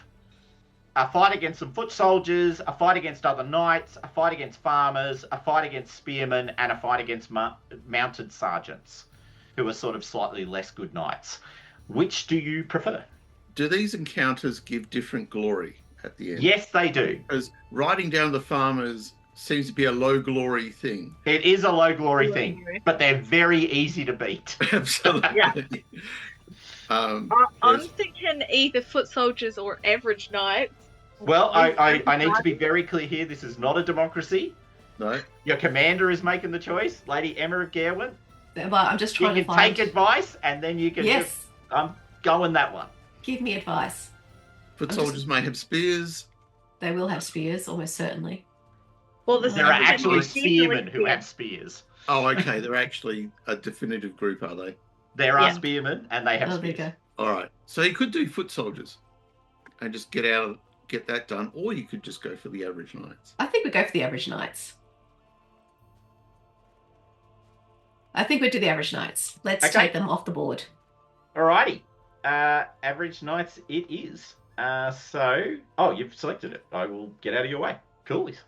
a fight against some foot soldiers, a fight against other knights, a fight against farmers, a fight against spearmen, and a fight against mounted sergeants, who are sort of slightly less good knights. Which do you prefer? Do these encounters give different glory at the end? Yes, they do. Because riding down the farmers seems to be a low glory thing. It is a low glory Low thing, glory. but they're very easy to beat. Absolutely. Yeah. Um, I'm whereas- thinking either foot soldiers or average knights. Well, I need to be very clear here. This is not a democracy. no. Your commander is making the choice, Lady Emma of Cornwall. But I'm just You trying to can find... take advice, and then you can Yes. I'm going that one. Give me advice. Foot I'm just- soldiers may have spears. They will have spears, almost certainly. Well, the There There are spearmen actually definitely spearmen who spear. have spears. Oh, okay. They're actually a definitive group, are they? There are Yeah. spearmen, and they have Oh, there you spears. go. All right. So you could do foot soldiers and just get that done, or you could just go for the average knights. I think we go for the average knights. I think we do the average knights. Let's Okay. take them off the board. Alrighty. Average knights it is. Oh, you've selected it. I will get out of your way. Coolies.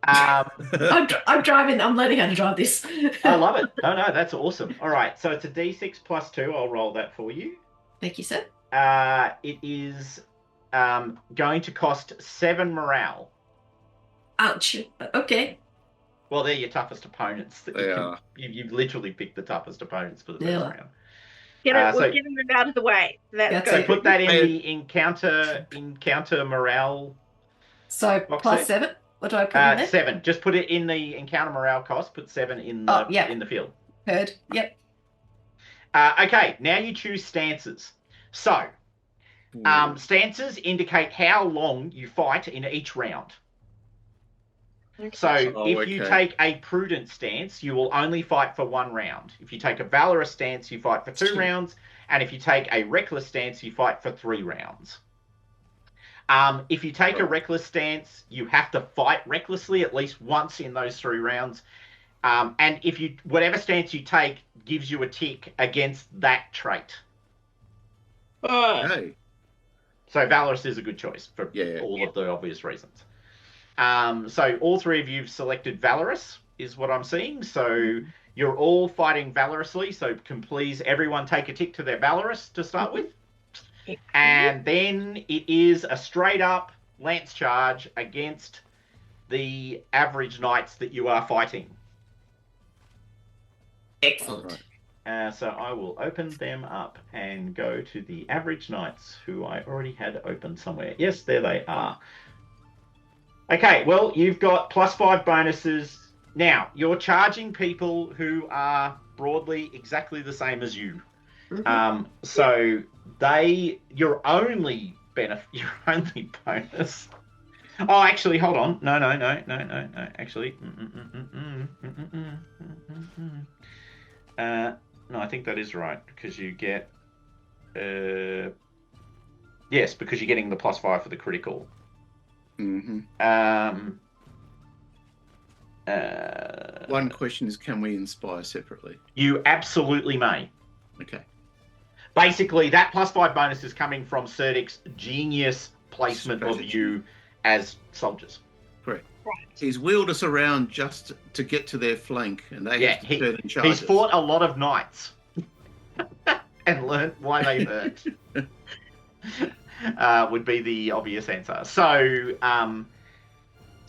I'm driving. I'm learning how to drive this. I love it. No, that's awesome. All right, so it's a D6 plus 2. I'll roll that for you. Thank you, sir. It is going to cost 7 morale. Ouch. Okay. Well, they're your toughest opponents. That They you are. You've literally picked the toughest opponents for the first Yeah. round. We're so- getting them out of the way. That's That's So good. put that in the encounter morale. So Box plus set? 7. What do I put in there? 7. Just put it in the encounter morale cost. Put 7 in Oh, yeah. in the field. Heard. Yep. Okay, now you choose stances. So, stances indicate how long you fight in each round. So, if you take a prudent stance, you will only fight for 1 round. If you take a valorous stance, you fight for 2 rounds. And if you take a reckless stance, you fight for 3 rounds. If you take a reckless stance, you have to fight recklessly at least once in those 3 rounds. And if whatever stance you take gives you a tick against that trait. Okay. So valorous is a good choice for all of the obvious reasons. So all 3 of you've selected valorous is what I'm seeing. So you're all fighting valorously. So can please everyone take a tick to their valorous to start with. And then it is a straight up lance charge against the average knights that you are fighting. Excellent. So I will open them up and go to the average knights who I already had open somewhere. Yes, there they are. Okay, well, you've got +5 bonuses. Now, you're charging people who are broadly exactly the same as you. Mhm. So your only bonus. Oh, actually, hold on. No. Actually, no, I think that is right because you get. Yes, because you're getting the +5 for the critical. Mm-hmm. One question is, can we inspire separately? You absolutely may. Okay. Basically, that +5 bonus is coming from Cerdic's genius placement of you as soldiers. Correct. Right. He's wheeled us around just to get to their flank, and they have to turn and charge He's fought a lot of knights and learnt why they hurt. Would be the obvious answer. So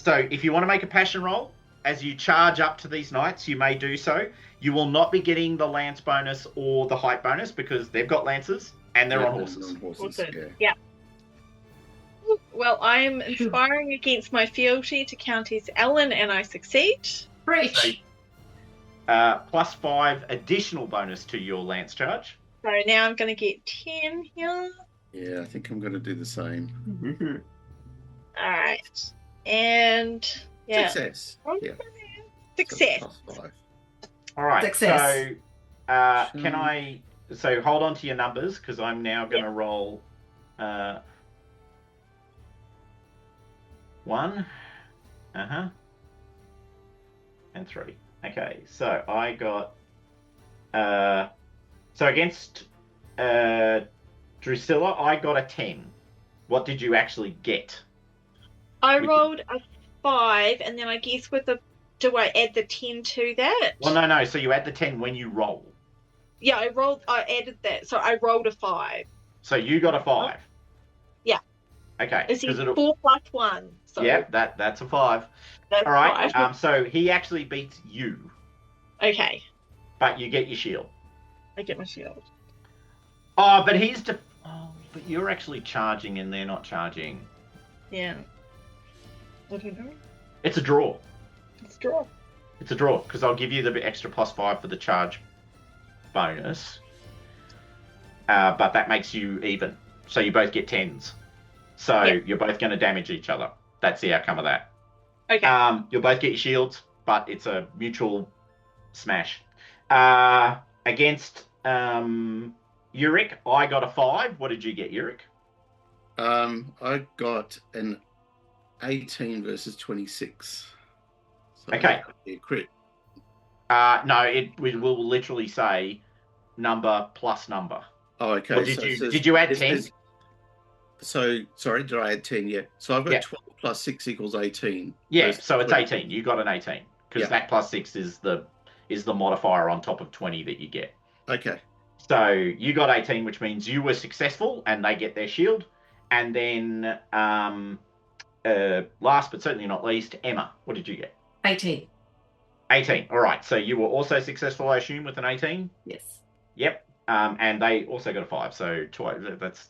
if you want to make a passion roll, as you charge up to these knights, you may do so. You will not be getting the lance bonus or the height bonus because they've got lances and they're on horses. Yeah. Well, I'm inspiring against my fealty to Countess Ellen, and I succeed. Preach. +5 additional bonus to your lance charge. So now I'm going to get 10 here. Yeah, I think I'm going to do the same. Mm-hmm. All right. And, yeah. Success. Yeah. Success. So +5. All right. Success. So hold on to your numbers because I'm now going to roll 1. And 3. Okay. So I got so against Drusilla, I got a 10. What did you actually get? I rolled a 5, and then I guess do I add the 10 to that? Well, no. So you add the 10 when you roll. Yeah, I added that. So I rolled a 5. So you got a 5. Yeah. Okay. Is he 4 plus 1? So yeah, that's a 5. That's all right. 5. So he actually beats you. Okay. But you get your shield. I get my shield. Oh, but but you're actually charging and they're not charging. Yeah. I don't know. It's a draw. It's a draw. It's a draw because I'll give you the extra +5 for the charge bonus. But that makes you even. So you both get 10s. So you're both going to damage each other. That's the outcome of that. Okay. You'll both get your shields, but it's a mutual smash. Against Euric, I got a 5. What did you get, Euric? I got an 18 versus 26. So okay. A crit. No, it will literally say number plus number. Oh, okay. Or did you add 10? So, sorry, did I add 10? Yeah. So I've got 12 plus 6 equals 18. Yeah, so it's 18. You got an 18. Because that +6 is the modifier on top of 20 that you get. Okay. So you got 18, which means you were successful and they get their shield. And then last but certainly not least, Emma, what did you get? 18. 18. All right. So you were also successful, I assume, with an 18? Yes. Yep. And they also got a 5. So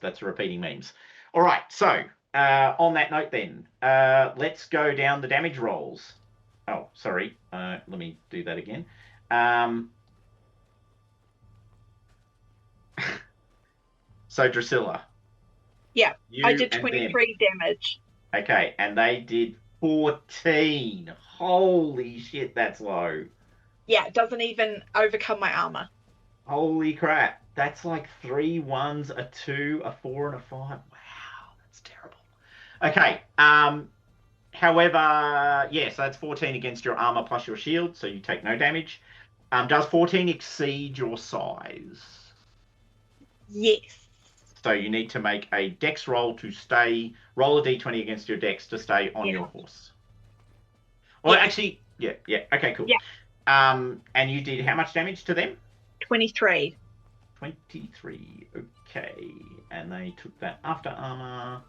that's repeating memes. All right. So on that note then, let's go down the damage rolls. Oh, sorry. Let me do that again. So Drusilla. Yeah, I did 23 damage. Okay, and they did 14. Holy shit, that's low. Yeah, it doesn't even overcome my armor. Holy crap. That's like 3 1s, a 2, a 4, and a 5. Wow, that's terrible. Okay, however, so that's 14 against your armor plus your shield, so you take no damage. Does 14 exceed your size? Yes. So you need to make a dex roll roll a d20 against your dex to stay on your horse. Well, actually, okay, cool. Yeah. And you did how much damage to them? 23. 23, okay. And they took that after armor,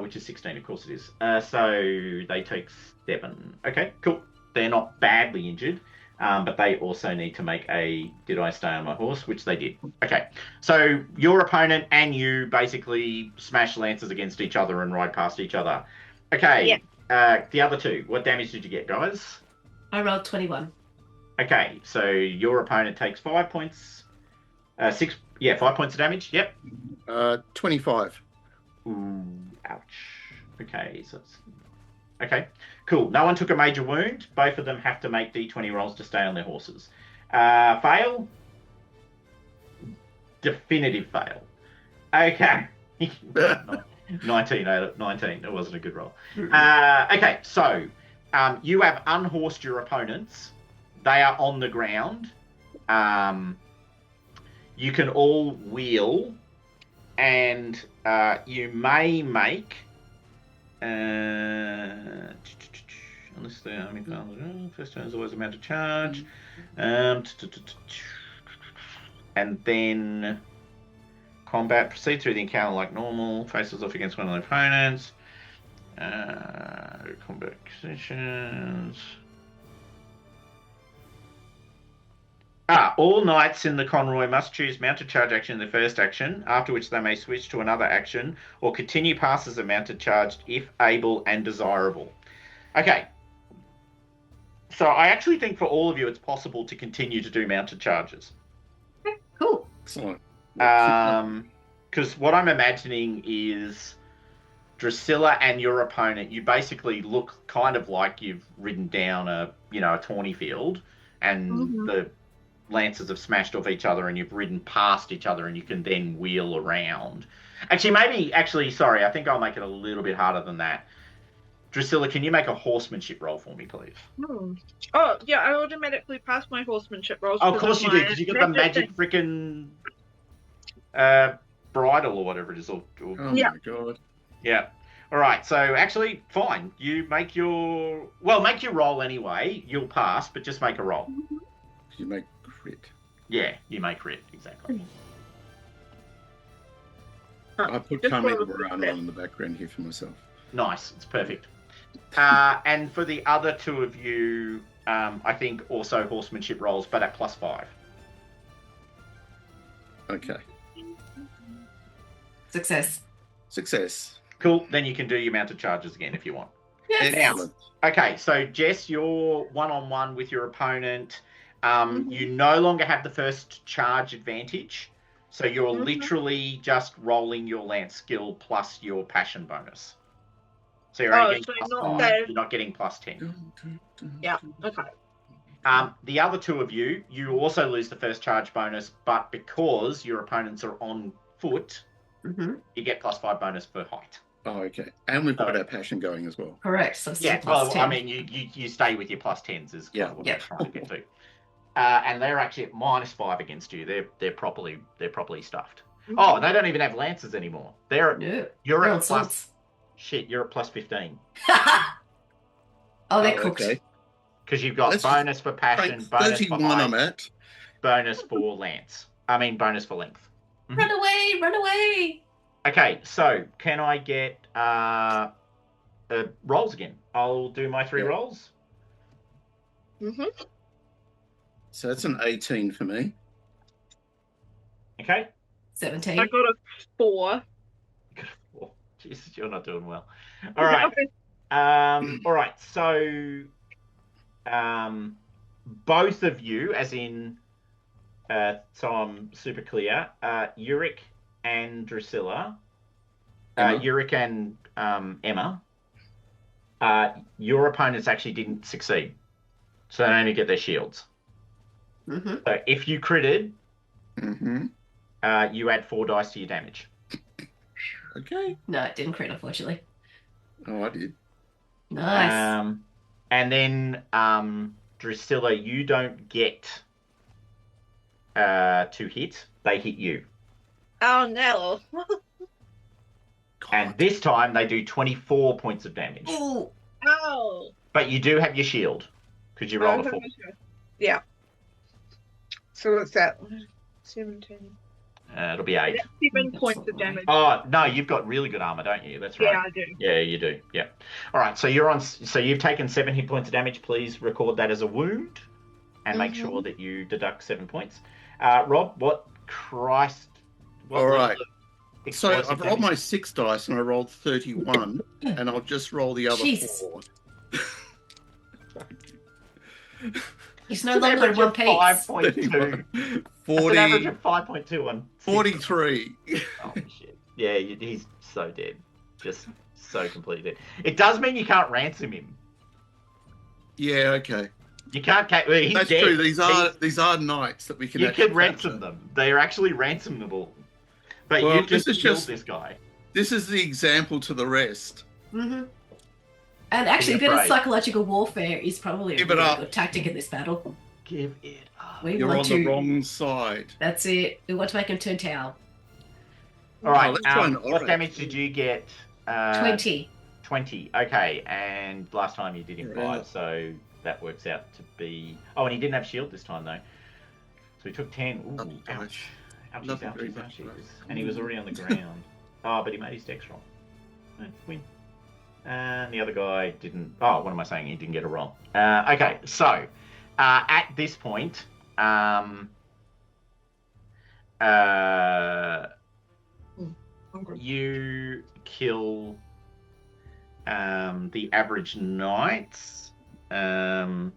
which is 16, of course it is. So they take 7. Okay, cool. They're not badly injured. But they also need to make a did I stay on my horse, which they did. Okay, so your opponent and you basically smash lances against each other and ride past each other. Okay, the other two, what damage did you get, guys? I rolled 21. Okay, so your opponent takes 5 points. 5 points of damage. Yep. 25. Ooh, ouch. Okay, so it's... Okay, cool. No one took a major wound. Both of them have to make d20 rolls to stay on their horses. Fail. Definitive fail. Okay. 19 out of 19. It wasn't a good roll. Okay, so you have unhorsed your opponents. They are on the ground. You can all wheel, and you may make... unless the army fails, first turn is always amount of charge. And then combat, proceed through the encounter like normal, faces off against one of the opponents. Combat positions. All knights in the convoy must choose mounted charge action in the first action, after which they may switch to another action or continue past as a mounted charge if able and desirable. Okay. So I actually think for all of you it's possible to continue to do mounted charges. Cool. Excellent. Because what I'm imagining is Drusilla and your opponent, you basically look kind of like you've ridden down a tawny field, and the lances have smashed off each other and you've ridden past each other, and you can then wheel around. Sorry, I think I'll make it a little bit harder than that. Drusilla, can you make a horsemanship roll for me, please? Oh, yeah, I automatically pass my horsemanship rolls. Oh, of course you do, because you got the magic freaking bridle or whatever it is. Oh my god. Yeah. All right, so actually, fine. You make your roll anyway. You'll pass, but just make a roll. You make crit. Yeah, you make crit, exactly. I put Carmine Burano on in the background here for myself. Nice, it's perfect. And for the other two of you, I think also horsemanship rolls, but at +5. Okay. Success. Cool, then you can do your mounted charges again if you want. Yes. Excellent. Okay, so Jess, you're one-on-one with your opponent. You no longer have the first charge advantage, so you're literally just rolling your lance skill plus your passion bonus. So you're only getting +5. You're not getting +10. Yeah, okay. The other two of you also lose the first charge bonus, but because your opponents are on foot, you get +5 bonus for height. Oh, okay. And we've got our passion going as well. Correct. So Yeah, well, I mean, you stay with your +10s is kind of what I'm trying to get to. And they're actually at -5 against you. They're properly stuffed. Oh, they don't even have lances anymore. You're at plus. Shit, you're at +15. Oh, they're cooked. Okay. Because you've got bonus for passion, bonus for 31 height, I'm at. bonus for lance. I mean, bonus for length. Run away! Run away! Okay, so can I get rolls again? I'll do my 3 rolls. So that's an 18 for me. Okay. 17. I got a 4. Oh, Jesus, you're not doing well. All right. All right. So, both of you, as in, so I'm super clear. Euric and Drusilla. Euric and Emma. Your opponents actually didn't succeed, so they only get their shields. So if you critted, you add 4 dice to your damage. Okay. No, it didn't crit, unfortunately. Oh, I did. Nice. And then, Drusilla, you don't get to hit. They hit you. Oh, no. And this time, they do 24 points of damage. Ooh. Oh. But you do have your shield, because you rolled a 4. Yeah. So what's that? 17. It'll be 8. 7 points of damage. Oh, no, you've got really good armor, don't you? That's right. Yeah, I do. Yeah, you do. Yeah. All right, so you've taken 7 hit points of damage. Please record that as a wound and make sure that you deduct 7 points. Rob, what All right. So explosive I've rolled damage? my 6 dice and I rolled 31, and I'll just roll the other Jesus. 4. He's no longer in one piece. 5.2. 40, That's an average of 5.2 on 43. Oh shit! Yeah, he's so dead, just so completely dead. It does mean you can't ransom him. Yeah, okay. You can't. Well, he's That's dead. true. These are knights that we can. You actually can ransom capture. them. They are actually ransomable. But Well, you just this is killed just- this guy. This is the example to the rest. Mm-hmm. And actually, a bit of psychological warfare is probably a really good tactic in this battle. Give it up. You're on the wrong side. That's it. We want to make him turn tail. All right. let's try an What Euric. damage did you get? 20. 20. Okay. And last time you did him 5, so that works out to be. Oh, and he didn't have shield this time though. So he took 10. Ooh, ouch. Ouchies, ouchies, ouchies. And he was already on the ground. Oh, but he made his dex roll. Win. And the other guy didn't. Oh, what am I saying? He didn't get a roll. Okay, so at this point, you kill the average knights. Now,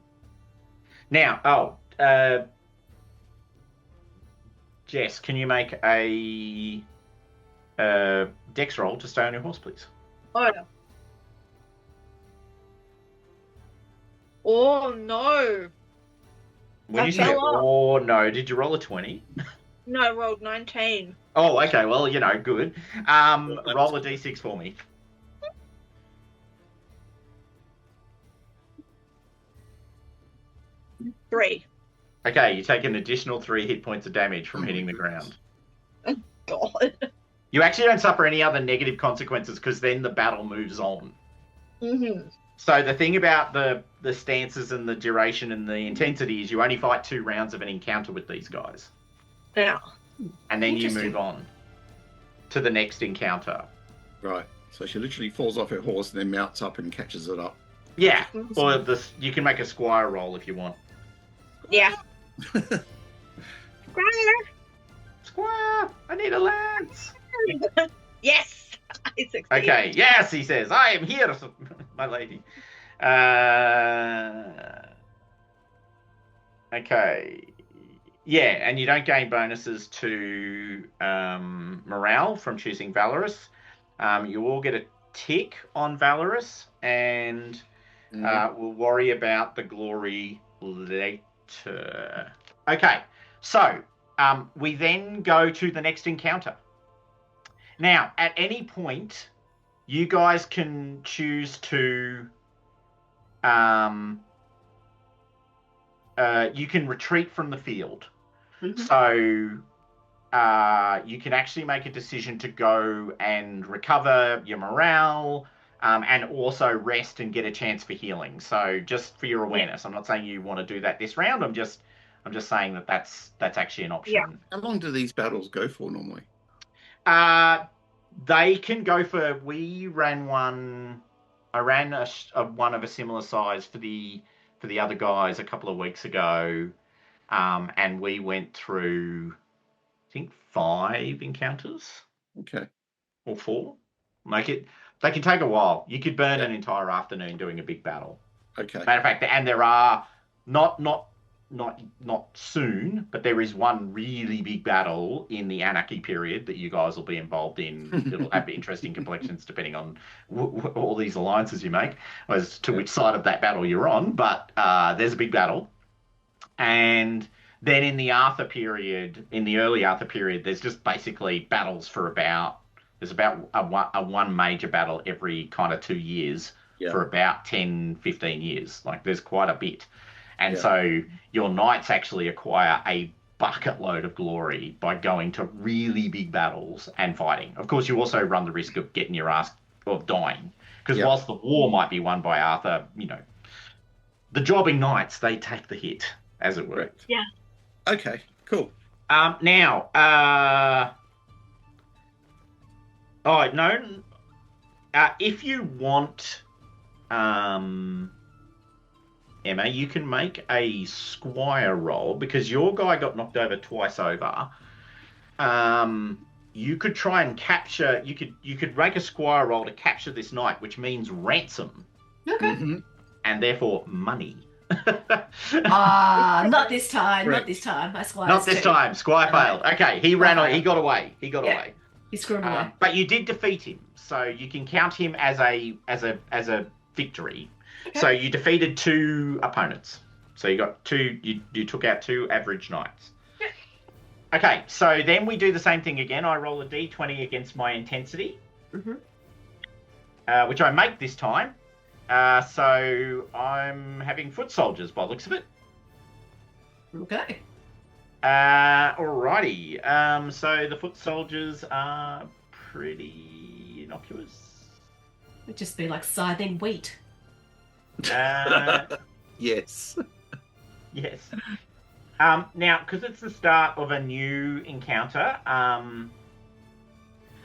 Jess, can you make a dex roll to stay on your horse, please? Oh no. Oh no. When I you say, fell off. oh no, did you roll a 20? No, I rolled 19. Oh, okay, well, good. Roll a d6 for me. Three. Okay, you take an additional 3 hit points of damage from hitting the ground. God. You actually don't suffer any other negative consequences because then the battle moves on. Mm-hmm. So the thing about the stances and the duration and the intensity is you only fight 2 rounds of an encounter with these guys. Yeah. And then you move on to the next encounter. Right. So she literally falls off her horse and then mounts up and catches it up. Yeah. Or you can make a squire roll if you want. Yeah. Squire, I need a lance. Yes, I succeeded. Okay, yes, he says, I am here, my lady. Okay. Yeah, and you don't gain bonuses to morale from choosing Valorous. You all get a tick on Valorous, and we'll worry about the glory later. Okay, so we then go to the next encounter. Now, at any point, you guys can choose to you can retreat from the field. Mm-hmm. So you can actually make a decision to go and recover your morale and also rest and get a chance for healing. So just for your awareness, I'm not saying you want to do that this round. I'm just saying that that's actually an option. Yeah. How long do these battles go for normally? They can go for. We ran one. I ran one of a similar size for the other guys a couple of weeks ago, and we went through, I think, 5 encounters. Okay. Or 4. They can take a while. You could burn an entire afternoon doing a big battle. Okay. Matter of fact, and there are not soon, but there is one really big battle in the Anarchy period that you guys will be involved in. It'll have interesting complexions depending on all these alliances you make, as to which side of that battle you're on. But there's a big battle, and then in the Arthur period, in the early Arthur period, there's just basically battles for about a one major battle every kind of 2 years for about 10, 15 years. Like there's quite a bit. And so your knights actually acquire a bucket load of glory by going to really big battles and fighting. Of course, you also run the risk of getting your ass, of dying. Because whilst the war might be won by Arthur, the jobbing knights, they take the hit, as it were. Yeah. Okay, cool. Now, if you want, Emma, you can make a squire roll because your guy got knocked over twice over. You could try and capture. You could make a squire roll to capture this knight, which means ransom. Okay. Mm-hmm. And therefore money. Not this time. Correct. Not this time. My squire's Not this too. time. Squire No. failed. Okay, he ran away. He got away. He got Yeah. away. He's screwed away. But you did defeat him, so you can count him as a victory. Okay. So you defeated 2 opponents. So you got 2. You took out 2 average knights. Yeah. Okay, so then we do the same thing again. I roll a d20 against my intensity, which I make this time. So I'm having foot soldiers by the looks of it. Okay. Alrighty. So the foot soldiers are pretty innocuous. It'd just be like scything wheat. Yes. Yes. Now, because it's the start of a new encounter,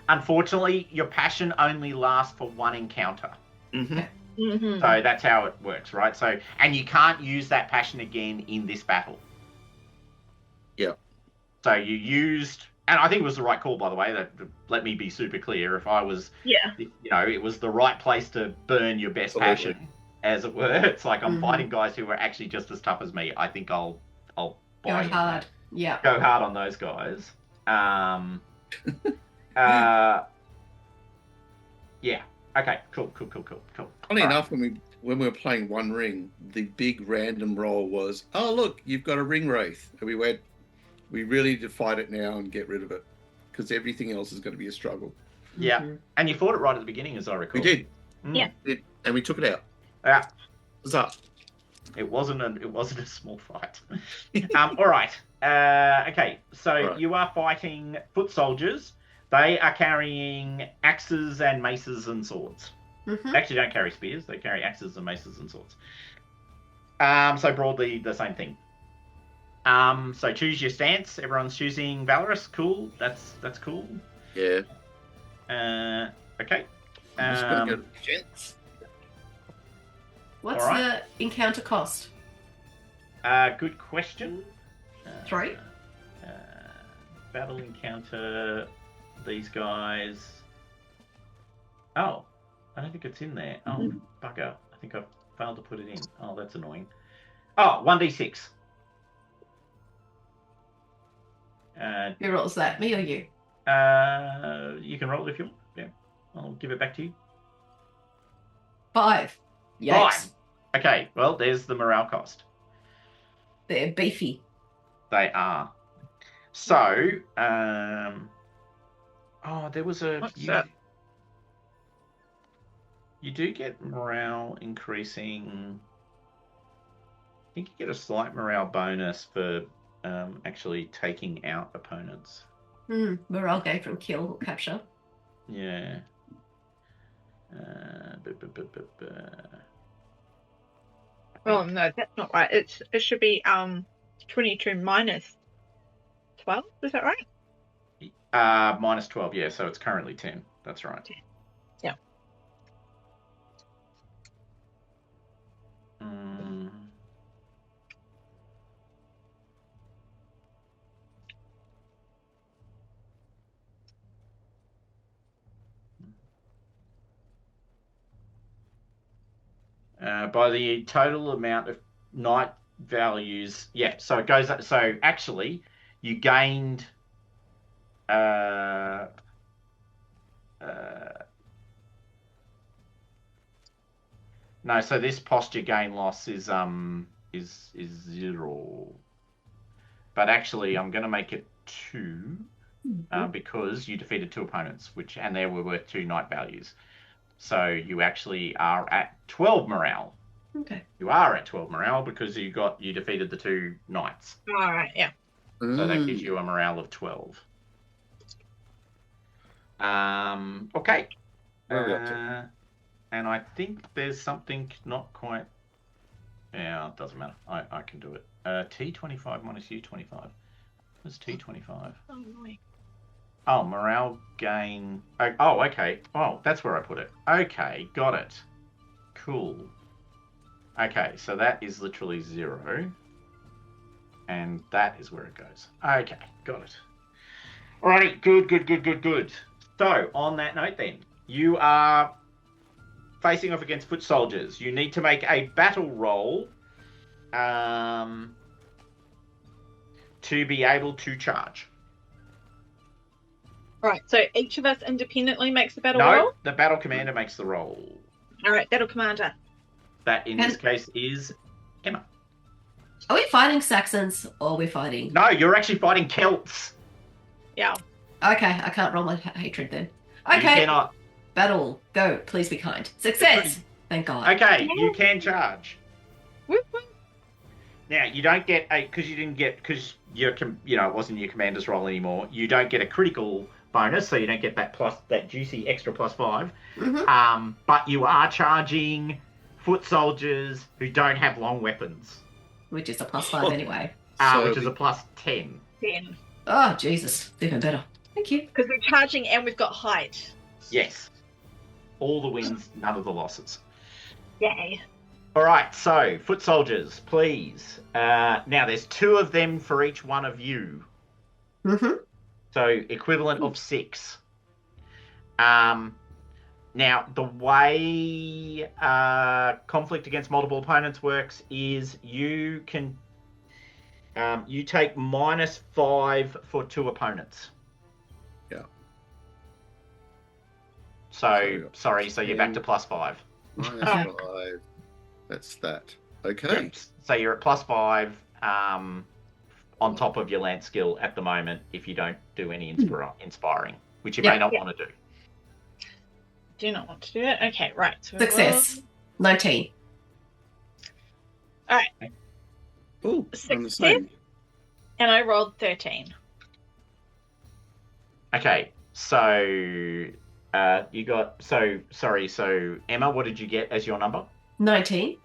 unfortunately, your passion only lasts for 1 encounter. Mm-hmm. Mm-hmm. So that's how it works, right? So, and you can't use that passion again in this battle. Yeah. So you used, and I think it was the right call, by the way. That let me be super clear. If I was, it was the right place to burn your best passion, as it were. It's like I'm fighting guys who are actually just as tough as me. I think I'll buy Go into hard. that. Yeah. Go hard on those guys. Yeah. Okay. Cool. Funny All enough, when we were playing One Ring, the big random roll was, "Oh look, you've got a ring wraith," and we went, "We really need to fight it now and get rid of it, because everything else is going to be a struggle." Yeah. Mm-hmm. And you fought it right at the beginning, as I recall. We did. Yeah. And we took it out. Yeah. What's up? It wasn't a small fight. All right. Okay. So you are fighting foot soldiers. They are carrying axes and maces and swords. Mm-hmm. They actually don't carry spears. They carry axes and maces and swords. So broadly the same thing. So choose your stance. Everyone's choosing valorous. Cool. That's cool. Yeah. Okay. I'm just going to go gents. What's Alright. the encounter cost? Good question. 3? Battle encounter. These guys. Oh, I don't think it's in there. Oh, bugger. I think I've failed to put it in. Oh, that's annoying. Oh, 1d6. Who rolls that? Me or you? You can roll it if you want. Yeah, I'll give it back to you. 5. Yikes. 5. Okay, well, there's the morale cost. They're beefy. They are. So, there was a... What's that? You do get morale increasing. I think you get a slight morale bonus for actually taking out opponents. Morale gain from kill or capture. Yeah. Oh no, that's not right. It should be 22 minus 12. Is that right? Minus 12, yeah, so it's currently 10. That's right. Yeah. By the total amount of night values, yeah. So it goes up. So actually, you gained. No, so this posture gain loss is 0. But actually, I'm going to make it 2 because you defeated 2 opponents, and they were worth 2 night values. So you actually are at 12 morale. Okay. You are at 12 morale because you defeated the 2 knights. All right. Yeah. So that gives you a morale of 12. Okay. And I think there's something not quite... Yeah, it doesn't matter. I can do it. T25 minus U25. What's T25? Oh, annoying. Oh, morale gain... Oh, okay. Oh, that's where I put it. Okay, got it. Cool. Okay, so that is literally 0. And that is where it goes. Okay, got it. Alrighty, good. So, on that note then, you are facing off against foot soldiers. You need to make a battle roll to be able to charge. Right, so each of us independently makes a battle No, roll? the battle commander makes the roll. Alright, battle commander. That in this case is Emma. Are we fighting Saxons or are we fighting? No, you're actually fighting Celts. Yeah. Okay, I can't roll my hatred then. You Okay, cannot. battle, go. Please be kind. Success. Thank God. Okay, you can charge. Whoop, whoop. Now you don't get a because it wasn't your commander's roll anymore. You don't get a critical bonus, so you don't get that juicy extra +5. Mm-hmm. But you are charging foot soldiers who don't have long weapons, Which is a +5 anyway. which is a +10. 10. Oh Jesus, even better. Thank you. Because we're charging and we've got height. Yes, all the wins, none of the losses. Yay. All right, so foot soldiers, please. Now there's 2 of them for each one of you. Mm-hmm. So equivalent of 6. Now the way conflict against multiple opponents works is you can you take -5 for 2 opponents. Yeah. So sorry, so you're back to +5. -5. That's that. Okay. Yep. So you're at +5 on top of your lance skill at the moment if you don't do any inspiring, which you may not want to do. Do not want to do it? Okay, right. So Success. 19. Alright. Oh, I'm the Success. same. And I rolled 13. Okay, so you got so Emma, what did you get as your number? 19.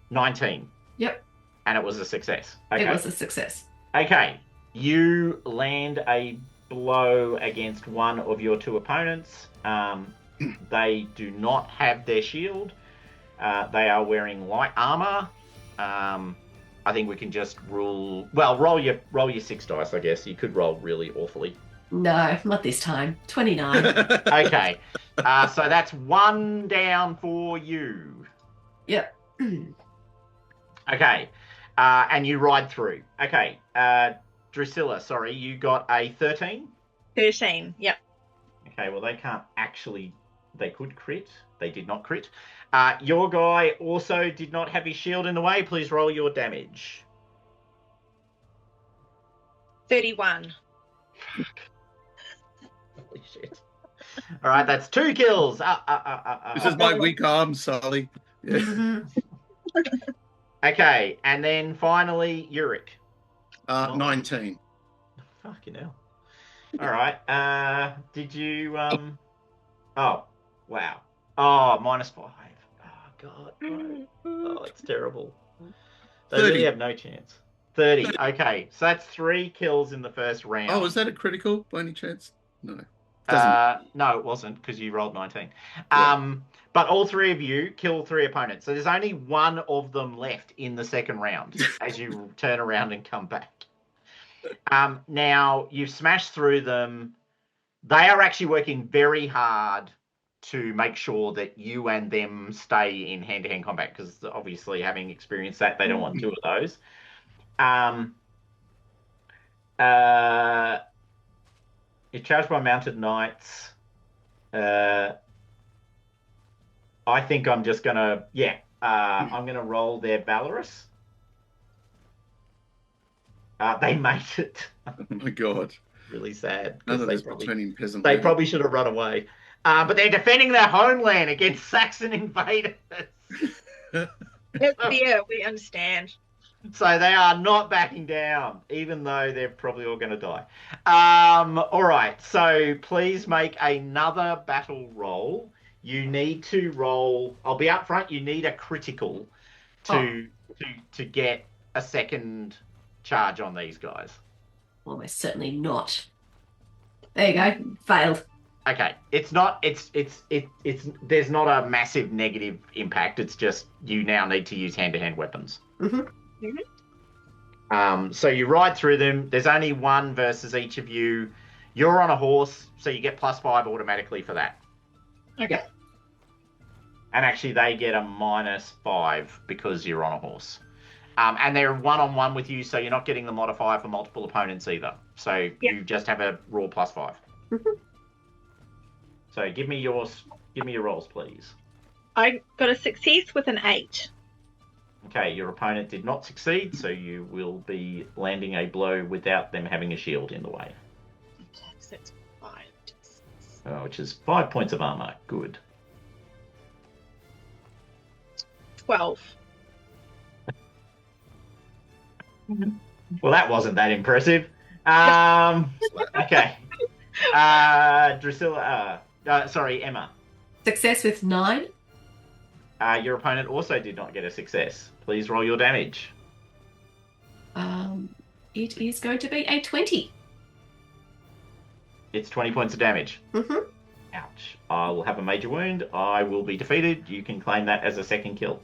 19. Yep. And it was a success. Okay. It was a success. Okay. You land a blow against one of your 2 opponents. They do not have their shield. They are wearing light armor. I think we can just roll your 6 dice, I guess. You could roll really awfully. No, not this time. 29. Okay. So that's 1 down for you. Yep. Okay. And you ride through. Okay. Drusilla, sorry, you got a 13? 13, yep. Okay, well, they could crit. They did not crit. Your guy also did not have his shield in the way. Please roll your damage. 31. Holy shit. All right, that's 2 kills. This is my weak arm, Sally. Yeah. Mm-hmm. Okay, and then finally, Euric. 19. Fucking hell. All right. Did you... Oh, wow. Oh, -5. Oh, God. No. Oh, it's terrible. They 30. really have no chance. 30. Okay, so that's 3 kills in the first round. Oh, is that a critical by any chance? No. No, it wasn't, because you rolled 19. Yeah. But all 3 of you kill 3 opponents. So there's only 1 of them left in the second round as you turn around and come back. Now, you've smashed through them. They are actually working very hard to make sure that you and them stay in hand-to-hand combat, because obviously, having experienced that, they don't want 2 of those. You're charged by mounted knights. I think I'm just gonna, I'm gonna roll their valorous. They made it. Oh my God. Really sad. None of They this returning peasant. they probably should have run away. But they're defending their homeland against Saxon invaders. It's fair, we understand. So they are not backing down, even though they're probably all going to die. All right, so please make another battle roll. You need to roll. I'll be up front. You need a critical to get a second charge on these guys. Almost certainly not. There you go. Failed. Okay, it's not. It's. There's not a massive negative impact. It's just you now need to use hand-to-hand weapons. Mm-hmm. So you ride through them. There's only 1 versus each of you. You're on a horse, so you get +5 automatically for that. Okay. And actually, they get a -5 because you're on a horse. And they're one-on-one with you, so you're not getting the modifier for multiple opponents either. So you just have a raw +5. So give me your rolls, please. I got a success with an 8. Okay, your opponent did not succeed, so you will be landing a blow without them having a shield in the way. Okay, so that's 5. Which is 5 points of armor. Good. 12. Well, that wasn't that impressive. Okay. Drusilla. Sorry, Emma. Success with 9. Your opponent also did not get a success. Please roll your damage. It is going to be a 20. It's 20 points of damage. Mm-hmm. Ouch. I will have a major wound. I will be defeated. You can claim that as a second kill.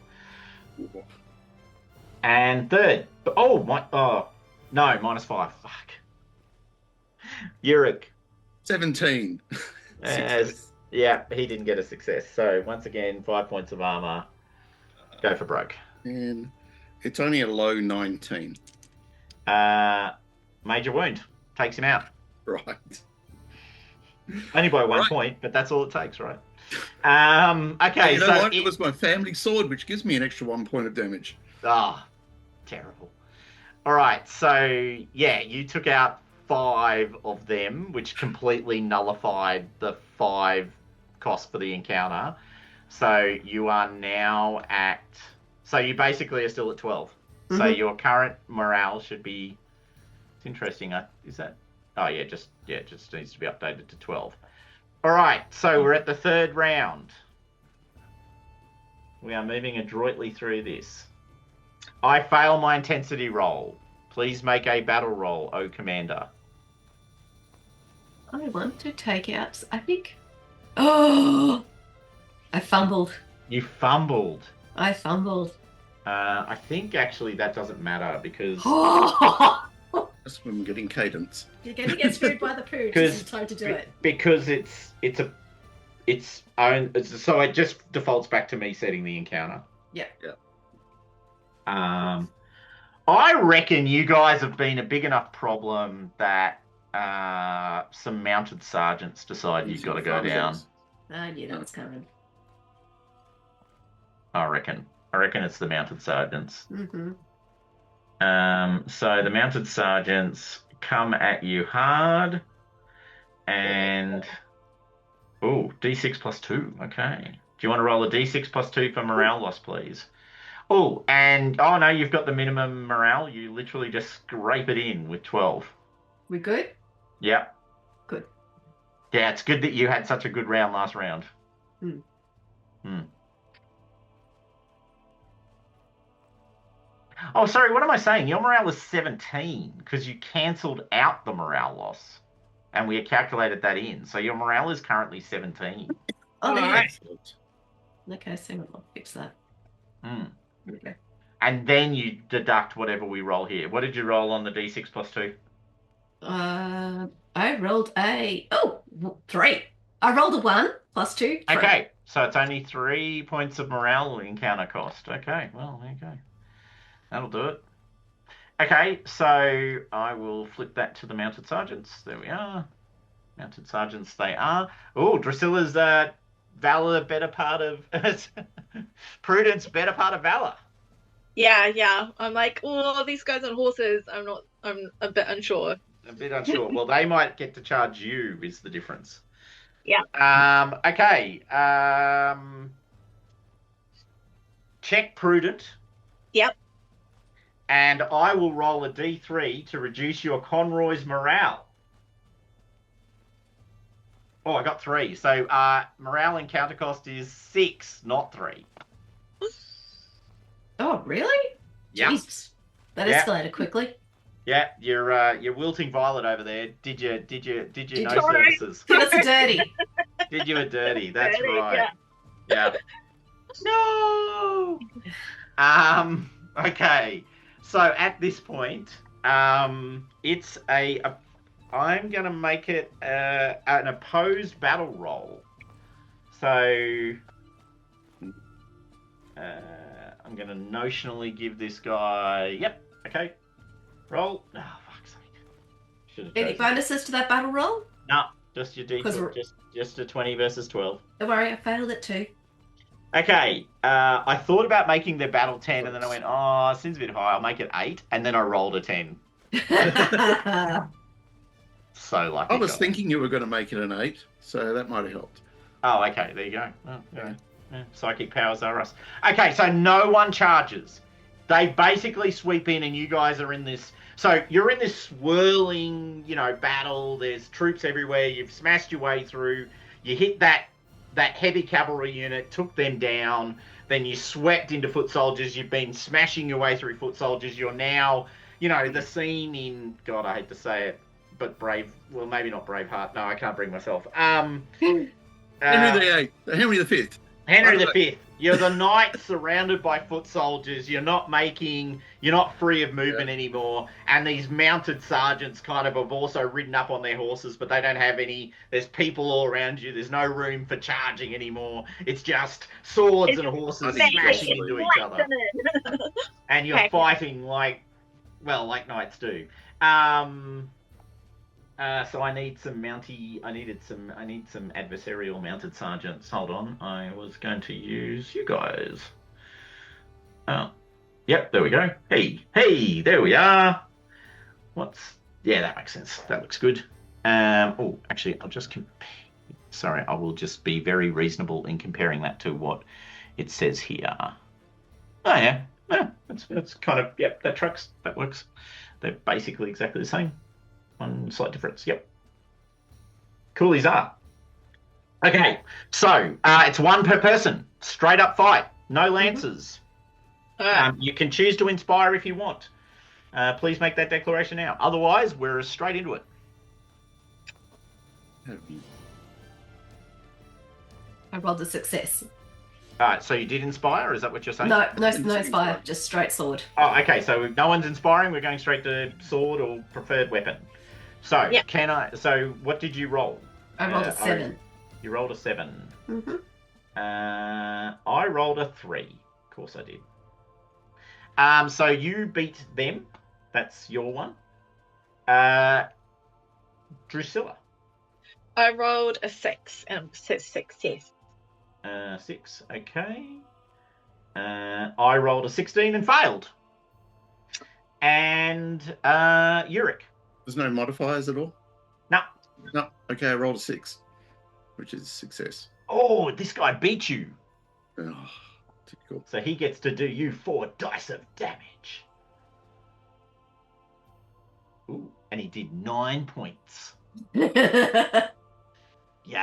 And third. No, -5. Fuck. Euric. 17. Yeah, he didn't get a success. So once again, 5 points of armor. Go for broke. And it's only a low 19. Major wound. Takes him out. Right. Only by 1 point, but that's all it takes, right? Okay, You know what? It was my family sword, which gives me an extra 1 point of damage. Terrible. All right, so yeah, you took out 5 of them, which completely nullified the 5 cost for the encounter. So you are now at... So you basically are still at 12. Mm-hmm. So your current morale should be... It's interesting. Is that... Oh, yeah, it just needs to be updated to 12. All right, so we're at the third round. We are moving adroitly through this. I fail my intensity roll. Please make a battle roll, O Commander. I want to take out, I think... Oh! I fumbled. You fumbled. I fumbled. I think actually that doesn't matter because... That's when we're getting cadence. You're going to get screwed by the poo. It's time to do it. Because so it just defaults back to me setting the encounter. Yeah. I reckon you guys have been a big enough problem that some mounted sergeants decide you've got to go down. I knew that was coming. I reckon it's the mounted sergeants. Mm-hmm. So the mounted sergeants come at you hard, and D6 plus 2. Okay. Do you want to roll a D6 plus 2 for morale loss, please? Oh, no, you've got the minimum morale. You literally just scrape it in with 12. We good? Yeah. Good. Yeah, it's good that you had such a good round last round. Oh, sorry, what am I saying? Your morale is 17 because you cancelled out the morale loss and we had calculated that in. So your morale is currently 17. Oh, there right. Okay, so I'll fix that. Okay. And then you deduct whatever we roll here. What did you roll on the D6 plus 2? I rolled 3. I rolled a 1 plus 2. 3. Okay, so it's only 3 points of morale encounter cost. Okay, well, there you go. That'll do it. Okay, so I will flip that to the mounted sergeants. There we are. Mounted sergeants they are. Oh, Drusilla's valor, better part of... Prudence, better part of valor. Yeah. I'm like, oh, these guys on horses. I'm a bit unsure. Well, they might get to charge you is the difference. Yeah. Okay. Check prudent. Yep. And I will roll a D3 to reduce your Conroy's morale. Oh, I got 3. So morale encounter cost is 6, not 3. Oh, really? Yeah. Jesus. That escalated quickly. Yeah, you're wilting Violet over there. Did you know Sorry. services? Did us a dirty. Did you a dirty? That's Dirty, right. Yeah. No. Okay. So at this point, it's I'm gonna make it an opposed battle roll. So I'm I'm going to notionally give this guy... Yep, okay. Roll. Oh, fuck's sake. Should have Any chosen. bonuses to that battle roll? No, just your 'Cause D12. Just a 20 versus 12. Don't worry, I failed it too. Okay, I thought about making the battle 10, and then I went, oh, it seems a bit high. I'll make it 8, and then I rolled a 10. So lucky. I was guy. thinking you were going to make it an 8, so that might have helped. Oh, okay, there you go. Oh, yeah. Psychic powers are us. Okay, so no one charges. They basically sweep in, and you guys are in this... So you're in this swirling, battle. There's troops everywhere. You've smashed your way through. You hit that heavy cavalry unit, took them down. Then you swept into foot soldiers. You've been smashing your way through foot soldiers. You're now, the scene in... God, I hate to say it, but well, maybe not Braveheart. No, I can't bring myself. Henry the VIII. Henry the Fifth. Henry V. You're the knight surrounded by foot soldiers. You're not free of movement anymore. And these mounted sergeants kind of have also ridden up on their horses, but they don't have any. There's people all around you. There's no room for charging anymore. It's just swords and horses smashing into each other. And you're fighting like knights do. So I need some I need some adversarial mounted sergeants. Hold on. I was going to use you guys. Oh. Yep, there we go. Hey, there we are. Yeah, that makes sense. That looks good. Actually, I'll just sorry, I will just be very reasonable in comparing that to what it says here. Oh yeah. That's kind of, yep, that tracks. That works. They're basically exactly the same. One slight difference. Yep. Cool as are. Okay, so it's one per person. Straight up fight. No lances. You can choose to inspire if you want. Please make that declaration now. Otherwise, we're straight into it. I rolled a success. All right, so you did inspire? Is that what you're saying? No inspire. Just straight sword. Oh, okay. So no one's inspiring. We're going straight to sword or preferred weapon. So So what did you roll? I rolled a 7. You rolled a 7. Mm-hmm. I rolled a 3. Of course I did. So you beat them. That's your one. Drusilla. I rolled a 6 and says success. 6. Okay. I rolled a 16 and failed. And Euric. There's no modifiers at all? No. No. Okay, I rolled a 6, which is success. Oh, this guy beat you. Oh, typical. So he gets to do you 4 dice of damage. Ooh, and he did 9 points. Yay.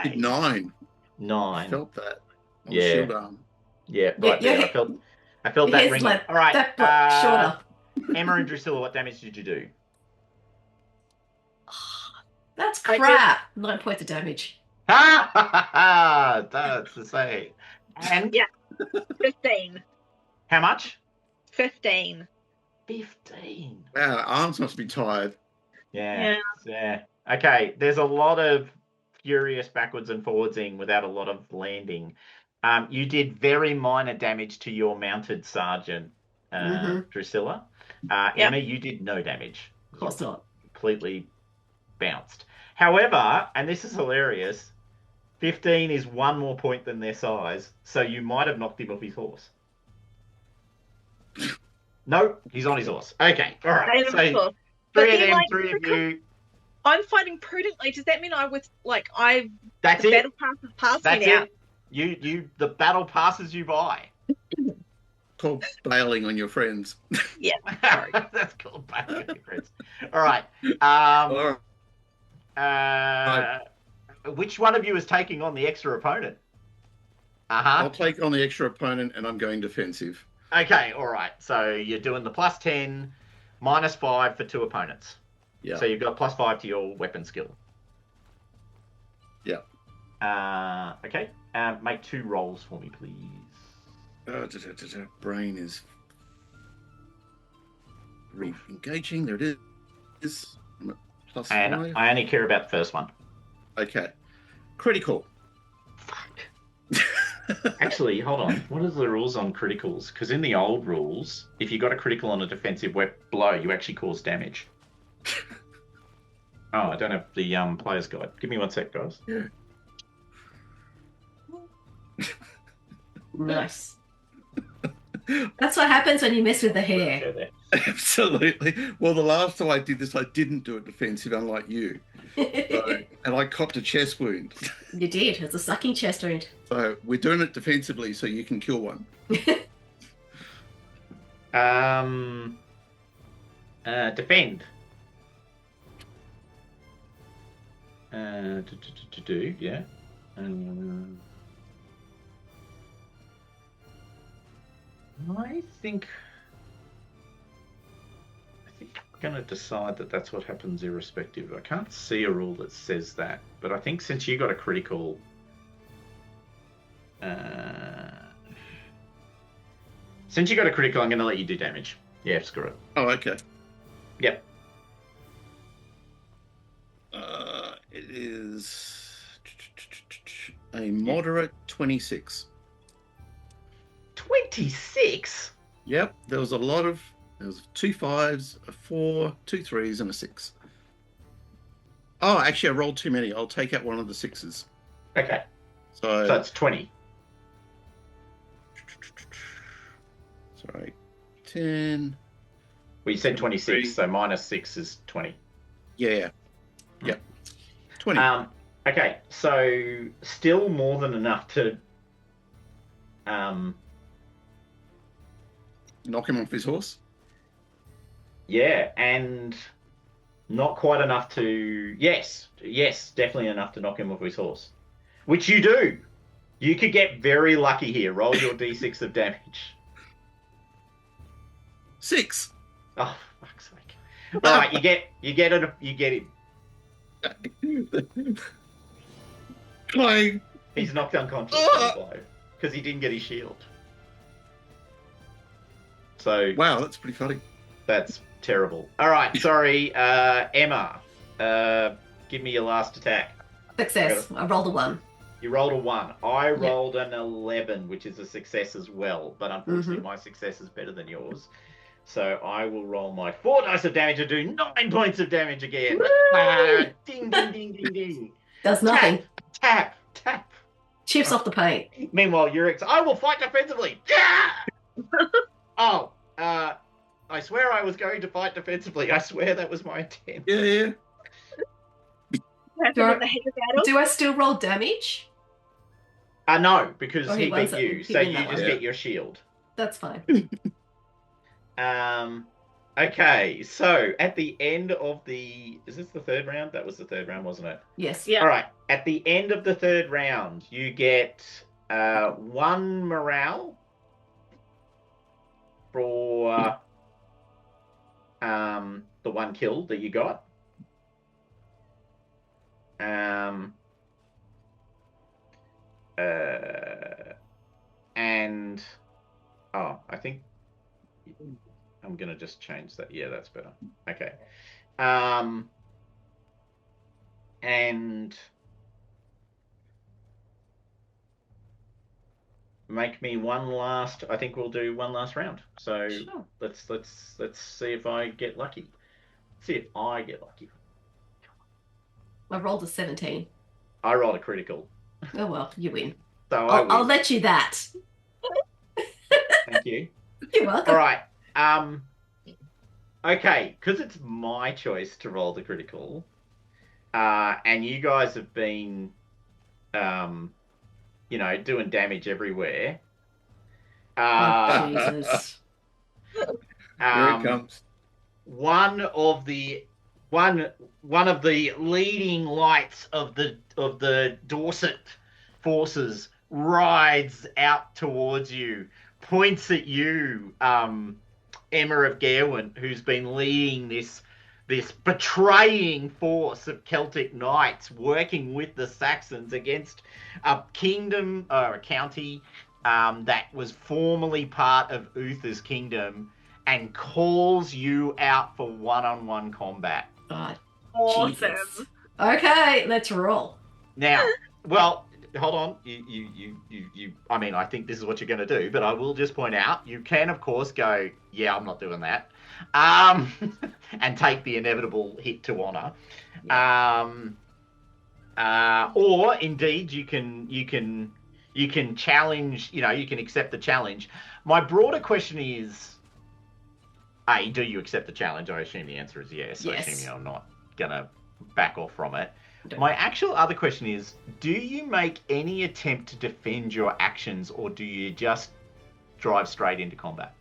Did 9. 9. I felt that. On Yeah. the shield arm. Yeah, right there. I felt that ring. Like, all right. that shorter. Emma and Drusilla, what damage did you do? That's crap. 9 points of damage. Ha ha ha! That's the same. And 15. how much? 15. 15. Wow, arms must be tired. Yeah. Okay, there's a lot of furious backwards and forwardsing without a lot of landing. You did very minor damage to your mounted sergeant, Drusilla. Emma, you did no damage. Of course not. Completely bounced. However, and this is hilarious, 15 is 1 more point than their size, so you might have knocked him off his horse. No, he's on his horse. Okay, all right. So 3 of them, 3 of you. I'm fighting prudently. Does that mean That's the it. battle passes past That's me now? it. The battle passes you by. Called bailing on your friends. Yeah. That's called bailing on your friends. All right. Which one of you is taking on the extra opponent? I'll take on the extra opponent and I'm going defensive. Okay, all right. So you're doing the +10, -5 for 2 opponents. Yeah. So you've got +5 to your weapon skill. Yeah. Okay. Make 2 rolls for me, please. Brain is engaging. There it is. +5. And I only care about the first one. Okay. Critical. Fuck. Actually, hold on. What are the rules on criticals? Because in the old rules, if you got a critical on a defensive blow, you actually cause damage. Oh, I don't have the player's guide. Give me 1 sec, guys. Yeah. Nice. That's what happens when you mess with the hair. Absolutely. Well, the last time I did this, I didn't do it defensive, unlike you. So, and I copped a chest wound. You did. It's a sucking chest wound. So we're doing it defensively so you can kill one. Defend. Yeah. I think I'm going to decide that that's what happens irrespective. I can't see a rule that says that, but I think since you got a critical, I'm going to let you do damage. Yeah, screw it. Oh, okay. Yep. It is a moderate 26. 26? Yep, there was 2 5s, a 4, 2 3s, and a 6. Oh, actually, I rolled too many. I'll take out one of the 6s. Okay. So that's 20. Sorry, 10. Well, you said 26, so minus 6 is 20. Yeah. Yep. 20. Okay, so still more than enough to knock him off his horse? Yeah, and not quite enough to... Yes, definitely enough to knock him off his horse. Which you do. You could get very lucky here. Roll your d6 of damage. 6. Oh, fuck's sake. All right, you get him. Like, He's knocked unconscious because he didn't get his shield. So wow, that's pretty funny. That's terrible. All right, sorry, Emma. Give me your last attack. Success. I rolled a 1. You rolled a 1. I rolled an 11, which is a success as well. But unfortunately, my success is better than yours. So I will roll my 4 dice of damage and do 9 points of damage again. Ding, ding, ding, ding, ding. Does nothing. Tap. Chips off the paint. Meanwhile, Euric, I will fight defensively. Oh, I swear I was going to fight defensively. I swear that was my intent. Yeah. Do I still roll damage? No, because he beat you, he so win you that just one. get your shield. That's fine. Okay, so at the end of is this the third round? That was the third round, wasn't it? Yes. Yeah. All right, at the end of the third round, you get 1 morale for the 1 kill that you got. And I think I'm gonna just change that. Yeah, that's better. Okay. And make me one last. I think we'll do one last round. So Sure. let's see if I get lucky. I rolled a 17. I rolled a critical. Oh well, you win. So I'll let you that. Thank you. You're welcome. All right. Okay, because it's my choice to roll the critical, and you guys have been, doing damage everywhere. Jesus. Here it comes. One of the leading lights of the Dorset forces rides out towards you, points at you, Emma of Gerwent, who's been leading this betraying force of Celtic knights working with the Saxons against a kingdom or a county that was formerly part of Uther's kingdom, and calls you out for one-on-one combat. God. Awesome. Jesus. Okay, let's roll. Now, well, hold on. You. I mean, I think this is what you're going to do, but I will just point out you can, of course, go. Yeah, I'm not doing that. And take the inevitable hit to honor. Or indeed, you can challenge. You know, you can accept the challenge. My broader question is: A, do you accept the challenge? I assume the answer is yes. Yes. I assume you're not gonna back off from it. Don't. My actual other question is, do you make any attempt to defend your actions, or do you just drive straight into combat?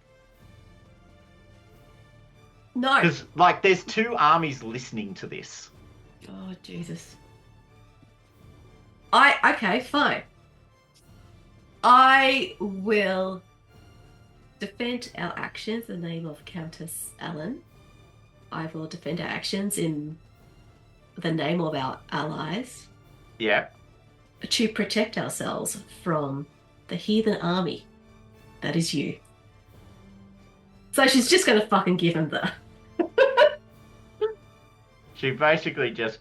No. Because, like, there's two armies listening to this. Oh, Jesus. Okay, fine. I will defend our actions in the name of Countess Ellen. I will defend our actions in the name of our allies Yeah. to protect ourselves from the heathen army that is you. So she's just gonna fucking give him the... She basically just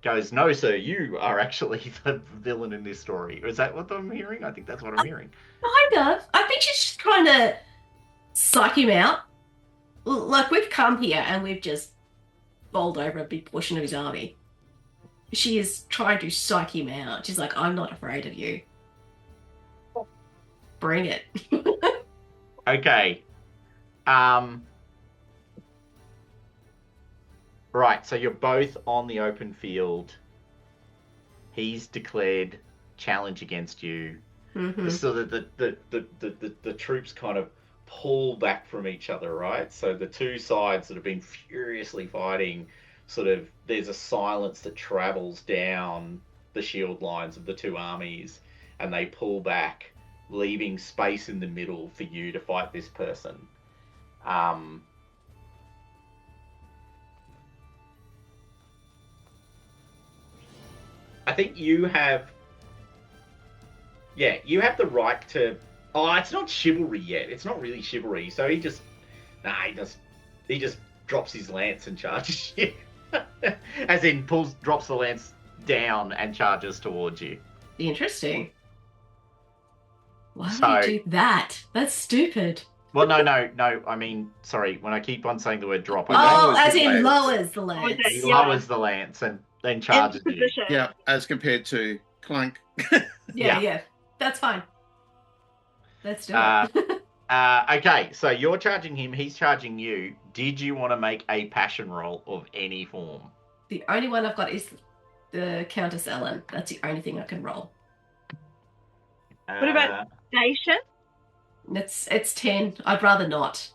goes, no, sir, you are actually the villain in this story. Is that what I'm hearing? I think that's what I'm hearing. Kind of. I think she's just trying to psych him out. Like, we've come here and we've just bowled over a big portion of his army. She is trying to psych him out. She's like, I'm not afraid of you. Bring it. Okay. Right, so you're both on the open field. He's declared challenge against you. Mm-hmm. So the troops kind of pull back from each other, right? So the two sides that have been furiously fighting, sort of, there's a silence that travels down the shield lines of the two armies, and they pull back, leaving space in the middle for you to fight this person. I think you have... Yeah, you have the right to... Oh, it's not chivalry yet. It's not really chivalry. So he just... Nah, he just drops his lance and charges you. As in, drops the lance down and charges towards you. Interesting. Why would you do that? That's stupid. Well, no. I mean, sorry. When I keep on saying the word drop, Oh, as in lowers the lance. He lowers the lance and then charges you. Yeah, as compared to clunk. Yeah. That's fine. Let's do it. Okay, so you're charging him, he's charging you. Did you want to make a passion roll of any form? The only one I've got is the Countess Ellen. That's the only thing I can roll. What about station? It's 10. I'd rather not.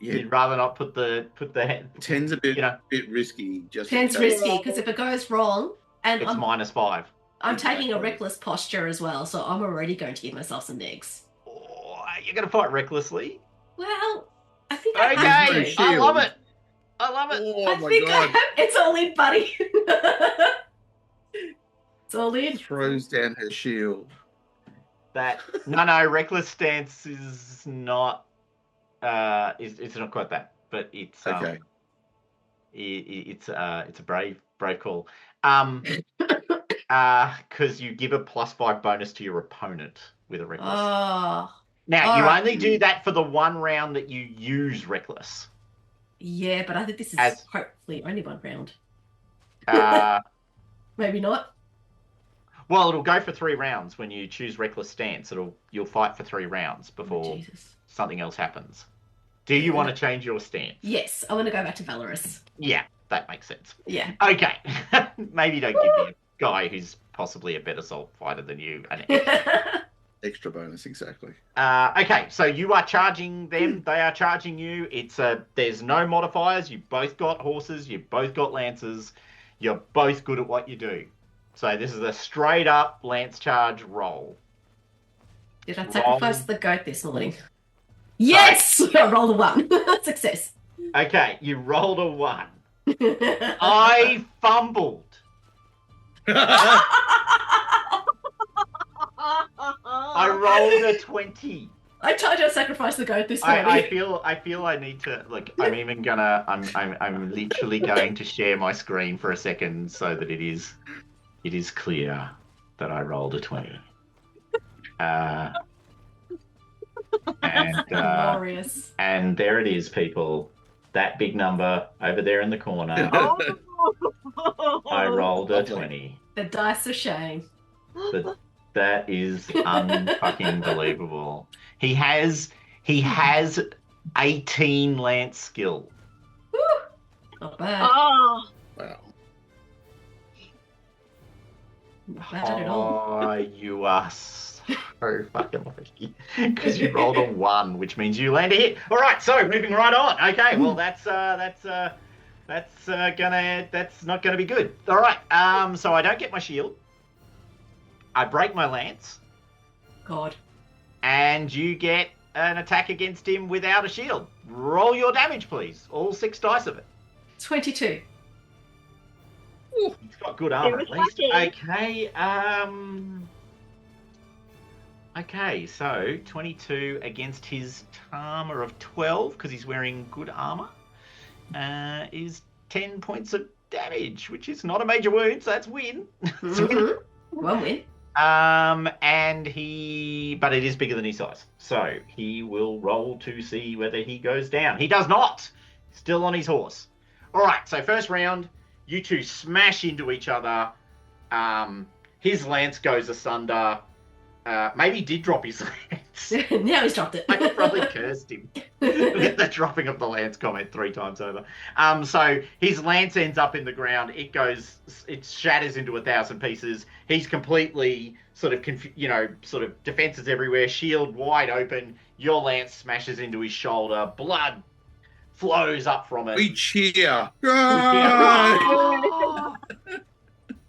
Yeah, You'd rather not put the 10's a bit, you know, bit risky. Just 10's risky because if it goes wrong, and it's -5. I'm taking a reckless posture as well, so I'm already going to give myself some negs. Oh, you're going to fight recklessly? Well, I think I Okay, have to. I love it. Oh I my think god! it's all in, buddy. It's all in. Throws down her shield. No, reckless stance is not. It's not quite that, but it's Okay. It's a brave call. Because you give a +5 bonus to your opponent with a reckless. Oh. Now you right. only do that for the one round that you use reckless. Yeah, but I think this is hopefully only one round. Maybe not. Well, it'll go for 3 rounds when you choose reckless stance. You'll fight for 3 rounds before something else happens. Do you want to change your stance? Yes, I want to go back to Valorous. Yeah, that makes sense. Yeah. Okay. Maybe don't give the guy who's possibly a better soul fighter than you an extra. Extra bonus, exactly. Okay, so you are charging them. They are charging you. There's no modifiers. You both got horses. You both got lances. You're both good at what you do. So this is a straight up lance charge roll. Did I sacrifice the goat this morning? Yes! I rolled a 1. Success. Okay, you rolled a 1. I fumbled. I rolled a 20. I told you I sacrificed the goat this morning. I feel I need to I'm literally going to share my screen for a second so that it is it is clear that I rolled a 20. Glorious. And there it is, people. That big number over there in the corner. I rolled a 20. The dice of shame. That is unfucking believable. He has 18 lance skill. Woo! Not bad. Oh, Wow. Not bad at all. Oh, you are so fucking lucky. Because you rolled a 1, which means you land a hit. All right, so moving right on. Okay, well that's not gonna be good. All right, so I don't get my shield. I break my lance. God. And you get an attack against him without a shield. Roll your damage, please. All 6 dice of it. 22. Ooh, he's got good armor at least. lucky. Okay, so 22 against his armor of 12, because he's wearing good armor, is 10 points of damage, which is not a major wound, so that's win. Mm-hmm. One win. But it is bigger than his size, so he will roll to see whether he goes down. He does not. Still on his horse. All right, so first round, you two smash into each other. His lance goes asunder. Maybe he did drop his lance. Now he's dropped it. I could probably cursed him. Get the dropping of the lance comment 3 times over. So his lance ends up in the ground. It shatters into 1,000 pieces. He's completely sort of defenses everywhere, shield wide open. Your lance smashes into his shoulder. Blood flows up from it. We cheer.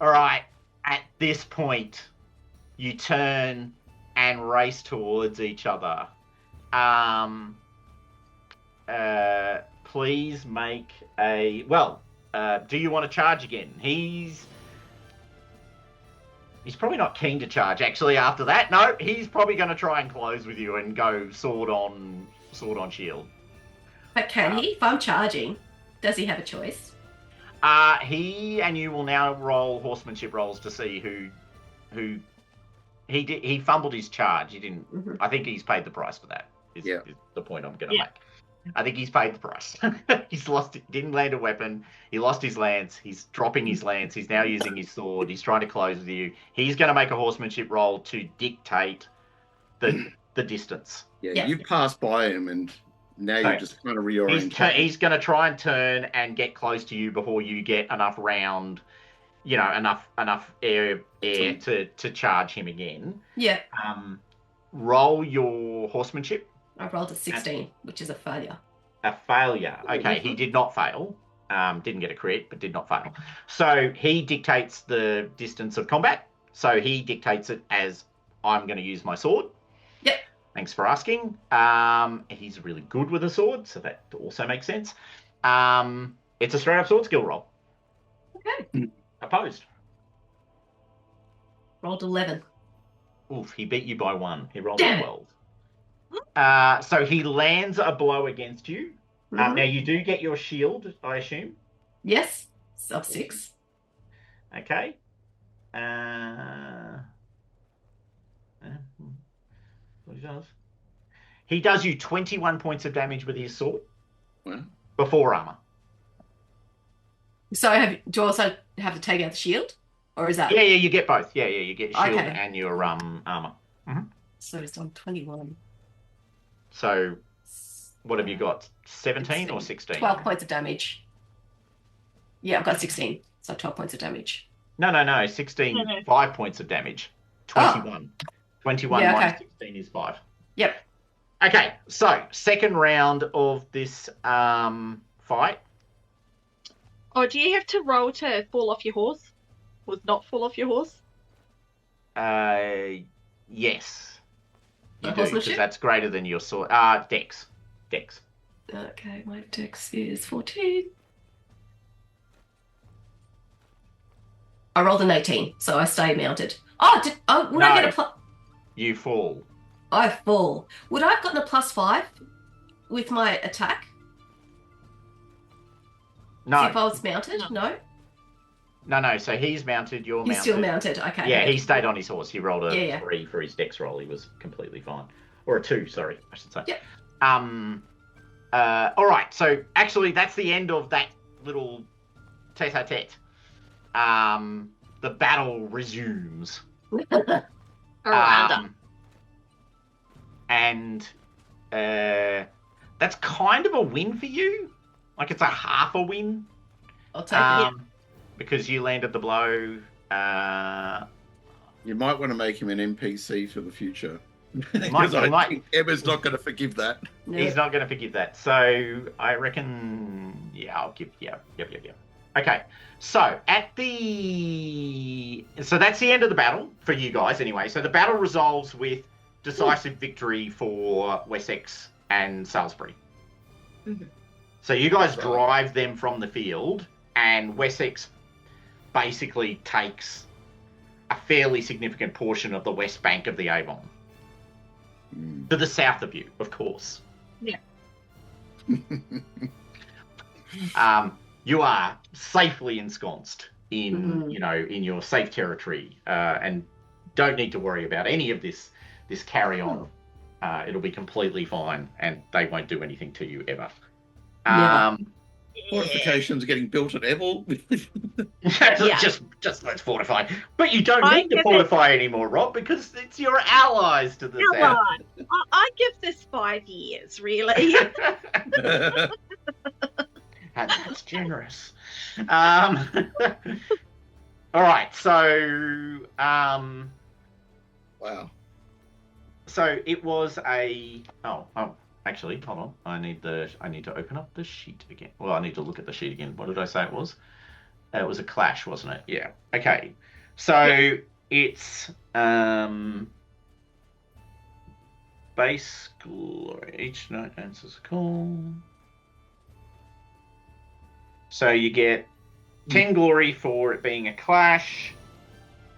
All right. At this point, you turn and race towards each other. Please make a... Well, do you want to charge again? He's probably not keen to charge, actually, after that. No, he's probably going to try and close with you and go sword on shield. But can he? If I'm charging, does he have a choice? He and you will now roll horsemanship rolls to see who he fumbled his charge. He didn't. Mm-hmm. I think he's paid the price for that. Is the point I'm going to make. I think he's paid the price. He's lost. Didn't land a weapon. He lost his lance. He's dropping his lance. He's now using his sword. He's trying to close with you. He's going to make a horsemanship roll to dictate the distance. Yeah, you passed by him, and now you're just kind of reorienting. He's going to try and turn and get close to you before you get enough round. Enough air to charge him again. Yeah. Roll your horsemanship. I rolled a 16, which is a failure. A failure. Okay, he did not fail. Didn't get a crit, but did not fail. So he dictates the distance of combat. So he dictates it as I'm going to use my sword. Yep. Thanks for asking. He's really good with a sword, so that also makes sense. It's a straight up sword skill roll. Okay. Opposed. Rolled 11. Oof, he beat you by 1. He rolled a 12. So he lands a blow against you. Mm-hmm. Now you do get your shield, I assume. Yes. Sub 6. Okay. What he does? He does you 21 points of damage with his sword. Wow. Before armor. So do you also have to take out the shield? Or is that... Yeah, you get both. Yeah, you get shield Okay. and your armor. Mm-hmm. So he's on 21. So what have you got? 17 or 16? 12 points of damage. Yeah, I've got 16. So 12 points of damage. No. 16, 5 points of damage. 21. 21 Yeah, minus okay. 16 is 5. Yep. Okay, so second round of this fight. Oh, do you have to roll to fall off your horse? Or not fall off your horse? Yes. You do, Horsemanship? because that's greater than your sword. Dex. Okay, my dex is 14. I rolled an 18, so I stay mounted. Would I get a plus? You fall. I fall. Would I have gotten a +5 with my attack? No. If I was mounted? No? No. So he's mounted. You're He's mounted. still mounted. Okay. Yeah, he stayed on his horse. He rolled a Yeah. 3 for his dex roll. He was completely fine, or a 2. Sorry, I should say. Yep. All right. So actually, that's the end of that little tete-a-tete. The battle resumes. Around And that's kind of a win for you. Like, it's a half a win. I'll take it. Because you landed the blow. You might want to make him an NPC for the future. Might- Because I might- think Emma's not going to forgive that. No. He's not going to forgive that. So I reckon, I'll give, yep. Okay. So that's the end of the battle for you guys anyway. So the battle resolves with decisive victory for Wessex and Salisbury. Mhm. So you guys Right. drive them from the field, and Wessex basically takes a fairly significant portion of the west bank of the Avon. Mm. To the south of you, of course. Yeah. You are safely ensconced in, Mhm. in your safe territory, and don't need to worry about any of this carry on. It'll be completely fine, and they won't do anything to you ever. Never. Fortifications are getting built at Evel. Yeah. just let's fortify. But you don't I need to give fortify anymore, Rob, because it's your allies to the Come south. on. I give this 5 years, really. That's generous. All right, so Wow. so it was a actually, hold on. I need to open up the sheet again. Well, I need to look at the sheet again. What did I say it was? It was a clash, wasn't it? Yeah. Okay. So it's base glory. Each knight answers a call. So you get 10 glory for it being a clash.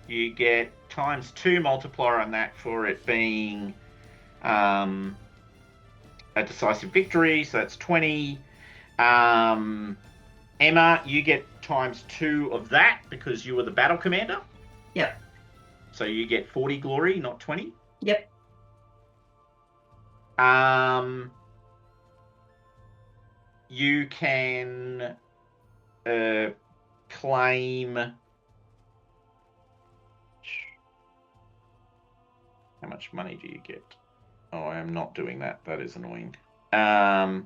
You get ×2 multiplier on that for it being a decisive victory, so that's 20. Emma, you get ×2 of that because you were the battle commander. Yep. So you get 40 glory, not 20. Yep. You can claim. How much money do you get? Oh, I am not doing that. That is annoying. I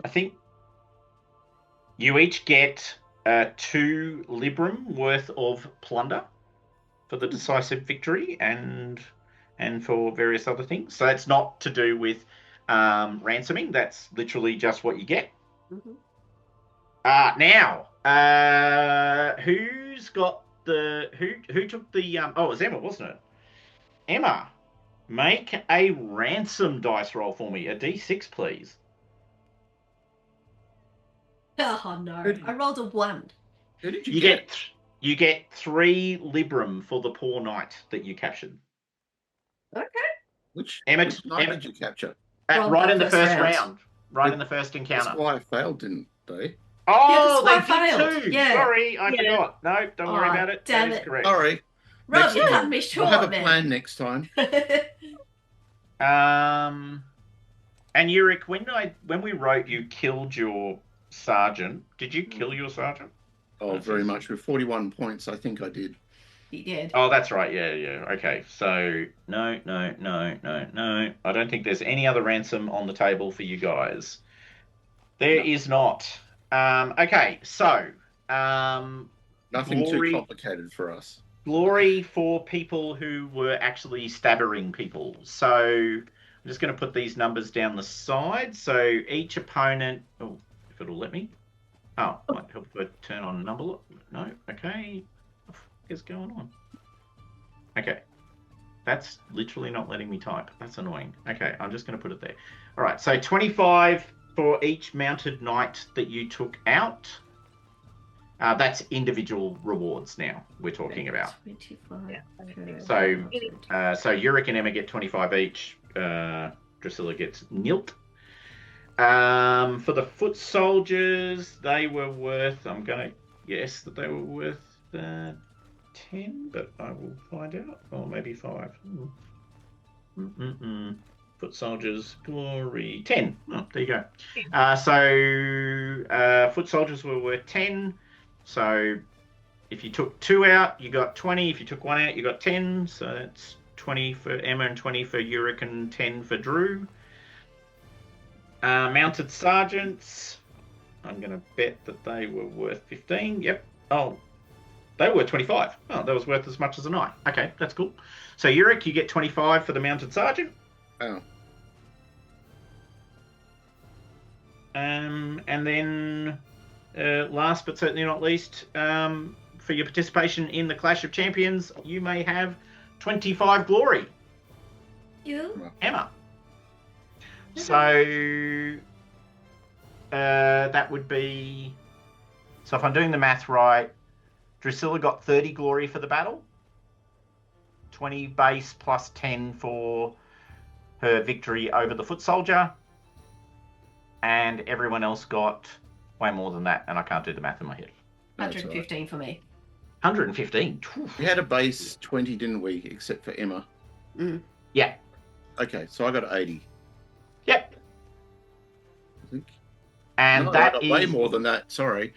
think you each get 2 librum worth of plunder for the decisive victory and for various other things. So that's not to do with ransoming. That's literally just what you get. Mhm. Now, who's got the who took the oh, it was Emma, wasn't it? Emma, make a ransom dice roll for me. A D6, please. Oh no! I rolled a 1. Who did you, You get 3 librum for the poor knight that you captured. Okay. Which Emma- knight Emma- did you capture? Well, Right the in the first first round. round. Right The- in the first The encounter. Squire failed, didn't they? Oh, Yeah, they the squire did failed. too. Yeah. Sorry, I Yeah. forgot. No, don't worry Oh, about it. damn That is it. correct. Sorry. Rob, Next you time. cut me short, We'll have a man. plan next time. And Euric, when we wrote you killed your sergeant, did you kill your sergeant? Oh, very much. With 41 points, I think I did. He did. Oh, that's right. Yeah. Okay. So no. I don't think there's any other ransom on the table for you guys. There is not. Okay. So Nothing Glory- too complicated for us. glory for people who were actually stabbering people. So I'm just going to put these numbers down the side. So each opponent. Oh, if it'll let me. Oh, might help if I turn on number lock. No. Okay. What the fuck is going on? Okay. That's literally not letting me type. That's annoying. Okay, I'm just going to put it there. All right. So 25 for each mounted knight that you took out. That's individual rewards now we're talking about. 25. Yeah. So Euric and Emma get 25 each. Drusilla gets nilt. For the foot soldiers, they were worth. I'm going to guess that they were worth 10, but I will find out. Or maybe 5. Foot soldiers, glory, 10. Oh, there you go. Foot soldiers were worth 10. So if you took 2 out, you got 20. If you took 1 out, you got 10. So that's 20 for Emma and 20 for Euric and 10 for Drew. Mounted sergeants, I'm going to bet that they were worth 15. Yep. Oh, they were 25. Oh, that was worth as much as a knight. Okay, that's cool. So Euric, you get 25 for the mounted sergeant. Oh. And then, last but certainly not least, for your participation in the Clash of Champions, you may have 25 glory. You? Emma. So that would be. So if I'm doing the math right, Drusilla got 30 glory for the battle, 20 base plus 10 for her victory over the foot soldier, and everyone else got way more than that, and I can't do the math in my head. 115 for me. 115. We had a base 20, didn't we? Except for Emma. Yeah. Okay, so I got 80. Yep. I think. And No, that I got is way more than that. Sorry,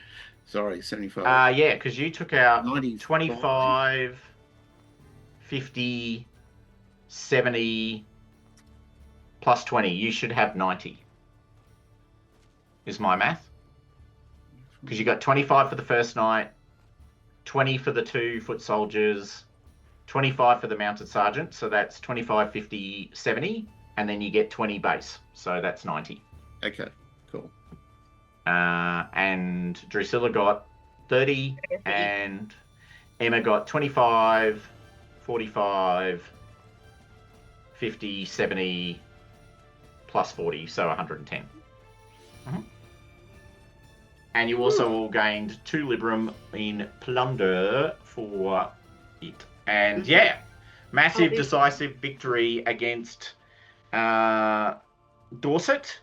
75. yeah, because you took out 95. 25, 50, 70 plus 20. You should have 90. Is my math? Because you got 25 for the first night, 20 for the 2 foot soldiers, 25 for the mounted sergeant. So that's 25, 50, 70. And then you get 20 base. So that's 90. Okay, cool. And Drusilla got 30, and Emma got 25, 45, 50, 70, plus 40, so 110. And you also all gained 2 Librum in plunder for it. And yeah, massive decisive victory against Dorset,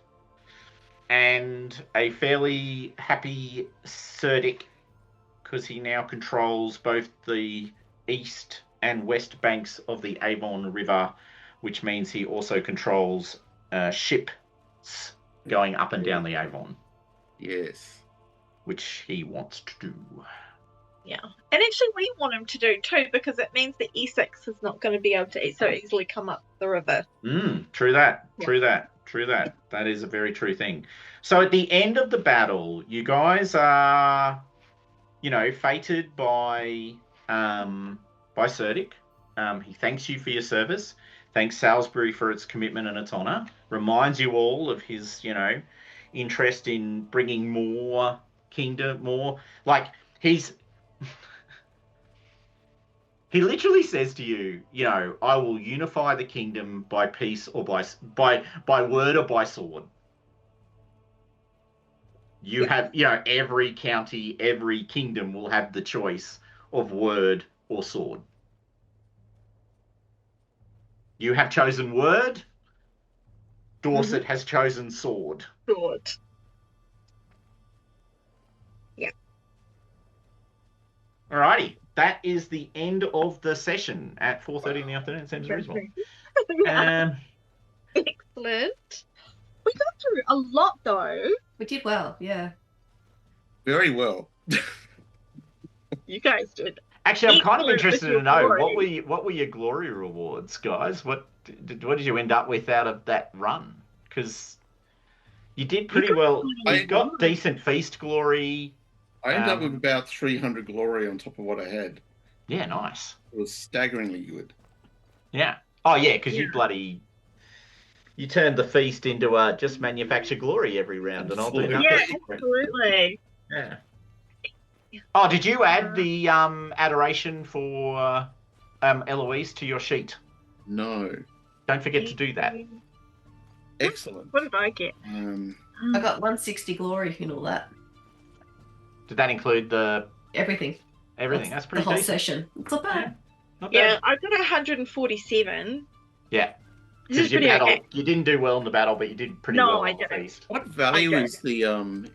and a fairly happy Cerdic, because he now controls both the east and west banks of the Avon River, which means he also controls ships going up and down the Avon. Yes. Which he wants to do. Yeah. And actually we want him to do too, because it means that Essex is not going to be able to so easily come up the river. True that. That is a very true thing. So at the end of the battle, you guys are, fated by Cerdic. He thanks you for your service. Thanks Salisbury for its commitment and its honour. Reminds you all of his, interest in bringing more kingdom, more he literally says to you, I will unify the kingdom by peace or by word or by sword. You have, every county, every kingdom will have the choice of word or sword. You have chosen word. Dorset has chosen sword. Sword. Yeah. Alrighty. That is the end of the session at 4:30 in the afternoon. It seems reasonable. Excellent. We got through a lot, though. We did well, yeah. Very well. You guys did. Actually, I'm kind of interested to know glory. what were your glory rewards, guys? What did you end up with out of that run? Because you did pretty well. You got decent feast glory. I ended up with about 300 glory on top of what I had. Yeah, nice. It was staggeringly good. Yeah. Oh, yeah, because you turned the feast into just manufacture glory every round, and I'll do nothing. Yeah, absolutely. Yeah. Oh, did you add the adoration for Eloise to your sheet? No. Don't forget to do that. Excellent. What did I get? I got 160 glory and all that. Did that include Everything? That's pretty the whole decent. session. It's not bad. Not Yeah, bad. I got 147. Yeah. This is your pretty battle, okay. you didn't do well in the battle, but you did pretty No, well I on the didn't. feast. What value Okay.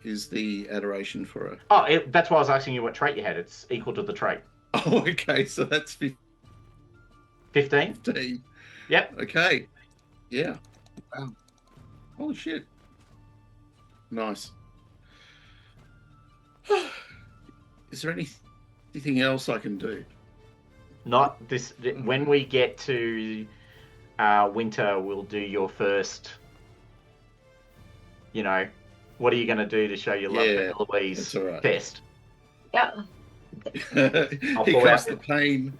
is the adoration for it? Oh, that's why I was asking you what trait you had. It's equal to the trait. Oh, okay. So that's 15? 15. Yep. Okay. Yeah. Wow. Holy shit. Nice. Is there anything else I can do? Not this. When we get to winter, we'll do your first. You know, what are you going to do to show your love Yeah, for Eloise that's all right. test? Yeah. Here pull comes out the pain.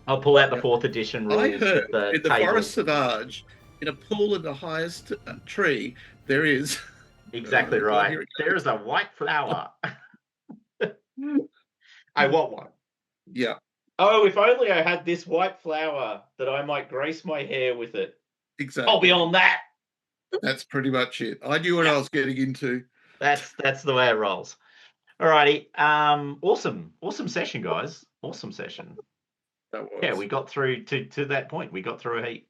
I'll pull out the 4th edition rules. I heard the in the table. Forest Sauvage, in a pool in the highest tree, there is... Exactly God, right. here it There is a white flower. I want one. Yeah. Oh, if only I had this white flower that I might grace my hair with it. Exactly. I'll be on that. That's pretty much it. I knew what I was getting into. That's the way it rolls. Alrighty. Awesome session, guys. Awesome session. That was. Yeah, we got through to that point. We got through a heap.